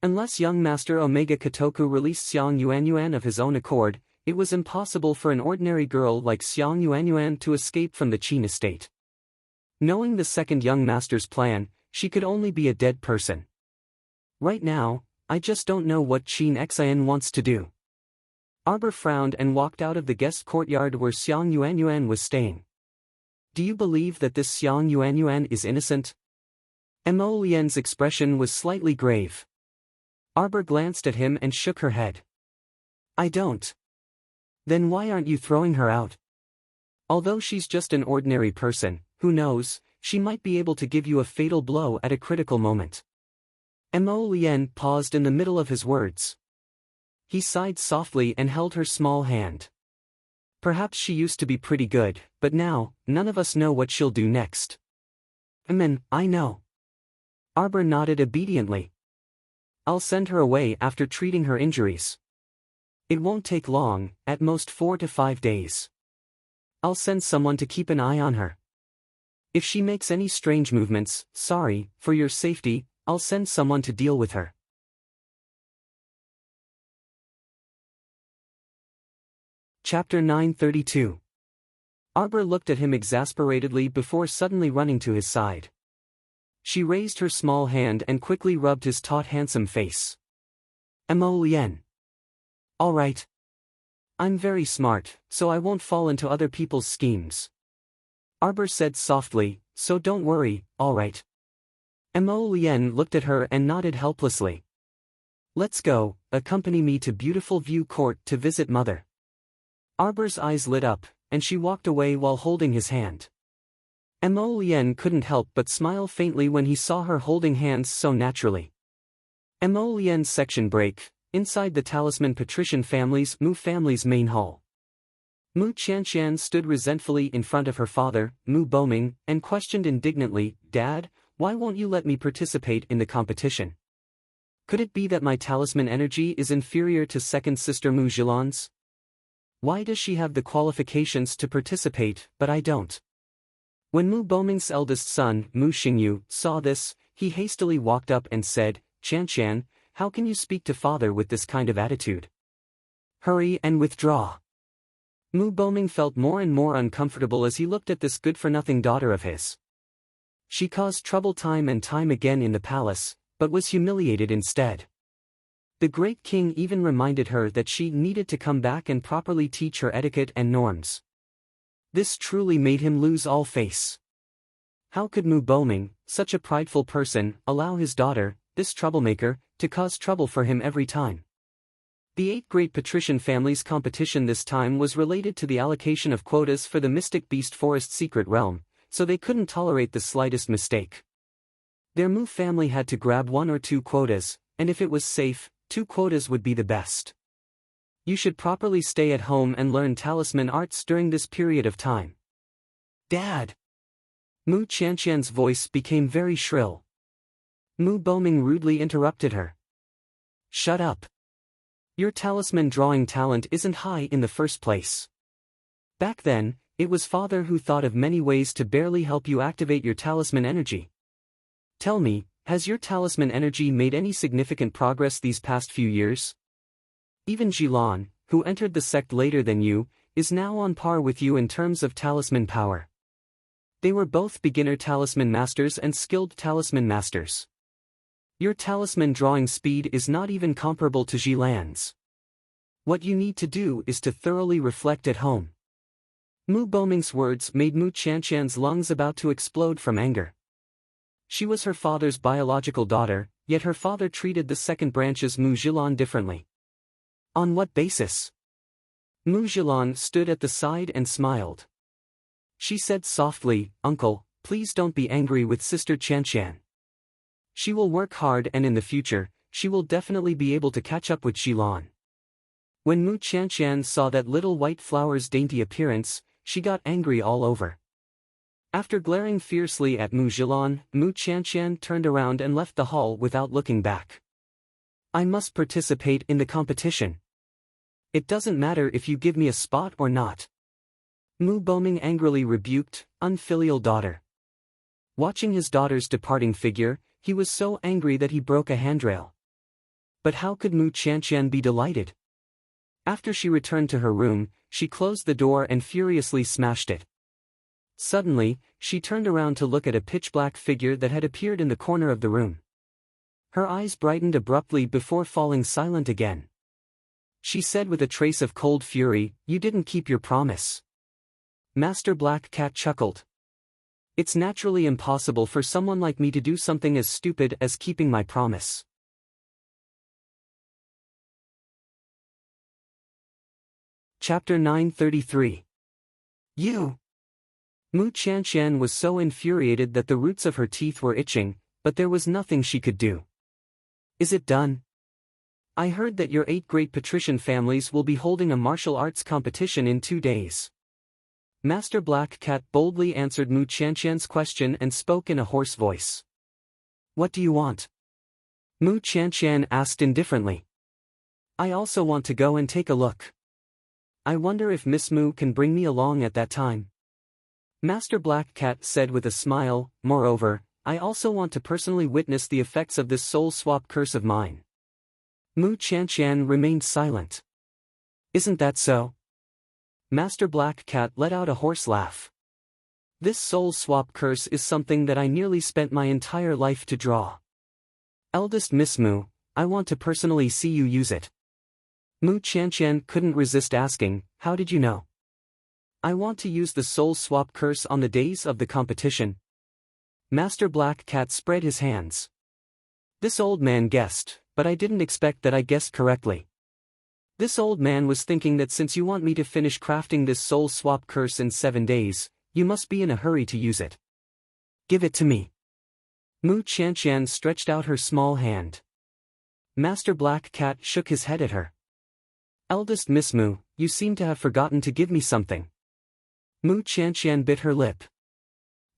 Unless young Master Omega Kotoku released Xiang Yuanyuan of his own accord, it was impossible for an ordinary girl like Xiang Yuanyuan to escape from the Qin estate. Knowing the second young master's plan, she could only be a dead person. Right now, I just don't know what Qin Xian wants to do. Arbor frowned and walked out of the guest courtyard where Xiang Yuanyuan was staying. Do you believe that this Xiang Yuanyuan is innocent? Mo Lien's expression was slightly grave. Arbor glanced at him and shook her head. I don't. Then why aren't you throwing her out? Although she's just an ordinary person, who knows, she might be able to give you a fatal blow at a critical moment. Mo Lien paused in the middle of his words. He sighed softly and held her small hand. Perhaps she used to be pretty good, but now, none of us know what she'll do next. I know. Arbor nodded obediently. I'll send her away after treating her injuries. It won't take long, at most 4 to 5 days. I'll send someone to keep an eye on her. If she makes any strange movements, sorry, for your safety, I'll send someone to deal with her. Chapter 932. Arbor looked at him exasperatedly before suddenly running to his side. She raised her small hand and quickly rubbed his taut handsome face. Mo Lien. All right. I'm very smart, so I won't fall into other people's schemes. Arbor said softly, so don't worry, all right. Mo Lien looked at her and nodded helplessly. Let's go, accompany me to Beautiful View Court to visit Mother. Arbor's eyes lit up, and she walked away while holding his hand. Mo Lien couldn't help but smile faintly when he saw her holding hands so naturally. Mo Lien's section break, inside the Talisman Patrician Mu family's main hall. Mu Qianxian stood resentfully in front of her father, Mu Boming, and questioned indignantly, Dad, why won't you let me participate in the competition? Could it be that my talisman energy is inferior to second sister Mu Zhilan's? Why does she have the qualifications to participate, but I don't? When Mu Boming's eldest son, Mu Xingyu, saw this, he hastily walked up and said, Qianxian, how can you speak to father with this kind of attitude? Hurry and withdraw. Mu Boming felt more and more uncomfortable as he looked at this good-for-nothing daughter of his. She caused trouble time and time again in the palace, but was humiliated instead. The great king even reminded her that she needed to come back and properly teach her etiquette and norms. This truly made him lose all face. How could Mu Boming, such a prideful person, allow his daughter, this troublemaker, to cause trouble for him every time? The 8 great patrician families' competition this time was related to the allocation of quotas for the Mystic Beast Forest secret realm, so they couldn't tolerate the slightest mistake. Their Mu family had to grab 1 or 2 quotas, and if it was safe, 2 quotas would be the best. You should properly stay at home and learn talisman arts during this period of time. Dad! Mu Qianxian's voice became very shrill. Mu Boming rudely interrupted her. Shut up. Your talisman drawing talent isn't high in the first place. Back then, it was father who thought of many ways to barely help you activate your talisman energy. Tell me, has your talisman energy made any significant progress these past few years? Even Zhilan, who entered the sect later than you, is now on par with you in terms of talisman power. They were both beginner talisman masters and skilled talisman masters. Your talisman drawing speed is not even comparable to Zhilan's. What you need to do is to thoroughly reflect at home. Mu Boming's words made Mu Qianxian's lungs about to explode from anger. She was her father's biological daughter, yet her father treated the second branch's Mu Zhilan differently. On what basis? Mu Zhilan stood at the side and smiled. She said softly, Uncle, please don't be angry with Sister Qianxian. She will work hard and in the future, she will definitely be able to catch up with Zhilan. When Mu Qianxian saw that little white flower's dainty appearance, she got angry all over. After glaring fiercely at Mu Zhilan, Mu Qianxian turned around and left the hall without looking back. I must participate in the competition. It doesn't matter if you give me a spot or not. Mu Boming angrily rebuked, unfilial daughter. Watching his daughter's departing figure, he was so angry that he broke a handrail. But how could Mu Qianqian be delighted? After she returned to her room, she closed the door and furiously smashed it. Suddenly, she turned around to look at a pitch-black figure that had appeared in the corner of the room. Her eyes brightened abruptly before falling silent again. She said with a trace of cold fury, "You didn't keep your promise." Master Black Cat chuckled. "It's naturally impossible for someone like me to do something as stupid as keeping my promise." Chapter 933. You! Mu Qianqian was so infuriated that the roots of her teeth were itching, but there was nothing she could do. "Is it done? I heard that your 8 great patrician families will be holding a martial arts competition in 2 days. Master Black Cat boldly answered Mu Qianqian's question and spoke in a hoarse voice. "What do you want?" Mu Qianqian asked indifferently. "I also want to go and take a look. I wonder if Miss Mu can bring me along at that time." Master Black Cat said with a smile, "Moreover, I also want to personally witness the effects of this soul swap curse of mine." Mu Qianqian remained silent. "Isn't that so?" Master Black Cat let out a hoarse laugh. "This soul swap curse is something that I nearly spent my entire life to draw. Eldest Miss Mu, I want to personally see you use it." Mu Qianqian couldn't resist asking, "How did you know?" "I want to use the soul swap curse on the days of the competition." Master Black Cat spread his hands. "This old man guessed, but I didn't expect that I guessed correctly. This old man was thinking that since you want me to finish crafting this soul swap curse in 7 days, you must be in a hurry to use it. Give it to me." Mu Qianqian stretched out her small hand. Master Black Cat shook his head at her. "Eldest Miss Mu, you seem to have forgotten to give me something." Mu Qianqian bit her lip.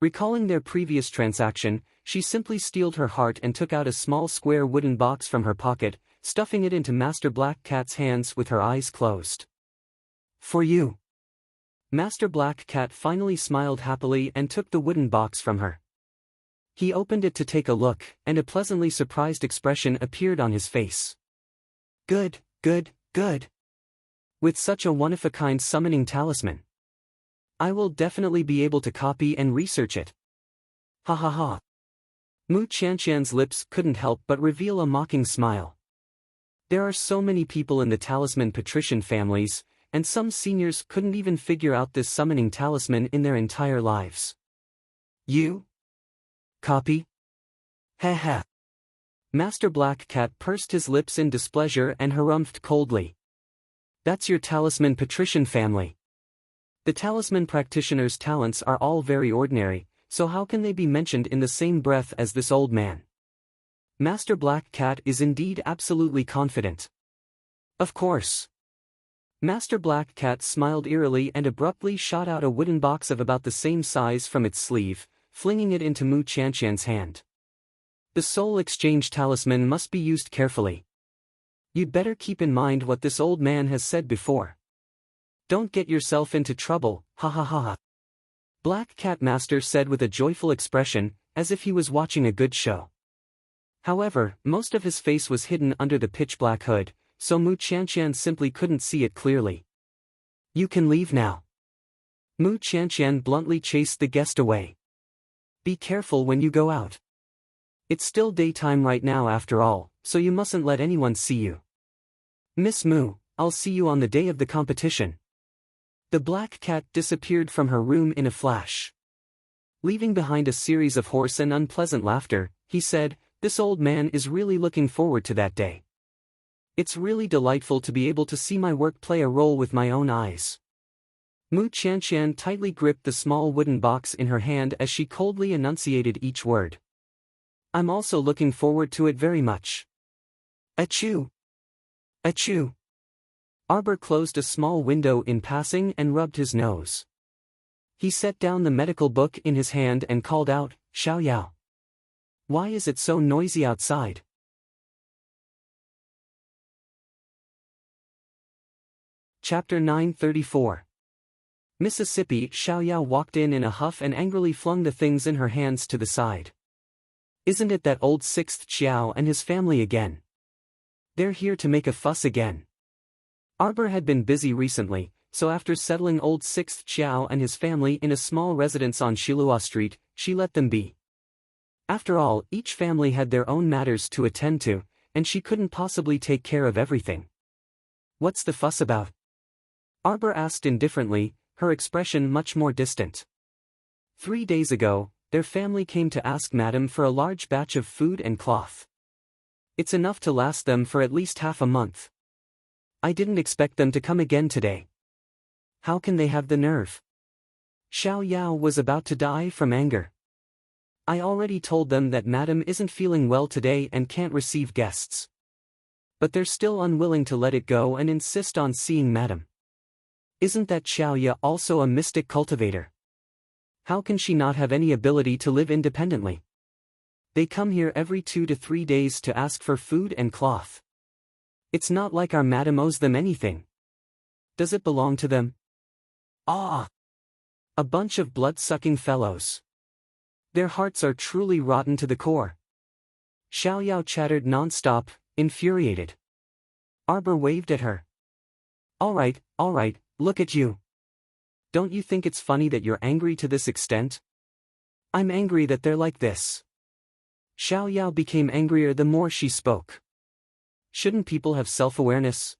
Recalling their previous transaction, she simply steeled her heart and took out a small square wooden box from her pocket, stuffing it into Master Black Cat's hands with her eyes closed. "For you." Master Black Cat finally smiled happily and took the wooden box from her. He opened it to take a look, and a pleasantly surprised expression appeared on his face. "Good, good, good. With such a one-of-a-kind summoning talisman, I will definitely be able to copy and research it. Ha ha ha." Mu Qianqian's lips couldn't help but reveal a mocking smile. There are so many people in the talisman patrician families, and some seniors couldn't even figure out this summoning talisman in their entire lives. "You? Copy? Heh heh." Master Black Cat pursed his lips in displeasure and harumphed coldly. "That's your talisman patrician family. The talisman practitioner's talents are all very ordinary, so how can they be mentioned in the same breath as this old man?" Master Black Cat is indeed absolutely confident. "Of course." Master Black Cat smiled eerily and abruptly shot out a wooden box of about the same size from its sleeve, flinging it into Mu Qianqian's hand. "The soul exchange talisman must be used carefully. You'd better keep in mind what this old man has said before. Don't get yourself into trouble, ha ha ha ha." Black Cat Master said with a joyful expression, as if he was watching a good show. However, most of his face was hidden under the pitch-black hood, so Mu Qianqian simply couldn't see it clearly. "You can leave now." Mu Qianqian bluntly chased the guest away. "Be careful when you go out. It's still daytime right now after all, so you mustn't let anyone see you. Miss Mu, I'll see you on the day of the competition." The Black Cat disappeared from her room in a flash. Leaving behind a series of hoarse and unpleasant laughter, he said, "This old man is really looking forward to that day. It's really delightful to be able to see my work play a role with my own eyes." Mu Qianqian tightly gripped the small wooden box in her hand as she coldly enunciated each word. "I'm also looking forward to it very much. Achoo! Achoo!" Arbor closed a small window in passing and rubbed his nose. He set down the medical book in his hand and called out, "Xiao Yao. Why is it so noisy outside?" Chapter 934. Mississippi. Xiaoyao walked in a huff and angrily flung the things in her hands to the side. Isn't it that old sixth Xiao and his family again? They're here to make a fuss again. Arbor had been busy recently, so after settling old sixth Xiao and his family in a small residence on Shilua Street, she let them be. After all, each family had their own matters to attend to, and she couldn't possibly take care of everything. What's the fuss about? Arbor asked indifferently, her expression much more distant. 3 days ago, their family came to ask Madam for a large batch of food and cloth. It's enough to last them for at least half a month. I didn't expect them to come again today. How can they have the nerve? Xiaoyao was about to die from anger. I already told them that Madam isn't feeling well today and can't receive guests. But they're still unwilling to let it go and insist on seeing Madam. Isn't that Xiaoya also a mystic cultivator? How can she not have any ability to live independently? They come here every 2 to 3 days to ask for food and cloth. It's not like our Madam owes them anything. Does it belong to them? Ah! A bunch of blood-sucking fellows. Their hearts are truly rotten to the core. Xiaoyao chattered non-stop, infuriated. Arbor waved at her. All right, look at you. Don't you think it's funny that you're angry to this extent? I'm angry that they're like this. Xiaoyao became angrier the more she spoke. Shouldn't people have self-awareness?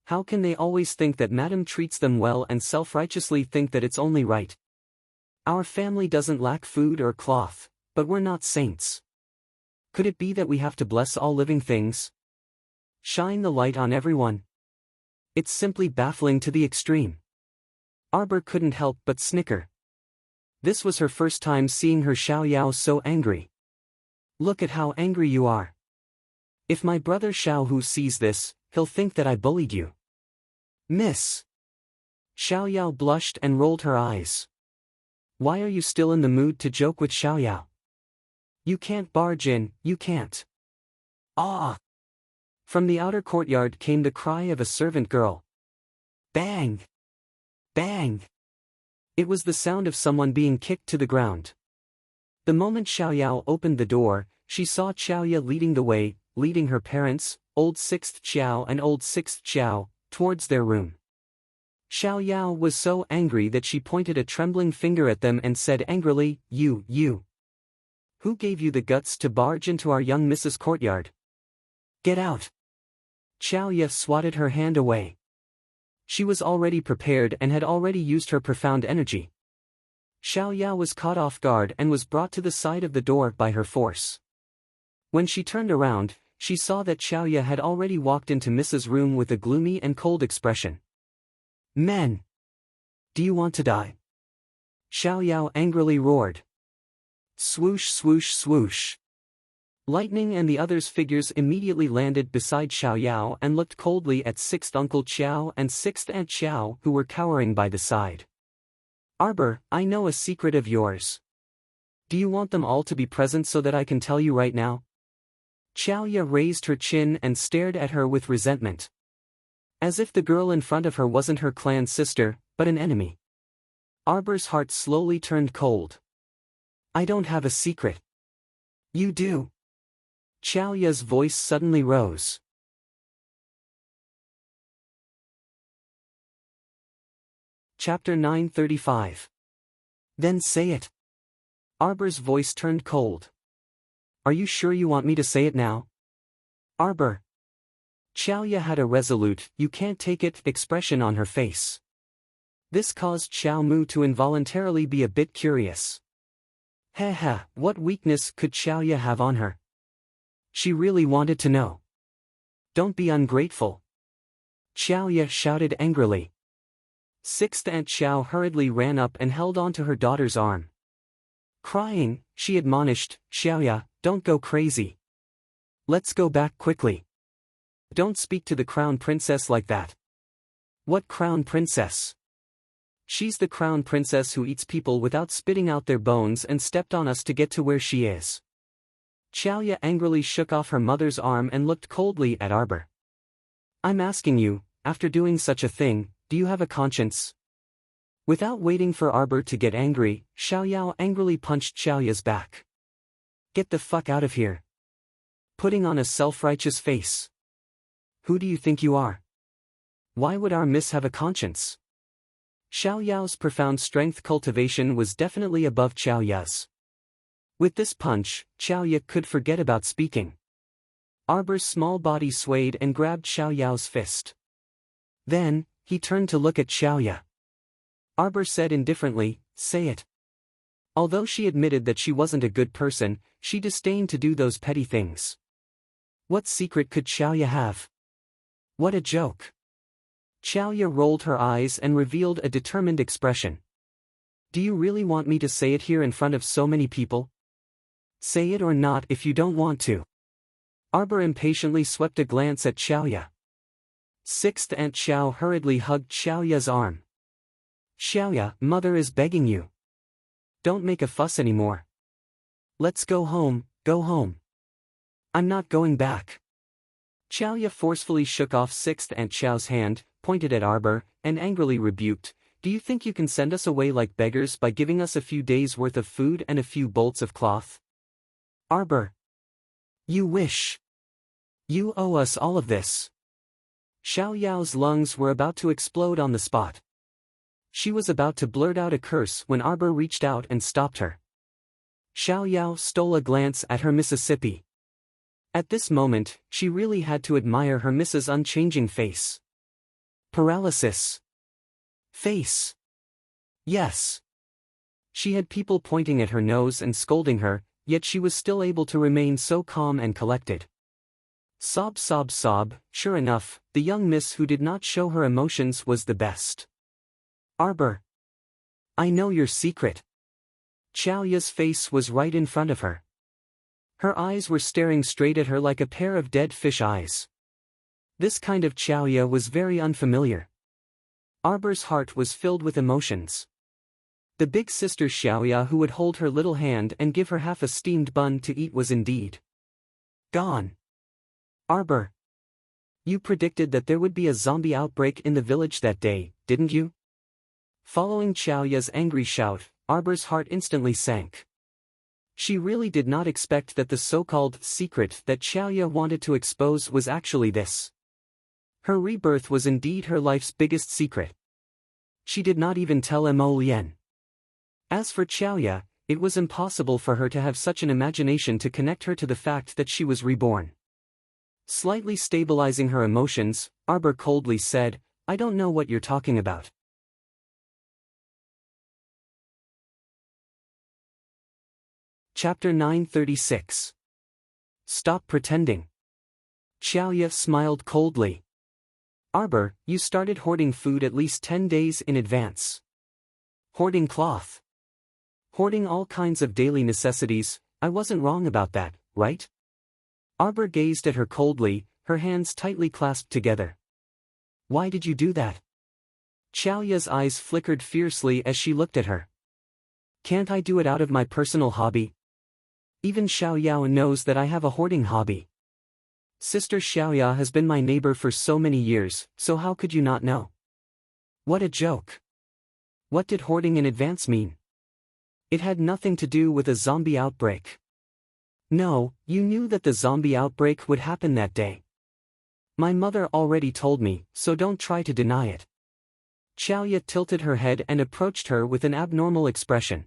How can they always think that Madam treats them well and self-righteously think that it's only right? Our family doesn't lack food or cloth, but we're not saints. Could it be that we have to bless all living things? Shine the light on everyone? It's simply baffling to the extreme. Arbor couldn't help but snicker. This was her first time seeing her Xiaoyao so angry. Look at how angry you are. If my brother Xiaohu sees this, he'll think that I bullied you. Miss. Xiaoyao blushed and rolled her eyes. Why are you still in the mood to joke with Xiaoyao? You can't barge in, you can't. Ah! From the outer courtyard came the cry of a servant girl. Bang! Bang! It was the sound of someone being kicked to the ground. The moment Xiaoyao opened the door, she saw Xiaoya leading the way, leading her parents, old sixth Xiao and old sixth Xiao, towards their room. Xiaoyao was so angry that she pointed a trembling finger at them and said angrily, You. Who gave you the guts to barge into our young Mrs. courtyard? Get out! Xiaoya swatted her hand away. She was already prepared and had already used her profound energy. Xiaoya was caught off guard and was brought to the side of the door by her force. When she turned around, she saw that Xiaoya had already walked into Mrs. room with a gloomy and cold expression. Men! Do you want to die? Xiaoyao angrily roared. Swoosh swoosh swoosh. Lightning and the others' figures immediately landed beside Xiaoyao and looked coldly at sixth Uncle Qiao and sixth Aunt Qiao who were cowering by the side. Arbor, I know a secret of yours. Do you want them all to be present so that I can tell you right now? Xiaoya raised her chin and stared at her with resentment. As if the girl in front of her wasn't her clan sister, but an enemy. Arbor's heart slowly turned cold. I don't have a secret. You do. Xiaoya's voice suddenly rose. Chapter 935. Then say it. Arbor's voice turned cold. Are you sure you want me to say it now? Arbor. Xiaoya had a resolute, you can't take it, expression on her face. This caused Xiao Mu to involuntarily be a bit curious. What weakness could Xiaoya have on her? She really wanted to know. Don't be ungrateful. Xiaoya shouted angrily. Sixth Aunt Xiao hurriedly ran up and held onto her daughter's arm. Crying, she admonished, Xiaoya, don't go crazy. Let's go back quickly. Don't speak to the crown princess like that. What crown princess? She's the crown princess who eats people without spitting out their bones and stepped on us to get to where she is. Xiaoya angrily shook off her mother's arm and looked coldly at Arbor. I'm asking you, after doing such a thing, do you have a conscience? Without waiting for Arbor to get angry, Xiaoyao angrily punched Xiaoya's back. Get the fuck out of here. Putting on a self-righteous face. Who do you think you are? Why would our miss have a conscience? Xiaoyao's profound strength cultivation was definitely above Xiaoya's. With this punch, Xiaoya could forget about speaking. Arbor's small body swayed and grabbed Xiaoyao's fist. Then, he turned to look at Xiaoya. Arbor said indifferently, say it. Although she admitted that she wasn't a good person, she disdained to do those petty things. What secret could Xiaoya have? What a joke. Xiaoya rolled her eyes and revealed a determined expression. Do you really want me to say it here in front of so many people? Say it or not if you don't want to. Arbor impatiently swept a glance at Xiaoya. Sixth Aunt Xiao hurriedly hugged Xiaoya's arm. Xiaoya, mother is begging you. Don't make a fuss anymore. Let's go home, go home. I'm not going back. Xiaoya forcefully shook off Sixth Aunt Xiao's hand, pointed at Arbor, and angrily rebuked, do you think you can send us away like beggars by giving us a few days' worth of food and a few bolts of cloth? Arbor. You wish. You owe us all of this. Xiaoyao's lungs were about to explode on the spot. She was about to blurt out a curse when Arbor reached out and stopped her. Xiaoyao stole a glance at her Mississippi. At this moment, she really had to admire her Mrs. unchanging face. Paralysis. Face. Yes. She had people pointing at her nose and scolding her, yet she was still able to remain so calm and collected. Sob sob sob, sure enough, the young miss who did not show her emotions was the best. Arbor. I know your secret. Xiaoya's face was right in front of her. Her eyes were staring straight at her like a pair of dead fish eyes. This kind of Xiaoya was very unfamiliar. Arbor's heart was filled with emotions. The big sister Xiaoya who would hold her little hand and give her half a steamed bun to eat was indeed gone. Arbor. You predicted that there would be a zombie outbreak in the village that day, didn't you? Following Xiaoya's angry shout, Arbor's heart instantly sank. She really did not expect that the so-called secret that Xiaoya wanted to expose was actually this. Her rebirth was indeed her life's biggest secret. She did not even tell Mo Lian. As for Xiaoya, it was impossible for her to have such an imagination to connect her to the fact that she was reborn. Slightly stabilizing her emotions, Arbor coldly said, I don't know what you're talking about. Chapter 936. Stop pretending. Xiaoya smiled coldly. Arbor, you started hoarding food at least 10 days in advance. Hoarding cloth. Hoarding all kinds of daily necessities, I wasn't wrong about that, right? Arbor gazed at her coldly, her hands tightly clasped together. Why did you do that? Xiaoya's eyes flickered fiercely as she looked at her. Can't I do it out of my personal hobby? Even Xiaoyao knows that I have a hoarding hobby. Sister Xiaoya has been my neighbor for so many years, so how could you not know? What a joke. What did hoarding in advance mean? It had nothing to do with a zombie outbreak. No, you knew that the zombie outbreak would happen that day. My mother already told me, so don't try to deny it. Xiaoya tilted her head and approached her with an abnormal expression.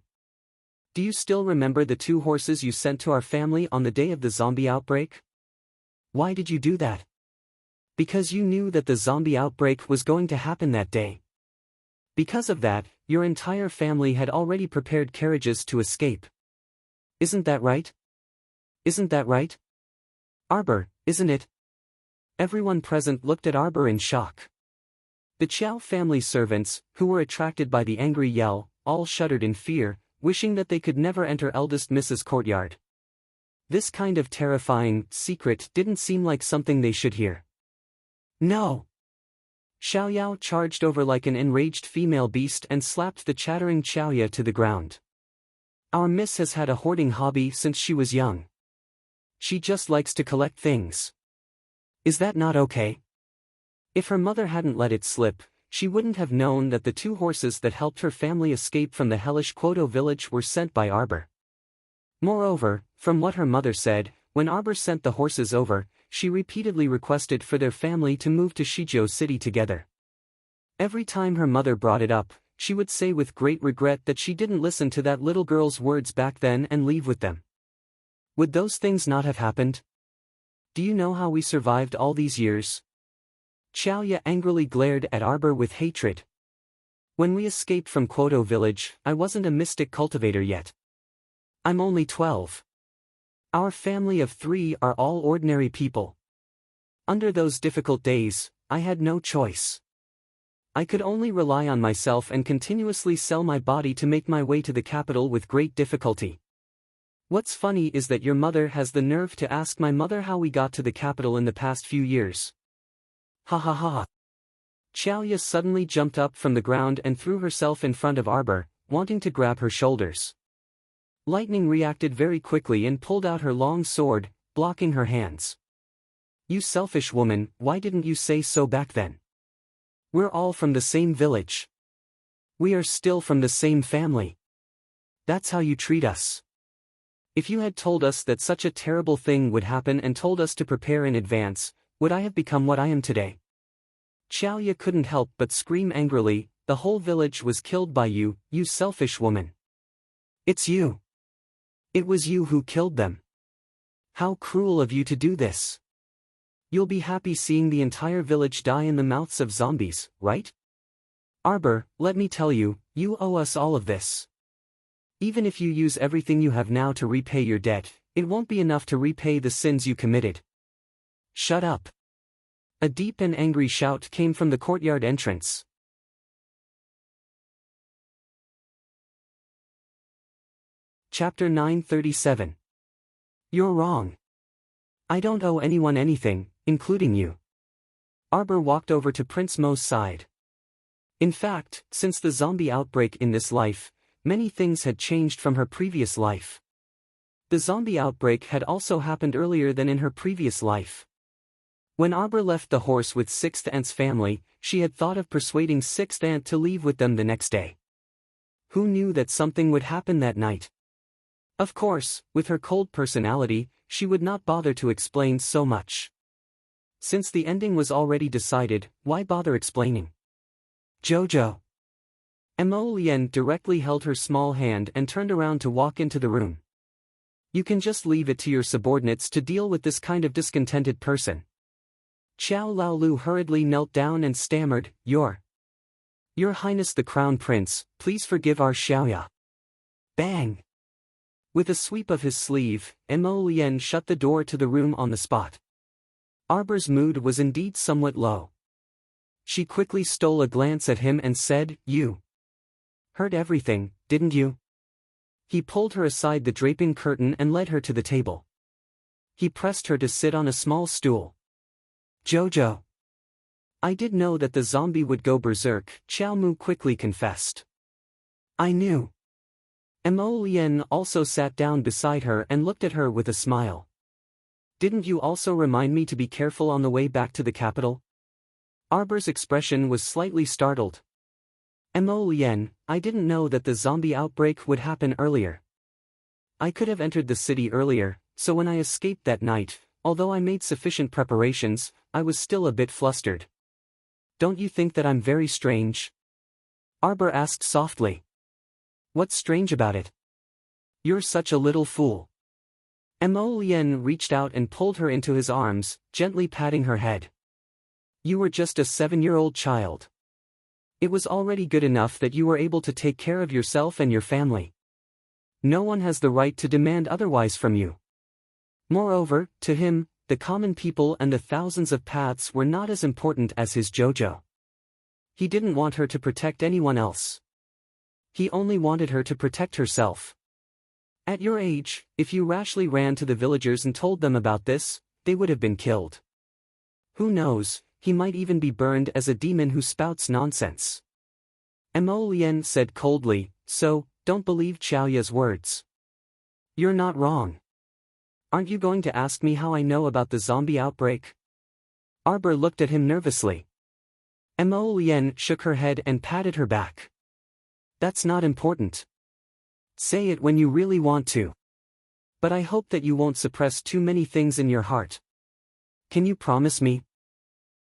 Do you still remember the 2 horses you sent to our family on the day of the zombie outbreak? Why did you do that? Because you knew that the zombie outbreak was going to happen that day. Because of that, your entire family had already prepared carriages to escape. Isn't that right? Isn't that right? Arbor, isn't it? Everyone present looked at Arbor in shock. The Qiao family servants, who were attracted by the angry yell, all shuddered in fear, wishing that they could never enter eldest Mrs. Courtyard. This kind of terrifying secret didn't seem like something they should hear. No! Xiaoyao charged over like an enraged female beast and slapped the chattering Xiaoya to the ground. Our miss has had a hoarding hobby since she was young. She just likes to collect things. Is that not okay? If her mother hadn't let it slip, she wouldn't have known that the 2 horses that helped her family escape from the hellish Quoto village were sent by Arbor. Moreover, from what her mother said, when Arbor sent the horses over, she repeatedly requested for their family to move to Shijo City together. Every time her mother brought it up, she would say with great regret that she didn't listen to that little girl's words back then and leave with them. Would those things not have happened? Do you know how we survived all these years? Xiaoya angrily glared at Arbor with hatred. When we escaped from Quoto village, I wasn't a mystic cultivator yet. I'm only 12. Our family of 3 are all ordinary people. Under those difficult days, I had no choice. I could only rely on myself and continuously sell my body to make my way to the capital with great difficulty. What's funny is that your mother has the nerve to ask my mother how we got to the capital in the past few years. Ha ha ha. Xiaoya suddenly jumped up from the ground and threw herself in front of Arbor, wanting to grab her shoulders. Lightning reacted very quickly and pulled out her long sword, blocking her hands. You selfish woman, why didn't you say so back then? We're all from the same village. We are still from the same family. That's how you treat us. If you had told us that such a terrible thing would happen and told us to prepare in advance, would I have become what I am today? Xiaoya couldn't help but scream angrily, the whole village was killed by you, you selfish woman. It's you. It was you who killed them. How cruel of you to do this. You'll be happy seeing the entire village die in the mouths of zombies, right? Arbor, let me tell you, you owe us all of this. Even if you use everything you have now to repay your debt, it won't be enough to repay the sins you committed. Shut up. A deep and angry shout came from the courtyard entrance. Chapter 937. You're wrong. I don't owe anyone anything, including you. Arbor walked over to Prince Mo's side. In fact, since the zombie outbreak in this life, many things had changed from her previous life. The zombie outbreak had also happened earlier than in her previous life. When Arbor left the horse with Sixth Aunt's family, she had thought of persuading Sixth Aunt to leave with them the next day. Who knew that something would happen that night? Of course, with her cold personality, she would not bother to explain so much. Since the ending was already decided, why bother explaining? Jojo. Emolian directly held her small hand and turned around to walk into the room. You can just leave it to your subordinates to deal with this kind of discontented person. Qiao Laolu hurriedly knelt down and stammered, Your Highness the Crown Prince, please forgive our Xiaoya. Bang! With a sweep of his sleeve, Emolian shut the door to the room on the spot. Arbor's mood was indeed somewhat low. She quickly stole a glance at him and said, You heard everything, didn't you? He pulled her aside the draping curtain and led her to the table. He pressed her to sit on a small stool. Jojo. I did know that the zombie would go berserk, Xiao Mu quickly confessed. I knew. Emolian also sat down beside her and looked at her with a smile. Didn't you also remind me to be careful on the way back to the capital? Arbor's expression was slightly startled. Emolian, I didn't know that the zombie outbreak would happen earlier. I could have entered the city earlier, so when I escaped that night, although I made sufficient preparations, I was still a bit flustered. Don't you think that I'm very strange? Arbor asked softly. What's strange about it? You're such a little fool. Emolian reached out and pulled her into his arms, gently patting her head. You were just a 7-year-old child. It was already good enough that you were able to take care of yourself and your family. No one has the right to demand otherwise from you. Moreover, to him, the common people and the thousands of paths were not as important as his Jojo. He didn't want her to protect anyone else. He only wanted her to protect herself. At your age, if you rashly ran to the villagers and told them about this, they would have been killed. Who knows, he might even be burned as a demon who spouts nonsense. Emolian said coldly, so, don't believe Xiaoya's words. You're not wrong. Aren't you going to ask me how I know about the zombie outbreak? Arbor looked at him nervously. Mo Lien shook her head and patted her back. That's not important. Say it when you really want to. But I hope that you won't suppress too many things in your heart. Can you promise me?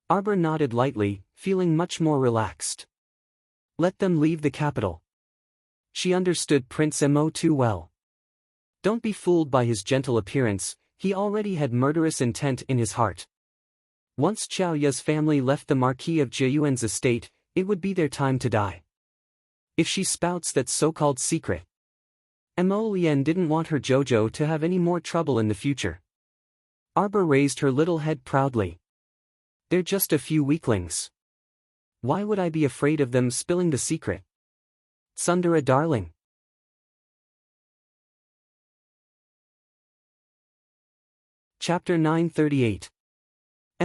Arbor nodded lightly, feeling much more relaxed. Let them leave the capital. She understood Prince Mo too well. Don't be fooled by his gentle appearance, he already had murderous intent in his heart. Once Qiao Ya's family left the Marquis of Jiyuan's estate, it would be their time to die. If she spouts that so-called secret. Mo Lien didn't want her Jojo to have any more trouble in the future. Arbor raised her little head proudly. They're just a few weaklings. Why would I be afraid of them spilling the secret? Tsundere darling. Chapter 938.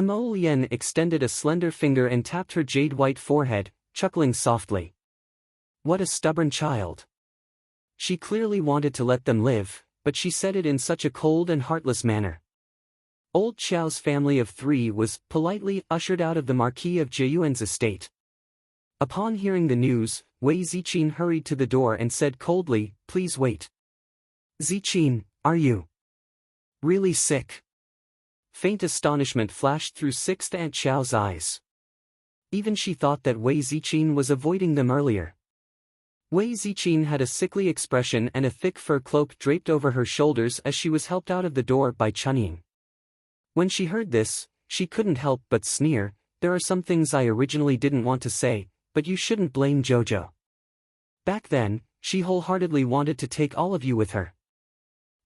Mo Lien extended a slender finger and tapped her jade-white forehead, chuckling softly. What a stubborn child. She clearly wanted to let them live, but she said it in such a cold and heartless manner. Old Qiao's family of 3 was politely ushered out of the Marquis of Jiyuan's estate. Upon hearing the news, Wei Ziqin hurried to the door and said coldly, "Please wait." "Ziqin, are you really sick?" Faint astonishment flashed through Sixth Aunt Qiao's eyes. Even she thought that Wei Ziqin was avoiding them earlier. Wei Ziqin had a sickly expression and a thick fur cloak draped over her shoulders as she was helped out of the door by Chunying. When she heard this, she couldn't help but sneer. There are some things I originally didn't want to say, but you shouldn't blame Jojo. Back then, she wholeheartedly wanted to take all of you with her.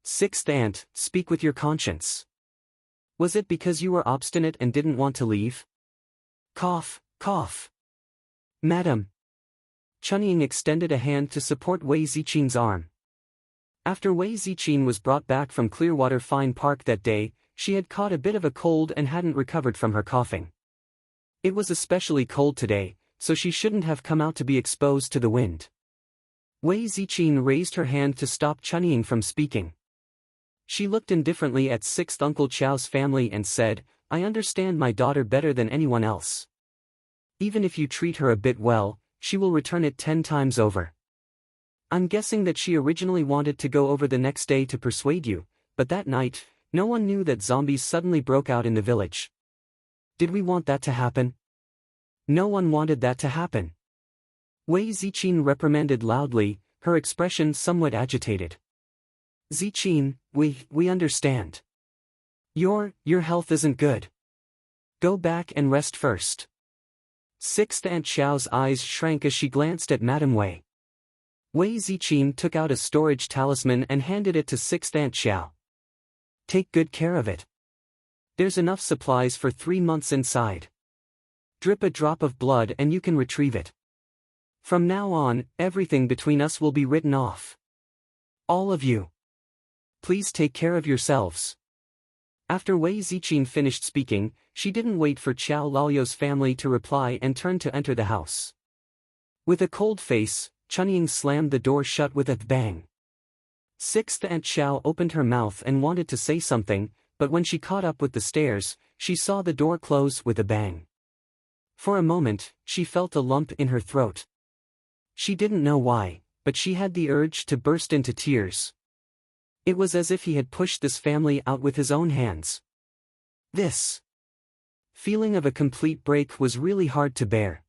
Sixth Aunt, speak with your conscience. Was it because you were obstinate and didn't want to leave? Cough, cough. Madam. Chunying extended a hand to support Wei Ziqin's arm. After Wei Ziqin was brought back from Clearwater Fine Park that day, she had caught a bit of a cold and hadn't recovered from her coughing. It was especially cold today, so she shouldn't have come out to be exposed to the wind. Wei Ziqin raised her hand to stop Chunying from speaking. She looked indifferently at Sixth Uncle Qiao's family and said, I understand my daughter better than anyone else. Even if you treat her a bit well, she will return it 10 times over. I'm guessing that she originally wanted to go over the next day to persuade you, but that night, no one knew that zombies suddenly broke out in the village. Did we want that to happen? No one wanted that to happen. Wei Ziqin reprimanded loudly, her expression somewhat agitated. Ziqin, we understand. Your health isn't good. Go back and rest first. Sixth Aunt Qiao's eyes shrank as she glanced at Madame Wei. Wei Ziqin took out a storage talisman and handed it to Sixth Aunt Qiao. Take good care of it. There's enough supplies for 3 months inside. Drip a drop of blood and you can retrieve it. From now on, everything between us will be written off. All of you. Please take care of yourselves. After Wei Ziqin finished speaking, she didn't wait for Qiao Lalio's family to reply and turned to enter the house. With a cold face, Chunying slammed the door shut with a bang. Sixth Aunt Qiao opened her mouth and wanted to say something, but when she caught up with the stairs, she saw the door close with a bang. For a moment, she felt a lump in her throat. She didn't know why, but she had the urge to burst into tears. It was as if he had pushed this family out with his own hands. This feeling of a complete break was really hard to bear.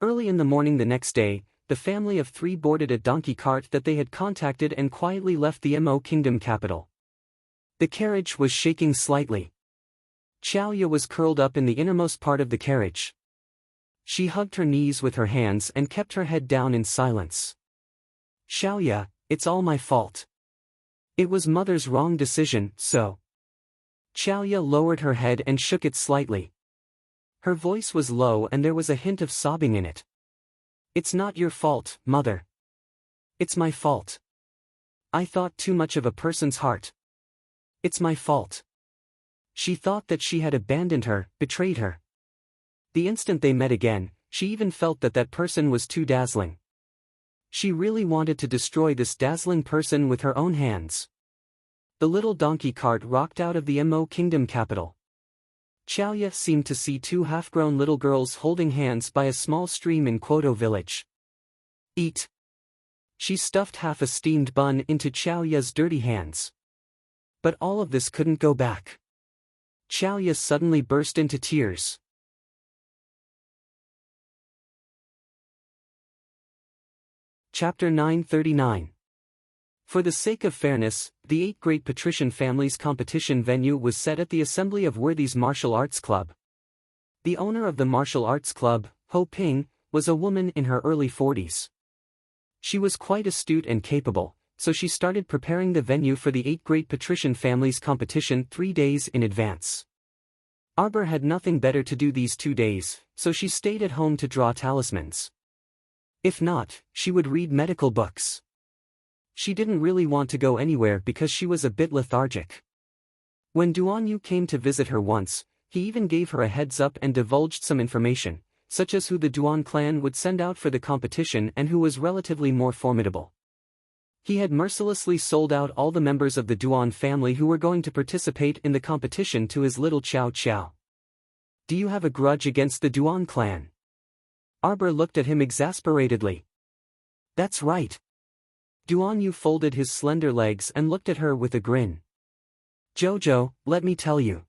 Early in the morning the next day, the family of 3 boarded a donkey cart that they had contacted and quietly left the Mo Kingdom capital. The carriage was shaking slightly. Qiao Ya was curled up in the innermost part of the carriage. She hugged her knees with her hands and kept her head down in silence. Xiao Ya, it's all my fault. It was Mother's wrong decision, so. Xiao Ya lowered her head and shook it slightly. Her voice was low and there was a hint of sobbing in it. It's not your fault, Mother. It's my fault. I thought too much of a person's heart. It's my fault. She thought that she had abandoned her, betrayed her. The instant they met again, she even felt that that person was too dazzling. She really wanted to destroy this dazzling person with her own hands. The little donkey cart rocked out of the Mo Kingdom capital. Chaoya seemed to see two half-grown little girls holding hands by a small stream in Kwoto village. Eat. She stuffed half a steamed bun into Chaoya's dirty hands. But all of this couldn't go back. Chaoya suddenly burst into tears. Chapter 939. For the sake of fairness, the 8 great patrician families' competition venue was set at the Assembly of Worthies Martial Arts Club. The owner of the martial arts club, Ho Ping, was a woman in her early 40s. She was quite astute and capable, so she started preparing the venue for the 8 great patrician families' competition 3 days in advance. Arbor had nothing better to do these 2 days, so she stayed at home to draw talismans. If not, she would read medical books. She didn't really want to go anywhere because she was a bit lethargic. When Duanyu came to visit her once, he even gave her a heads up and divulged some information, such as who the Duan clan would send out for the competition and who was relatively more formidable. He had mercilessly sold out all the members of the Duan family who were going to participate in the competition to his little Chow Chow. Do you have a grudge against the Duan clan? Arbor looked at him exasperatedly. That's right. Duanyu folded his slender legs and looked at her with a grin. Jojo, let me tell you.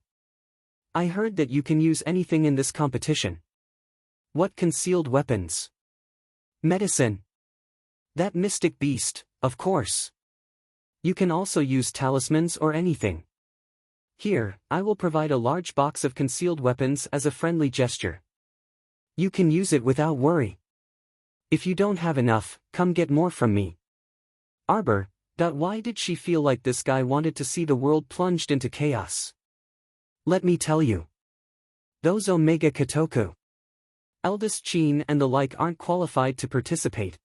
I heard that you can use anything in this competition. What concealed weapons? Medicine. That mystic beast, of course. You can also use talismans or anything. Here, I will provide a large box of concealed weapons as a friendly gesture. You can use it without worry. If you don't have enough, come get more from me. Arbor, why did she feel like this guy wanted to see the world plunged into chaos? Let me tell you. Those Omega Kotoku, Eldest Chin and the like aren't qualified to participate.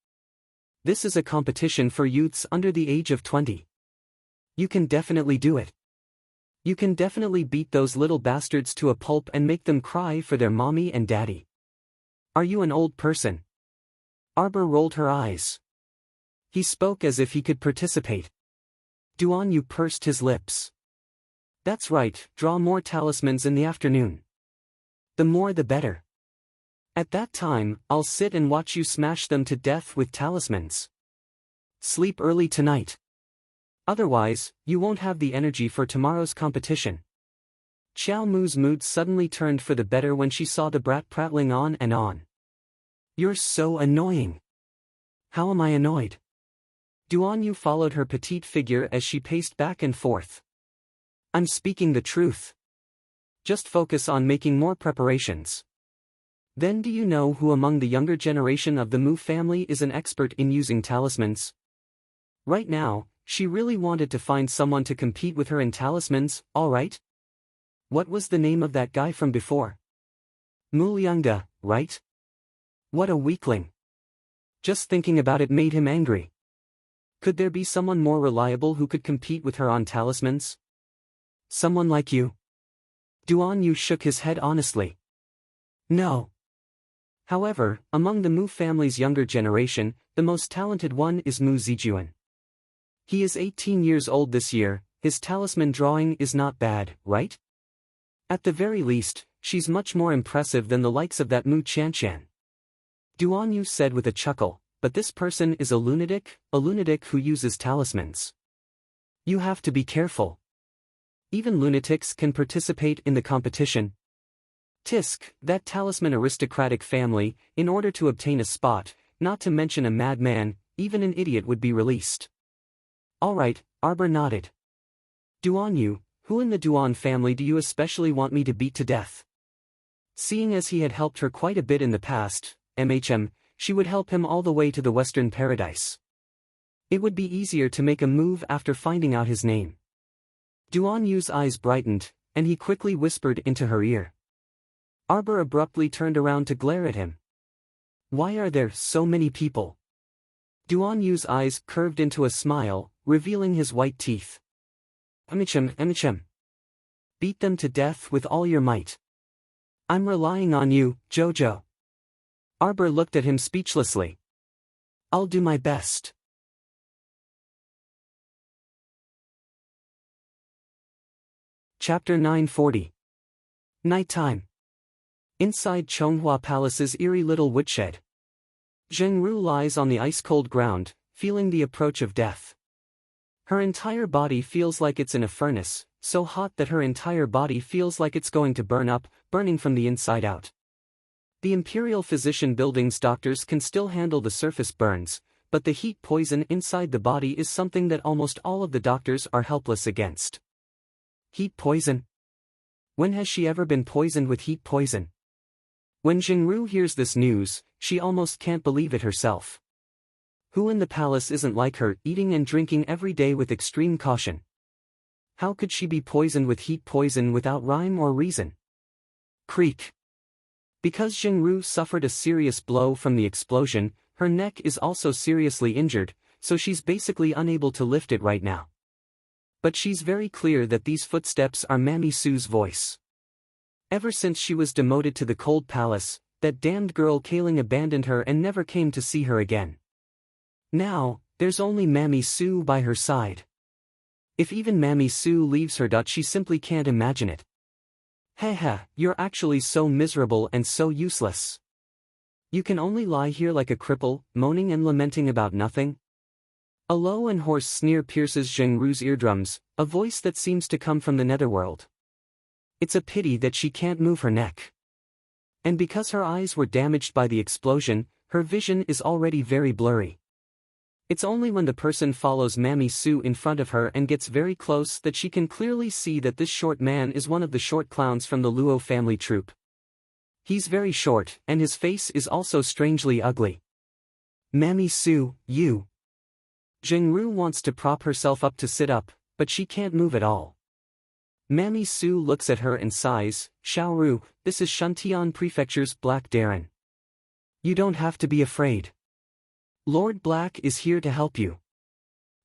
This is a competition for youths under the age of 20. You can definitely do it. You can definitely beat those little bastards to a pulp and make them cry for their mommy and daddy. Are you an old person? Arbor rolled her eyes. He spoke as if he could participate. Duanyu pursed his lips. That's right, draw more talismans in the afternoon. The more the better. At that time, I'll sit and watch you smash them to death with talismans. Sleep early tonight. Otherwise, you won't have the energy for tomorrow's competition. Xiao Mu's mood suddenly turned for the better when she saw the brat prattling on and on. You're so annoying. How am I annoyed? Duanyu followed her petite figure as she paced back and forth. I'm speaking the truth. Just focus on making more preparations. Then do you know who among the younger generation of the Mu family is an expert in using talismans? Right now, she really wanted to find someone to compete with her in talismans, alright? What was the name of that guy from before? Mulyunga, right? What a weakling. Just thinking about it made him angry. Could there be someone more reliable who could compete with her on talismans? Someone like you? Duanyu shook his head honestly. No. However, among the Mu family's younger generation, the most talented one is Mu Zijuan. He is 18 years old this year, his talisman drawing is not bad, right? At the very least, she's much more impressive than the likes of that Mu Chanchan. Duanyu said with a chuckle, but this person is a lunatic who uses talismans. You have to be careful. Even lunatics can participate in the competition. Tisk, that talisman aristocratic family, in order to obtain a spot, not to mention a madman, even an idiot would be released. Alright, Arbor nodded. Duanyu, who in the Duan family do you especially want me to beat to death? Seeing as he had helped her quite a bit in the past, she would help him all the way to the Western Paradise. It would be easier to make a move after finding out his name. Duanyu's eyes brightened, and he quickly whispered into her ear. Arbor abruptly turned around to glare at him. Why are there so many people? Duanyu's eyes curved into a smile, revealing his white teeth. Emichem. Beat them to death with all your might. I'm relying on you, Jojo. Arbor looked at him speechlessly. I'll do my best. Chapter 940. Nighttime. Inside Chonghua Palace's eerie little woodshed. Zhengru lies on the ice-cold ground, feeling the approach of death. Her entire body feels like it's in a furnace, so hot that her entire body feels like it's going to burn up, burning from the inside out. The Imperial Physician Building's doctors can still handle the surface burns, but the heat poison inside the body is something that almost all of the doctors are helpless against. Heat poison? When has she ever been poisoned with heat poison? When Zhengru hears this news, she almost can't believe it herself. Who in the palace isn't like her, eating and drinking every day with extreme caution? How could she be poisoned with heat poison without rhyme or reason? Creak. Because Zhengru suffered a serious blow from the explosion, her neck is also seriously injured, so she's basically unable to lift it right now. But she's very clear that these footsteps are Mammy Sue's voice. Ever since she was demoted to the cold palace, that damned girl Kaling abandoned her and never came to see her again. Now, there's only Mammy Sue by her side. If even Mammy Sue leaves her, she simply can't imagine it. Haha, you're actually so miserable and so useless. You can only lie here like a cripple, moaning and lamenting about nothing. A low and hoarse sneer pierces Zhengru's eardrums, a voice that seems to come from the netherworld. It's a pity that she can't move her neck. And because her eyes were damaged by the explosion, her vision is already very blurry. It's only when the person follows Mammy Sue in front of her and gets very close that she can clearly see that this short man is one of the short clowns from the Luo family troupe. He's very short, and his face is also strangely ugly. Mammy Sue, you. Zhengru wants to prop herself up to sit up, but she can't move at all. Mammy Sue looks at her and sighs, Xiaoru, this is Shantian Prefecture's Black Darren. You don't have to be afraid. Lord Black is here to help you.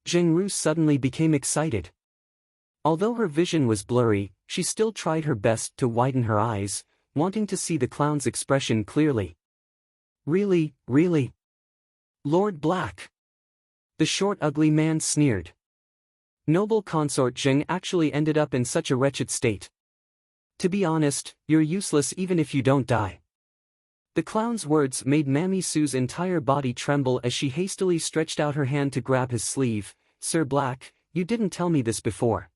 Zhengru suddenly became excited. Although her vision was blurry, she still tried her best to widen her eyes, wanting to see the clown's expression clearly. Really, really? Lord Black? The short ugly man sneered. Noble consort Zheng actually ended up in such a wretched state. To be honest, you're useless even if you don't die. The clown's words made Mammy Sue's entire body tremble as she hastily stretched out her hand to grab his sleeve. Sir Black, you didn't tell me this before.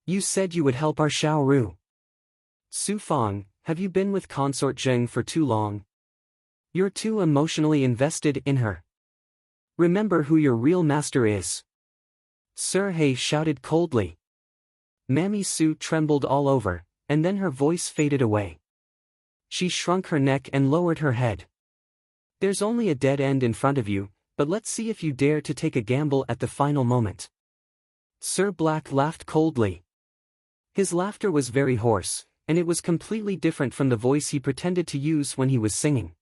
You said you would help our Xiaoru. Su Fang, have you been with Consort Zheng for too long? You're too emotionally invested in her. Remember who your real master is. Sir He shouted coldly. Mammy Sue trembled all over, and then her voice faded away. She shrunk her neck and lowered her head. There's only a dead end in front of you, but let's see if you dare to take a gamble at the final moment. Sir Black laughed coldly. His laughter was very hoarse, and it was completely different from the voice he pretended to use when he was singing.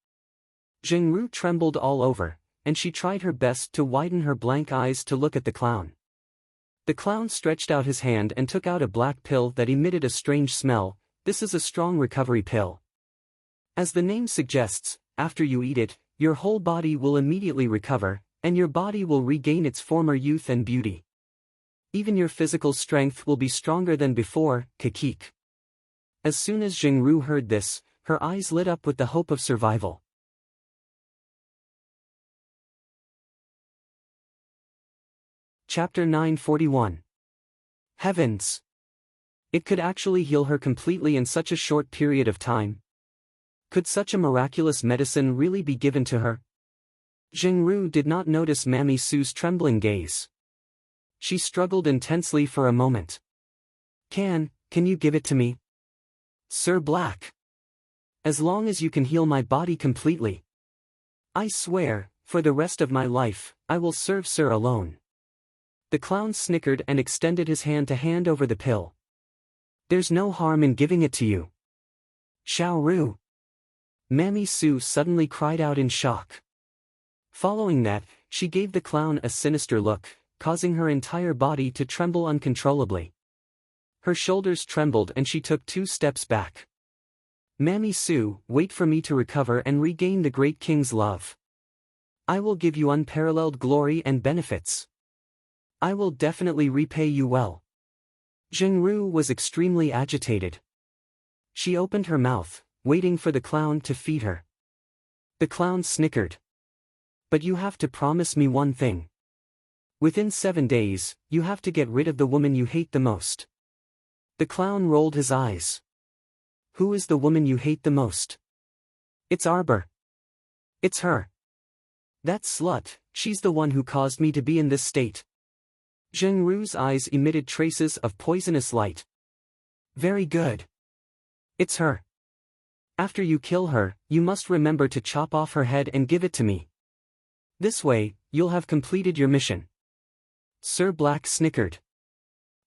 Zhengru trembled all over, and she tried her best to widen her blank eyes to look at the clown. The clown stretched out his hand and took out a black pill that emitted a strange smell. This is a strong recovery pill. As the name suggests, after you eat it, your whole body will immediately recover, and your body will regain its former youth and beauty. Even your physical strength will be stronger than before, Kikik. As soon as Zhengru heard this, her eyes lit up with the hope of survival. Chapter 941. Heavens! It could actually heal her completely in such a short period of time. Could such a miraculous medicine really be given to her? Zhengru did not notice Mammy Sue's trembling gaze. She struggled intensely for a moment. Can you give it to me? Sir Black. As long as you can heal my body completely. I swear, for the rest of my life, I will serve Sir alone. The clown snickered and extended his hand to hand over the pill. There's no harm in giving it to you. Xiaoru. Mammy Sue suddenly cried out in shock. Following that, she gave the clown a sinister look, causing her entire body to tremble uncontrollably. Her shoulders trembled and she took 2 steps back. Mammy Sue, wait for me to recover and regain the great king's love. I will give you unparalleled glory and benefits. I will definitely repay you well. Zhengru was extremely agitated. She opened her mouth, waiting for the clown to feed her. The clown snickered. But you have to promise me one thing. Within 7 days, you have to get rid of the woman you hate the most. The clown rolled his eyes. Who is the woman you hate the most? It's Arbor. It's her. That slut, she's the one who caused me to be in this state. Zhengru's eyes emitted traces of poisonous light. Very good. It's her. After you kill her, you must remember to chop off her head and give it to me. This way, you'll have completed your mission. Sir Black snickered.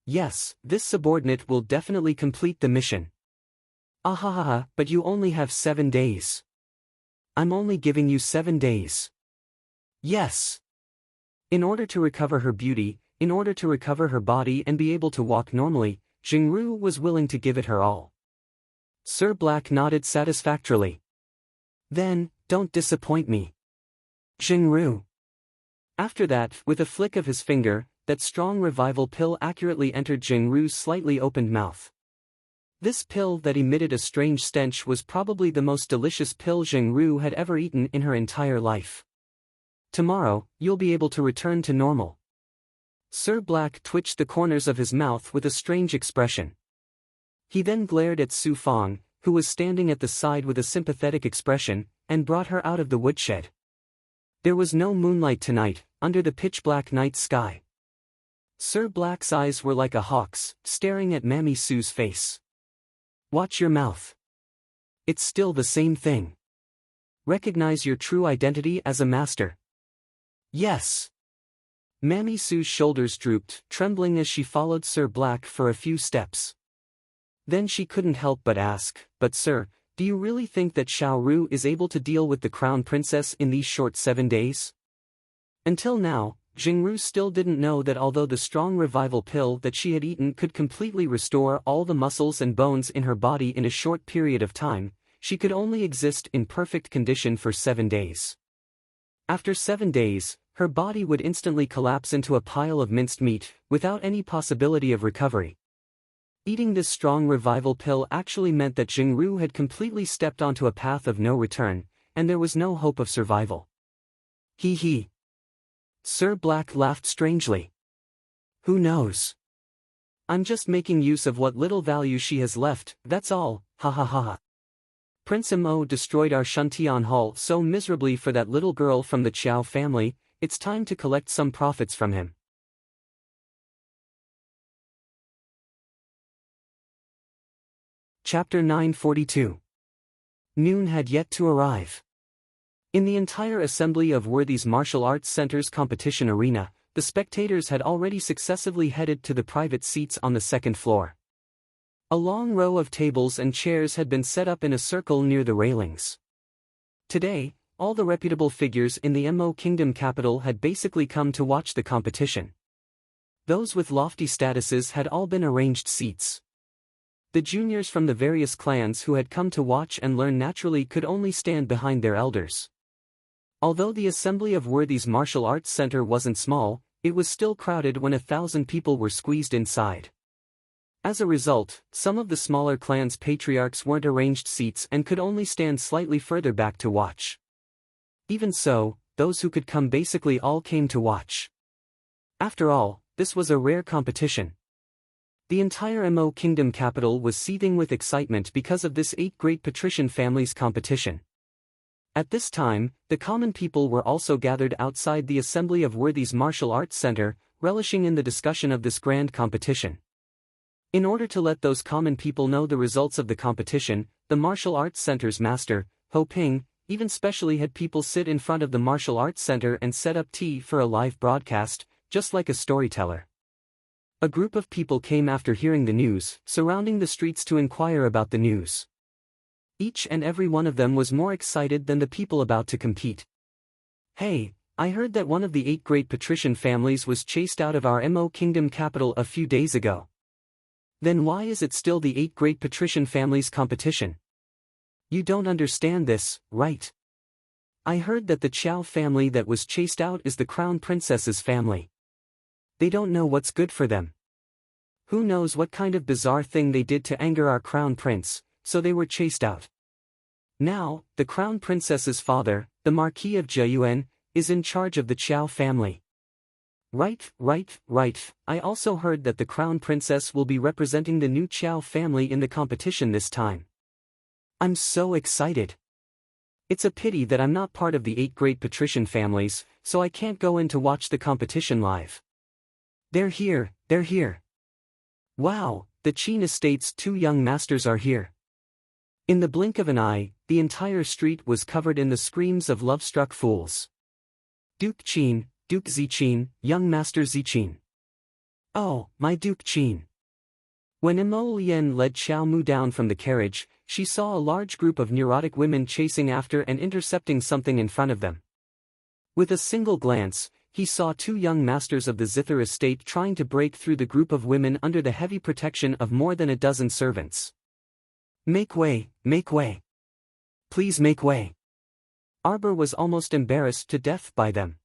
Yes, this subordinate will definitely complete the mission. Ahahaha, but you only have 7 days. I'm only giving you 7 days. Yes. In order to recover her beauty, in order to recover her body and be able to walk normally, Zhengru was willing to give it her all. Sir Black nodded satisfactorily. Then, don't disappoint me. Zhengru. After that, with a flick of his finger, that strong revival pill accurately entered Zhengru's slightly opened mouth. This pill that emitted a strange stench was probably the most delicious pill Zhengru had ever eaten in her entire life. Tomorrow, you'll be able to return to normal. Sir Black twitched the corners of his mouth with a strange expression. He then glared at Su Fong, who was standing at the side with a sympathetic expression, and brought her out of the woodshed. There was no moonlight tonight, under the pitch-black night sky. Sir Black's eyes were like a hawk's, staring at Mammy Sue's face. Watch your mouth. It's still the same thing. Recognize your true identity as a master. Yes. Mammy Sue's shoulders drooped, trembling as she followed Sir Black for a few steps. Then she couldn't help but ask, "But sir, do you really think that Xiao Ru is able to deal with the crown princess in these short 7 days?" Until now, Zhengru still didn't know that although the strong revival pill that she had eaten could completely restore all the muscles and bones in her body in a short period of time, she could only exist in perfect condition for 7 days. After 7 days, her body would instantly collapse into a pile of minced meat, without any possibility of recovery. Eating this strong revival pill actually meant that Zhengru had completely stepped onto a path of no return, and there was no hope of survival. Hee hee. Sir Black laughed strangely. Who knows? I'm just making use of what little value she has left, that's all, ha ha ha ha. Prince Mo destroyed our Shantian Hall so miserably for that little girl from the Qiao family, it's time to collect some profits from him. Chapter 942. Noon had yet to arrive. In the entire assembly of Worthy's Martial Arts Center's competition arena, the spectators had already successively headed to the private seats on the second floor. A long row of tables and chairs had been set up in a circle near the railings. Today, all the reputable figures in the Mo Kingdom capital had basically come to watch the competition. Those with lofty statuses had all been arranged seats. The juniors from the various clans who had come to watch and learn naturally could only stand behind their elders. Although the assembly of Worthy's Martial Arts Center wasn't small, it was still crowded when 1,000 people were squeezed inside. As a result, some of the smaller clans' patriarchs weren't arranged seats and could only stand slightly further back to watch. Even so, those who could come basically all came to watch. After all, this was a rare competition. The entire Mo Kingdom capital was seething with excitement because of this 8 great patrician families' competition. At this time, the common people were also gathered outside the assembly of Worthy's Martial Arts Center, relishing in the discussion of this grand competition. In order to let those common people know the results of the competition, the Martial Arts Center's master, Ho Ping, even specially had people sit in front of the Martial Arts Center and set up tea for a live broadcast, just like a storyteller. A group of people came after hearing the news, surrounding the streets to inquire about the news. Each and every one of them was more excited than the people about to compete. Hey, I heard that one of the 8 great patrician families was chased out of our Mo Kingdom capital a few days ago. Then why is it still the 8 great patrician families' competition? You don't understand this, right? I heard that the Qiao family that was chased out is the crown princess's family. They don't know what's good for them. Who knows what kind of bizarre thing they did to anger our crown prince, so they were chased out. Now, the crown princess's father, the Marquis of Jiyuan, is in charge of the Qiao family. Right. I also heard that the crown princess will be representing the new Qiao family in the competition this time. I'm so excited. It's a pity that I'm not part of the 8 great patrician families, so I can't go in to watch the competition live. They're here. Wow, the Qin estate's 2 young masters are here. In the blink of an eye, the entire street was covered in the screams of love-struck fools. Duke Qin, Duke Ziqin, young master Ziqin. Oh, my Duke Qin. When Imo Lian led Xiao Mu down from the carriage, she saw a large group of neurotic women chasing after and intercepting something in front of them. With a single glance, he saw 2 young masters of the Zither estate trying to break through the group of women under the heavy protection of more than a dozen servants. Make way. Please make way. Arbor was almost embarrassed to death by them.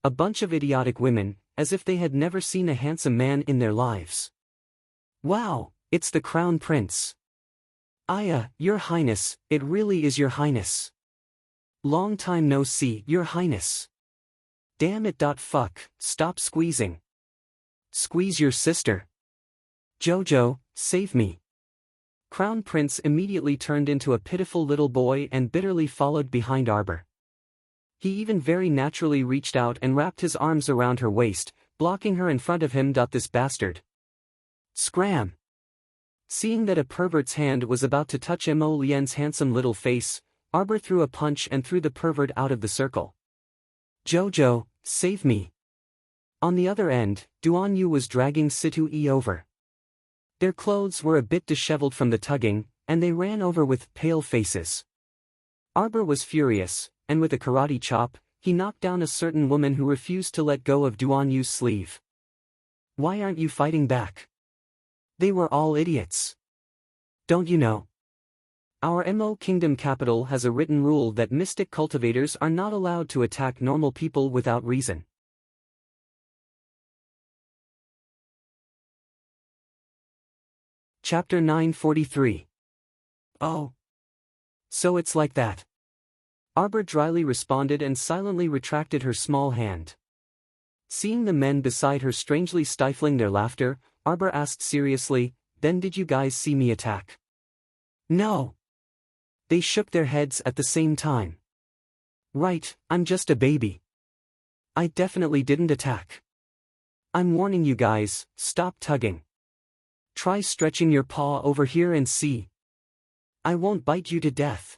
A bunch of idiotic women, as if they had never seen a handsome man in their lives. Wow, it's the crown prince. Aya, your highness, it really is your highness. Long time no see, your highness. Damn it. Fuck, stop squeezing. Squeeze your sister. Jojo, save me. Crown Prince immediately turned into a pitiful little boy and bitterly followed behind Arbor. He even very naturally reached out and wrapped his arms around her waist, blocking her in front of him. This bastard. Scram! Seeing that a pervert's hand was about to touch Mo Lian's handsome little face, Arbor threw a punch and threw the pervert out of the circle. Jojo, save me. On the other end, Duan Yu was dragging Situ Yi over. Their clothes were a bit disheveled from the tugging, and they ran over with pale faces. Arbor was furious, and with a karate chop, he knocked down a certain woman who refused to let go of Duan Yu's sleeve. Why aren't you fighting back? They were all idiots. Don't you know? Our Mo Kingdom capital has a written rule that mystic cultivators are not allowed to attack normal people without reason. Chapter 943. Oh. So it's like that. Arbor dryly responded and silently retracted her small hand. Seeing the men beside her strangely stifling their laughter, Arbor asked seriously, then did you guys see me attack? No. They shook their heads at the same time. Right, I'm just a baby. I definitely didn't attack. I'm warning you guys, stop tugging. Try stretching your paw over here and see. I won't bite you to death.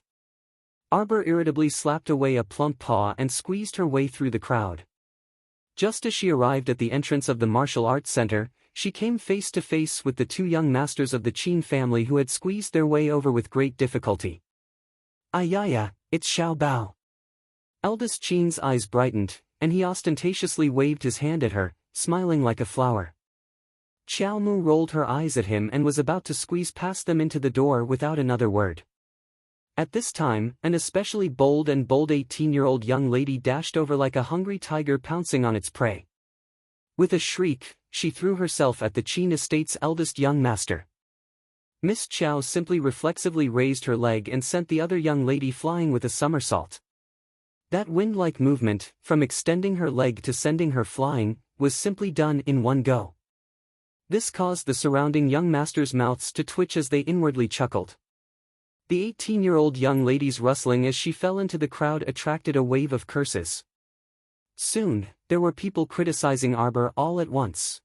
Arbor irritably slapped away a plump paw and squeezed her way through the crowd. Just as she arrived at the entrance of the martial arts center, she came face to face with the 2 young masters of the Qin family who had squeezed their way over with great difficulty. Ayaya, it's Xiao Bao. Eldest Qin's eyes brightened, and he ostentatiously waved his hand at her, smiling like a flower. Xiao Mu rolled her eyes at him and was about to squeeze past them into the door without another word. At this time, an especially bold 18-year-old young lady dashed over like a hungry tiger pouncing on its prey. With a shriek, she threw herself at the Qin estate's eldest young master. Miss Qiao simply reflexively raised her leg and sent the other young lady flying with a somersault. That wind-like movement, from extending her leg to sending her flying, was simply done in one go. This caused the surrounding young masters' mouths to twitch as they inwardly chuckled. The 18-year-old young lady's rustling as she fell into the crowd attracted a wave of curses. Soon, there were people criticizing Arbor all at once.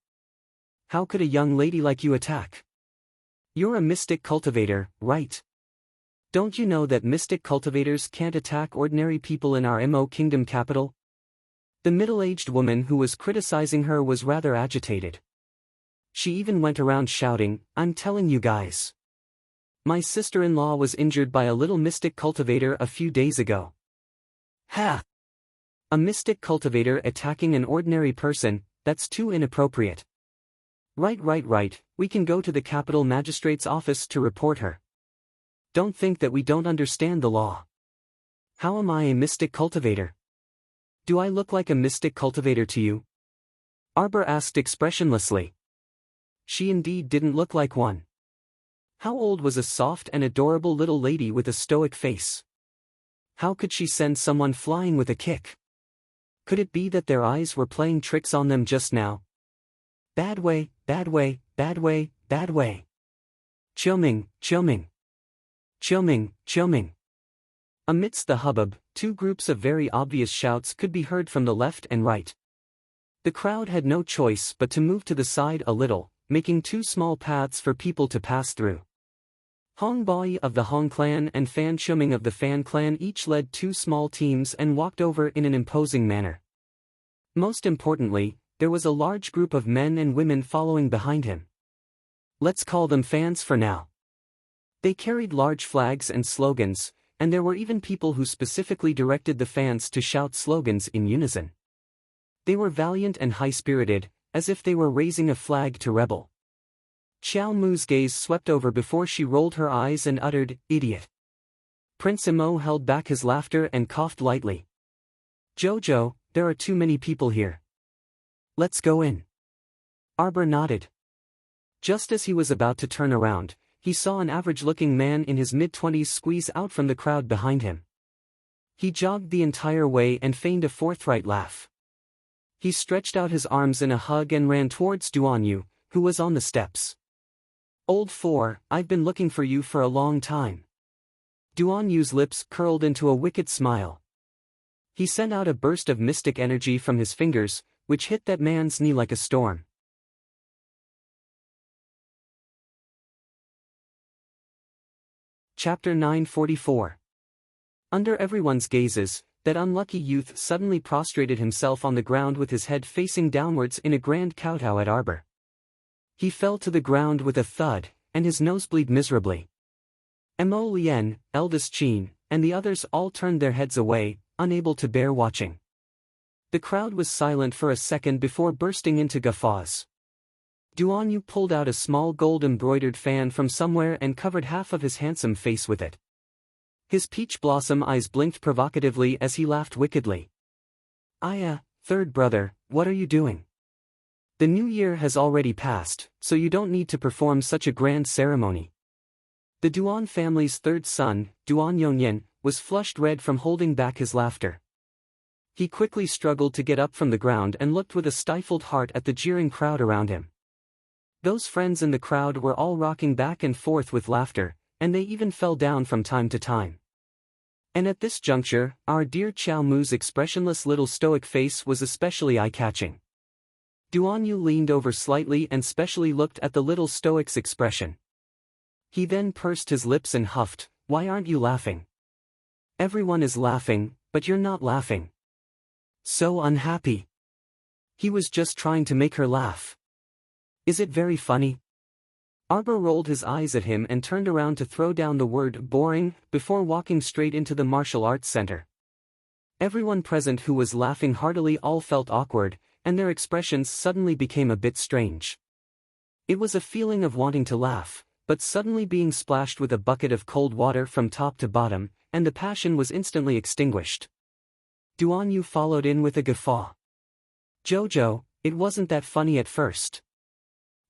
How could a young lady like you attack? You're a mystic cultivator, right? Don't you know that mystic cultivators can't attack ordinary people in our Mo Kingdom capital? The middle-aged woman who was criticizing her was rather agitated. She even went around shouting, I'm telling you guys. My sister-in-law was injured by a little mystic cultivator a few days ago. Ha! A mystic cultivator attacking an ordinary person, that's too inappropriate. Right, we can go to the capital magistrate's office to report her. Don't think that we don't understand the law. How am I a mystic cultivator? Do I look like a mystic cultivator to you? Arbor asked expressionlessly. She indeed didn't look like one. How old was a soft and adorable little lady with a stoic face? How could she send someone flying with a kick? Could it be that their eyes were playing tricks on them just now? Bad way, bad way, bad way, bad way. Chilming, chilming. Chilming, chilming. Amidst the hubbub, two groups of very obvious shouts could be heard from the left and right. The crowd had no choice but to move to the side a little, making two small paths for people to pass through. Hong Bai of the Hong clan and Fan Chuming of the Fan clan each led two small teams and walked over in an imposing manner. Most importantly, there was a large group of men and women following behind him. Let's call them fans for now. They carried large flags and slogans, and there were even people who specifically directed the fans to shout slogans in unison. They were valiant and high-spirited, as if they were raising a flag to rebel. Xiao Mu's gaze swept over before she rolled her eyes and uttered, "Idiot." Prince Imo held back his laughter and coughed lightly. "Jojo, there are too many people here. Let's go in." Arbor nodded. Just as he was about to turn around, he saw an average-looking man in his mid-20s squeeze out from the crowd behind him. He jogged the entire way and feigned a forthright laugh. He stretched out his arms in a hug and ran towards Duanyu, who was on the steps. "Old Four, I've been looking for you for a long time." Duanyu's lips curled into a wicked smile. He sent out a burst of mystic energy from his fingers, which hit that man's knee like a storm. Chapter 944. Under everyone's gazes, that unlucky youth suddenly prostrated himself on the ground with his head facing downwards in a grand kowtow at Arbor. He fell to the ground with a thud, and his nose bled miserably. Mo Lien, eldest Qin, and the others all turned their heads away, unable to bear watching. The crowd was silent for a second before bursting into guffaws. Duanyu pulled out a small gold-embroidered fan from somewhere and covered half of his handsome face with it. His peach blossom eyes blinked provocatively as he laughed wickedly. "Aya, third brother, what are you doing? The new year has already passed, so you don't need to perform such a grand ceremony." The Duan family's third son, Duan Yongyan, was flushed red from holding back his laughter. He quickly struggled to get up from the ground and looked with a stifled heart at the jeering crowd around him. Those friends in the crowd were all rocking back and forth with laughter, and they even fell down from time to time. And at this juncture, our dear Xiao Mu's expressionless little stoic face was especially eye-catching. Duanyu leaned over slightly and specially looked at the little stoic's expression. He then pursed his lips and huffed, "Why aren't you laughing? Everyone is laughing, but you're not laughing. So unhappy." He was just trying to make her laugh. "Is it very funny?" Arbor rolled his eyes at him and turned around to throw down the word "boring" before walking straight into the martial arts center. Everyone present who was laughing heartily all felt awkward, and their expressions suddenly became a bit strange. It was a feeling of wanting to laugh, but suddenly being splashed with a bucket of cold water from top to bottom, and the passion was instantly extinguished. Duanyu followed in with a guffaw. "Jojo, it wasn't that funny at first.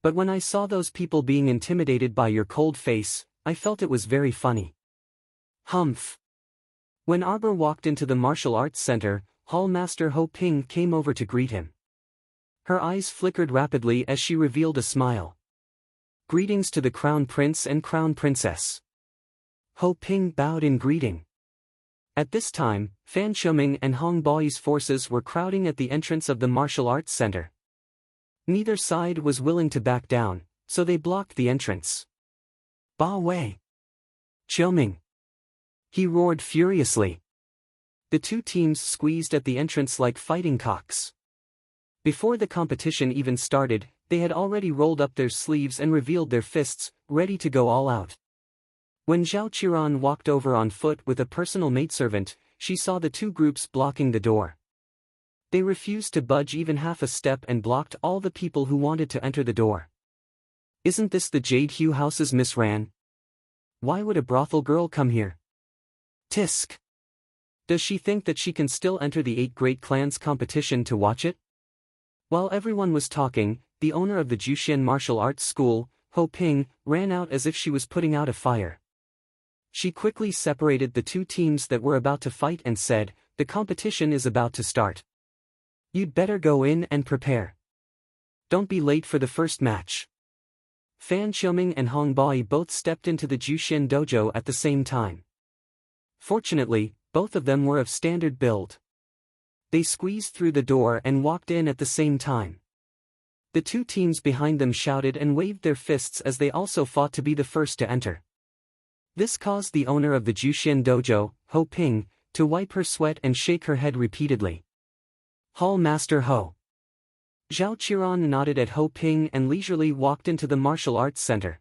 But when I saw those people being intimidated by your cold face, I felt it was very funny." Humph. When Arbor walked into the martial arts center, Hall Master Ho Ping came over to greet him. Her eyes flickered rapidly as she revealed a smile. "Greetings to the Crown Prince and Crown Princess." Ho Ping bowed in greeting. At this time, Fan Shuming and Hong Bai's forces were crowding at the entrance of the martial arts center. Neither side was willing to back down, so they blocked the entrance. "Ba Wei! Chilming!" he roared furiously. The two teams squeezed at the entrance like fighting cocks. Before the competition even started, they had already rolled up their sleeves and revealed their fists, ready to go all out. When Zhao Qiran walked over on foot with a personal maidservant, she saw the two groups blocking the door. They refused to budge even half a step and blocked all the people who wanted to enter the door. "Isn't this the Jade Hue House's Miss Ran? Why would a brothel girl come here? Tisk! Does she think that she can still enter the 8 Great Clans competition to watch it?" While everyone was talking, the owner of the Jushin Martial Arts School, Ho Ping, ran out as if she was putting out a fire. She quickly separated the two teams that were about to fight and said, "The competition is about to start. You'd better go in and prepare. Don't be late for the first match." Fan Xiuming and Hong Bai both stepped into the Jushin dojo at the same time. Fortunately, both of them were of standard build. They squeezed through the door and walked in at the same time. The two teams behind them shouted and waved their fists as they also fought to be the first to enter. This caused the owner of the Jushin dojo, Ho Ping, to wipe her sweat and shake her head repeatedly. "Hall Master Ho." Zhao Qiran nodded at Ho Ping and leisurely walked into the martial arts center.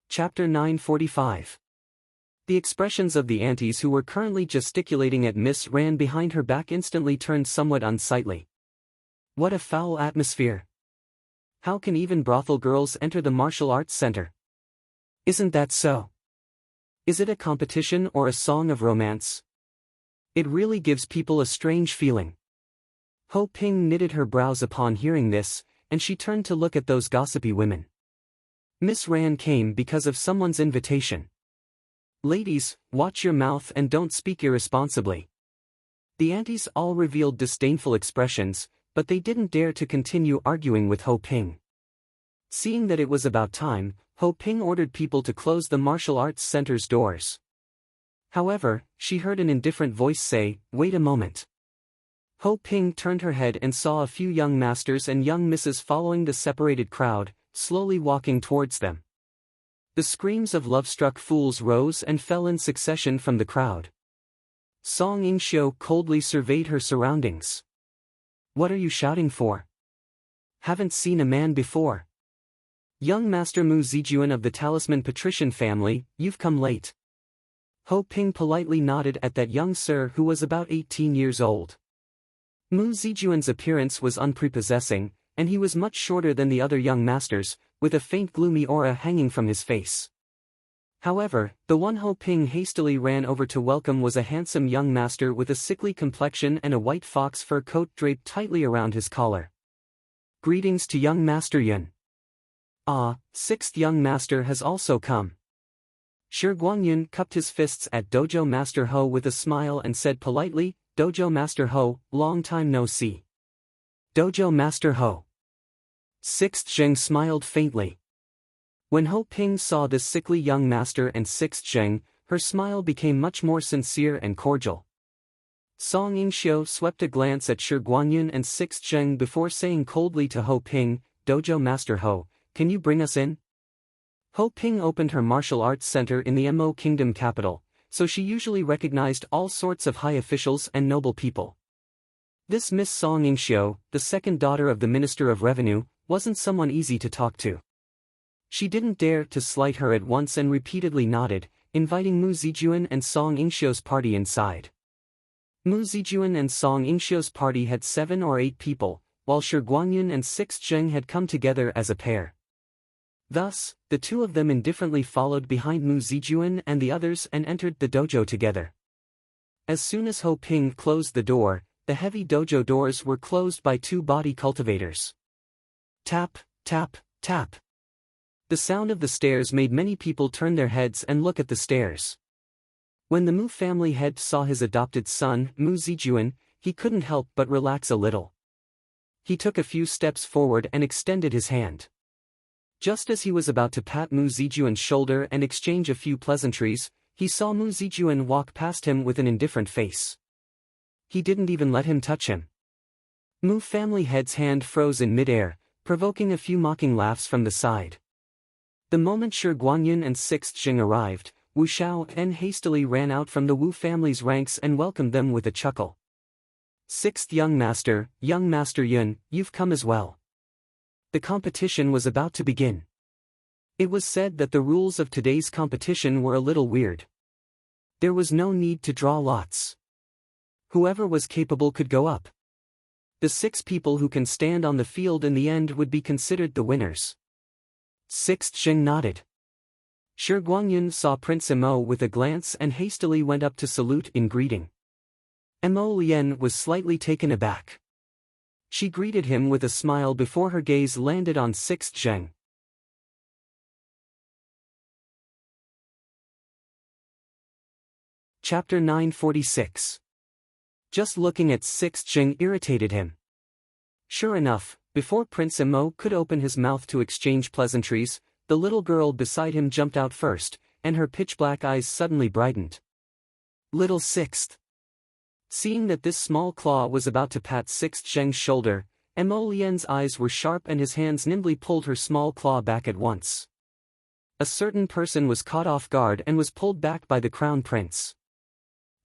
Chapter 945. The expressions of the aunties who were currently gesticulating at Miss Ran behind her back instantly turned somewhat unsightly. What a foul atmosphere! How can even brothel girls enter the martial arts center? Isn't that so? Is it a competition or a song of romance? It really gives people a strange feeling. Ho Ping knitted her brows upon hearing this, and she turned to look at those gossipy women. Miss Ran came because of someone's invitation. "Ladies, watch your mouth and don't speak irresponsibly." The aunties all revealed disdainful expressions, but they didn't dare to continue arguing with Ho Ping. Seeing that it was about time, Ho Ping ordered people to close the martial arts center's doors. However, she heard an indifferent voice say, "Wait a moment." Ho Ping turned her head and saw a few young masters and young misses following the separated crowd, slowly walking towards them. The screams of love-struck fools rose and fell in succession from the crowd. Song Yingxiu coldly surveyed her surroundings. "What are you shouting for? Haven't seen a man before." "Young Master Mu Zijuan of the Talisman Patrician family, you've come late." Ho Ping politely nodded at that young sir who was about 18 years old. Mu Zijuan's appearance was unprepossessing, and he was much shorter than the other young masters, with a faint gloomy aura hanging from his face. However, the one Ho Ping hastily ran over to welcome was a handsome young master with a sickly complexion and a white fox fur coat draped tightly around his collar. "Greetings to young Master Yun." "Ah, sixth young master has also come." Shi Guangyun cupped his fists at Dojo Master Ho with a smile and said politely, "Dojo Master Ho, long time no see." "Dojo Master Ho." Sixth Zheng smiled faintly. When Ho Ping saw this sickly young master and Sixth Zheng, her smile became much more sincere and cordial. Song Yingxiu swept a glance at Shi Guangyun and Sixth Zheng before saying coldly to Ho Ping, "Dojo Master Ho, can you bring us in?" Ho Ping opened her martial arts center in the Mo Kingdom capital, so she usually recognized all sorts of high officials and noble people. This Miss Song Yingxiu, the second daughter of the Minister of Revenue, wasn't someone easy to talk to. She didn't dare to slight her at once and repeatedly nodded, inviting Mu Zijuan and Song Yingxiu's party inside. Mu Zijuan and Song Yingxiu's party had 7 or 8 people, while Shi Guangyun and Sixth Zheng had come together as a pair. Thus, the two of them indifferently followed behind Mu Zijuan and the others and entered the dojo together. As soon as Ho Ping closed the door, the heavy dojo doors were closed by 2 body cultivators. Tap, tap, tap. The sound of the stairs made many people turn their heads and look at the stairs. When the Mu family head saw his adopted son, Mu Zijuan, he couldn't help but relax a little. He took a few steps forward and extended his hand. Just as he was about to pat Mu Zijuan's shoulder and exchange a few pleasantries, he saw Mu Zijuan walk past him with an indifferent face. He didn't even let him touch him. Mu family head's hand froze in midair, provoking a few mocking laughs from the side. The moment Shi Guangyun and Sixth Zheng arrived, Wu Xiaoen hastily ran out from the Wu family's ranks and welcomed them with a chuckle. "Sixth young Master Yun, you've come as well." The competition was about to begin. It was said that the rules of today's competition were a little weird. There was no need to draw lots. Whoever was capable could go up. The 6 people who can stand on the field in the end would be considered the winners. Sixth Zheng nodded. Shi Guangyun saw Prince Mo with a glance and hastily went up to salute in greeting. Mo Lien was slightly taken aback. She greeted him with a smile before her gaze landed on Sixth Zheng. Chapter 946. Just looking at Sixth Zheng irritated him. Sure enough, before Prince Emo could open his mouth to exchange pleasantries, the little girl beside him jumped out first, and her pitch-black eyes suddenly brightened. Little Sixth. Seeing that this small claw was about to pat Sixth Zheng's shoulder, Emo Lien's eyes were sharp and his hands nimbly pulled her small claw back at once. A certain person was caught off guard and was pulled back by the crown prince.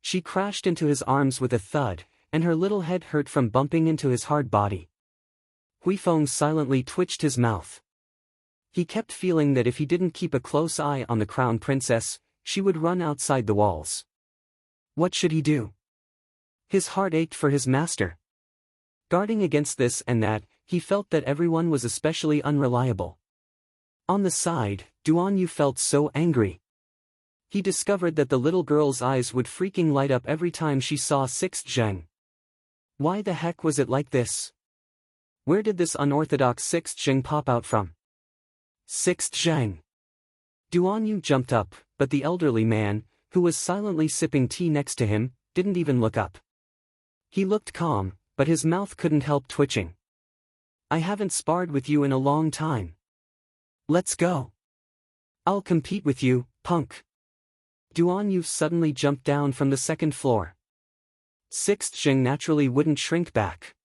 She crashed into his arms with a thud, and her little head hurt from bumping into his hard body. Huifeng silently twitched his mouth. He kept feeling that if he didn't keep a close eye on the crown princess, she would run outside the walls. What should he do? His heart ached for his master. Guarding against this and that, he felt that everyone was especially unreliable. On the side, Duanyu felt so angry. He discovered that the little girl's eyes would freaking light up every time she saw Sixth Zheng. Why the heck was it like this? Where did this unorthodox Sixth Zheng pop out from? Sixth Zheng. Duanyu jumped up, but the elderly man, who was silently sipping tea next to him, didn't even look up. He looked calm, but his mouth couldn't help twitching. I haven't sparred with you in a long time. Let's go. I'll compete with you, punk. Duanyu suddenly jumped down from the second floor. Sixth Zheng naturally wouldn't shrink back.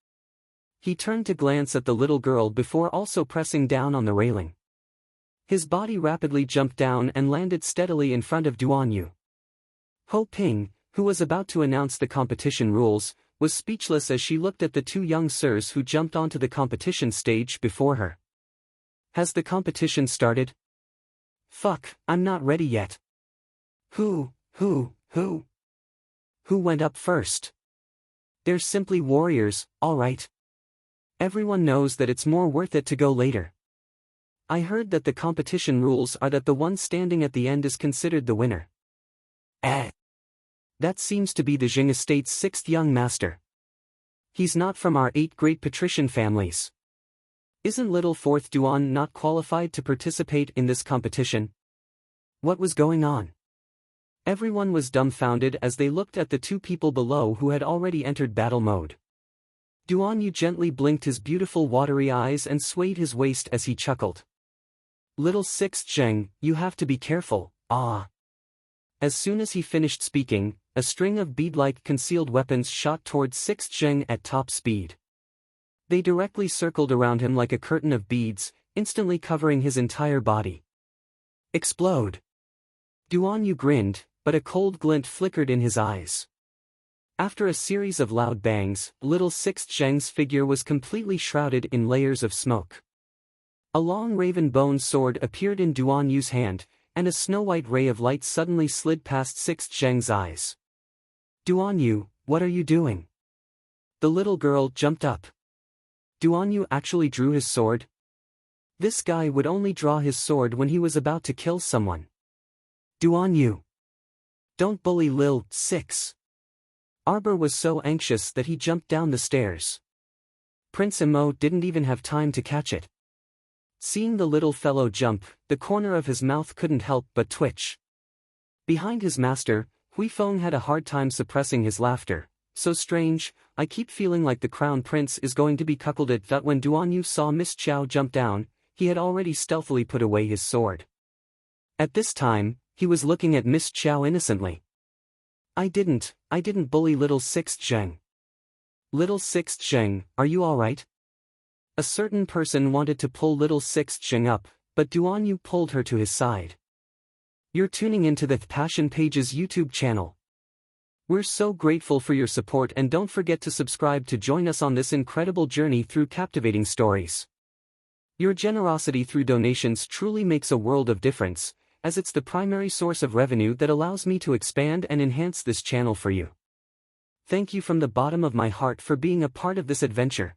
He turned to glance at the little girl before also pressing down on the railing. His body rapidly jumped down and landed steadily in front of Duanyu. Ho Ping, who was about to announce the competition rules, was speechless as she looked at the two young sirs who jumped onto the competition stage before her. Has the competition started? Fuck, I'm not ready yet. Who went up first? They're simply warriors, alright. Everyone knows that it's more worth it to go later. I heard that the competition rules are that the one standing at the end is considered the winner. That seems to be the Jing estate's sixth young master. He's not from our 8 great patrician families. Isn't little fourth Duan not qualified to participate in this competition? What was going on? Everyone was dumbfounded as they looked at the two people below who had already entered battle mode. Duanyu gently blinked his beautiful watery eyes and swayed his waist as he chuckled. Little Sixth Zheng, you have to be careful, ah. As soon as he finished speaking, a string of bead-like concealed weapons shot towards Sixth Zheng at top speed. They directly circled around him like a curtain of beads, instantly covering his entire body. Explode! Duanyu grinned, but a cold glint flickered in his eyes. After a series of loud bangs, little Sixth Zheng's figure was completely shrouded in layers of smoke. A long raven-bone sword appeared in Duanyu's hand, and a snow-white ray of light suddenly slid past Sixth Zheng's eyes. Duanyu, what are you doing? The little girl jumped up. Duanyu actually drew his sword? This guy would only draw his sword when he was about to kill someone. Duanyu. Don't bully Lil 6. Arbor was so anxious that he jumped down the stairs. Prince Emo didn't even have time to catch it. Seeing the little fellow jump, the corner of his mouth couldn't help but twitch. Behind his master, Huifeng had a hard time suppressing his laughter. So strange, I keep feeling like the crown prince is going to be cuckolded. That when Duanyu saw Miss Chow jump down, he had already stealthily put away his sword. At this time, he was looking at Miss Chow innocently. I didn't bully little Sixth Zheng. Little Sixth Zheng, are you alright? A certain person wanted to pull little Sixth Zheng up, but Duanyu pulled her to his side. You're tuning into the Passion Pages YouTube channel. We're so grateful for your support and don't forget to subscribe to join us on this incredible journey through captivating stories. Your generosity through donations truly makes a world of difference, as it's the primary source of revenue that allows me to expand and enhance this channel for you. Thank you from the bottom of my heart for being a part of this adventure.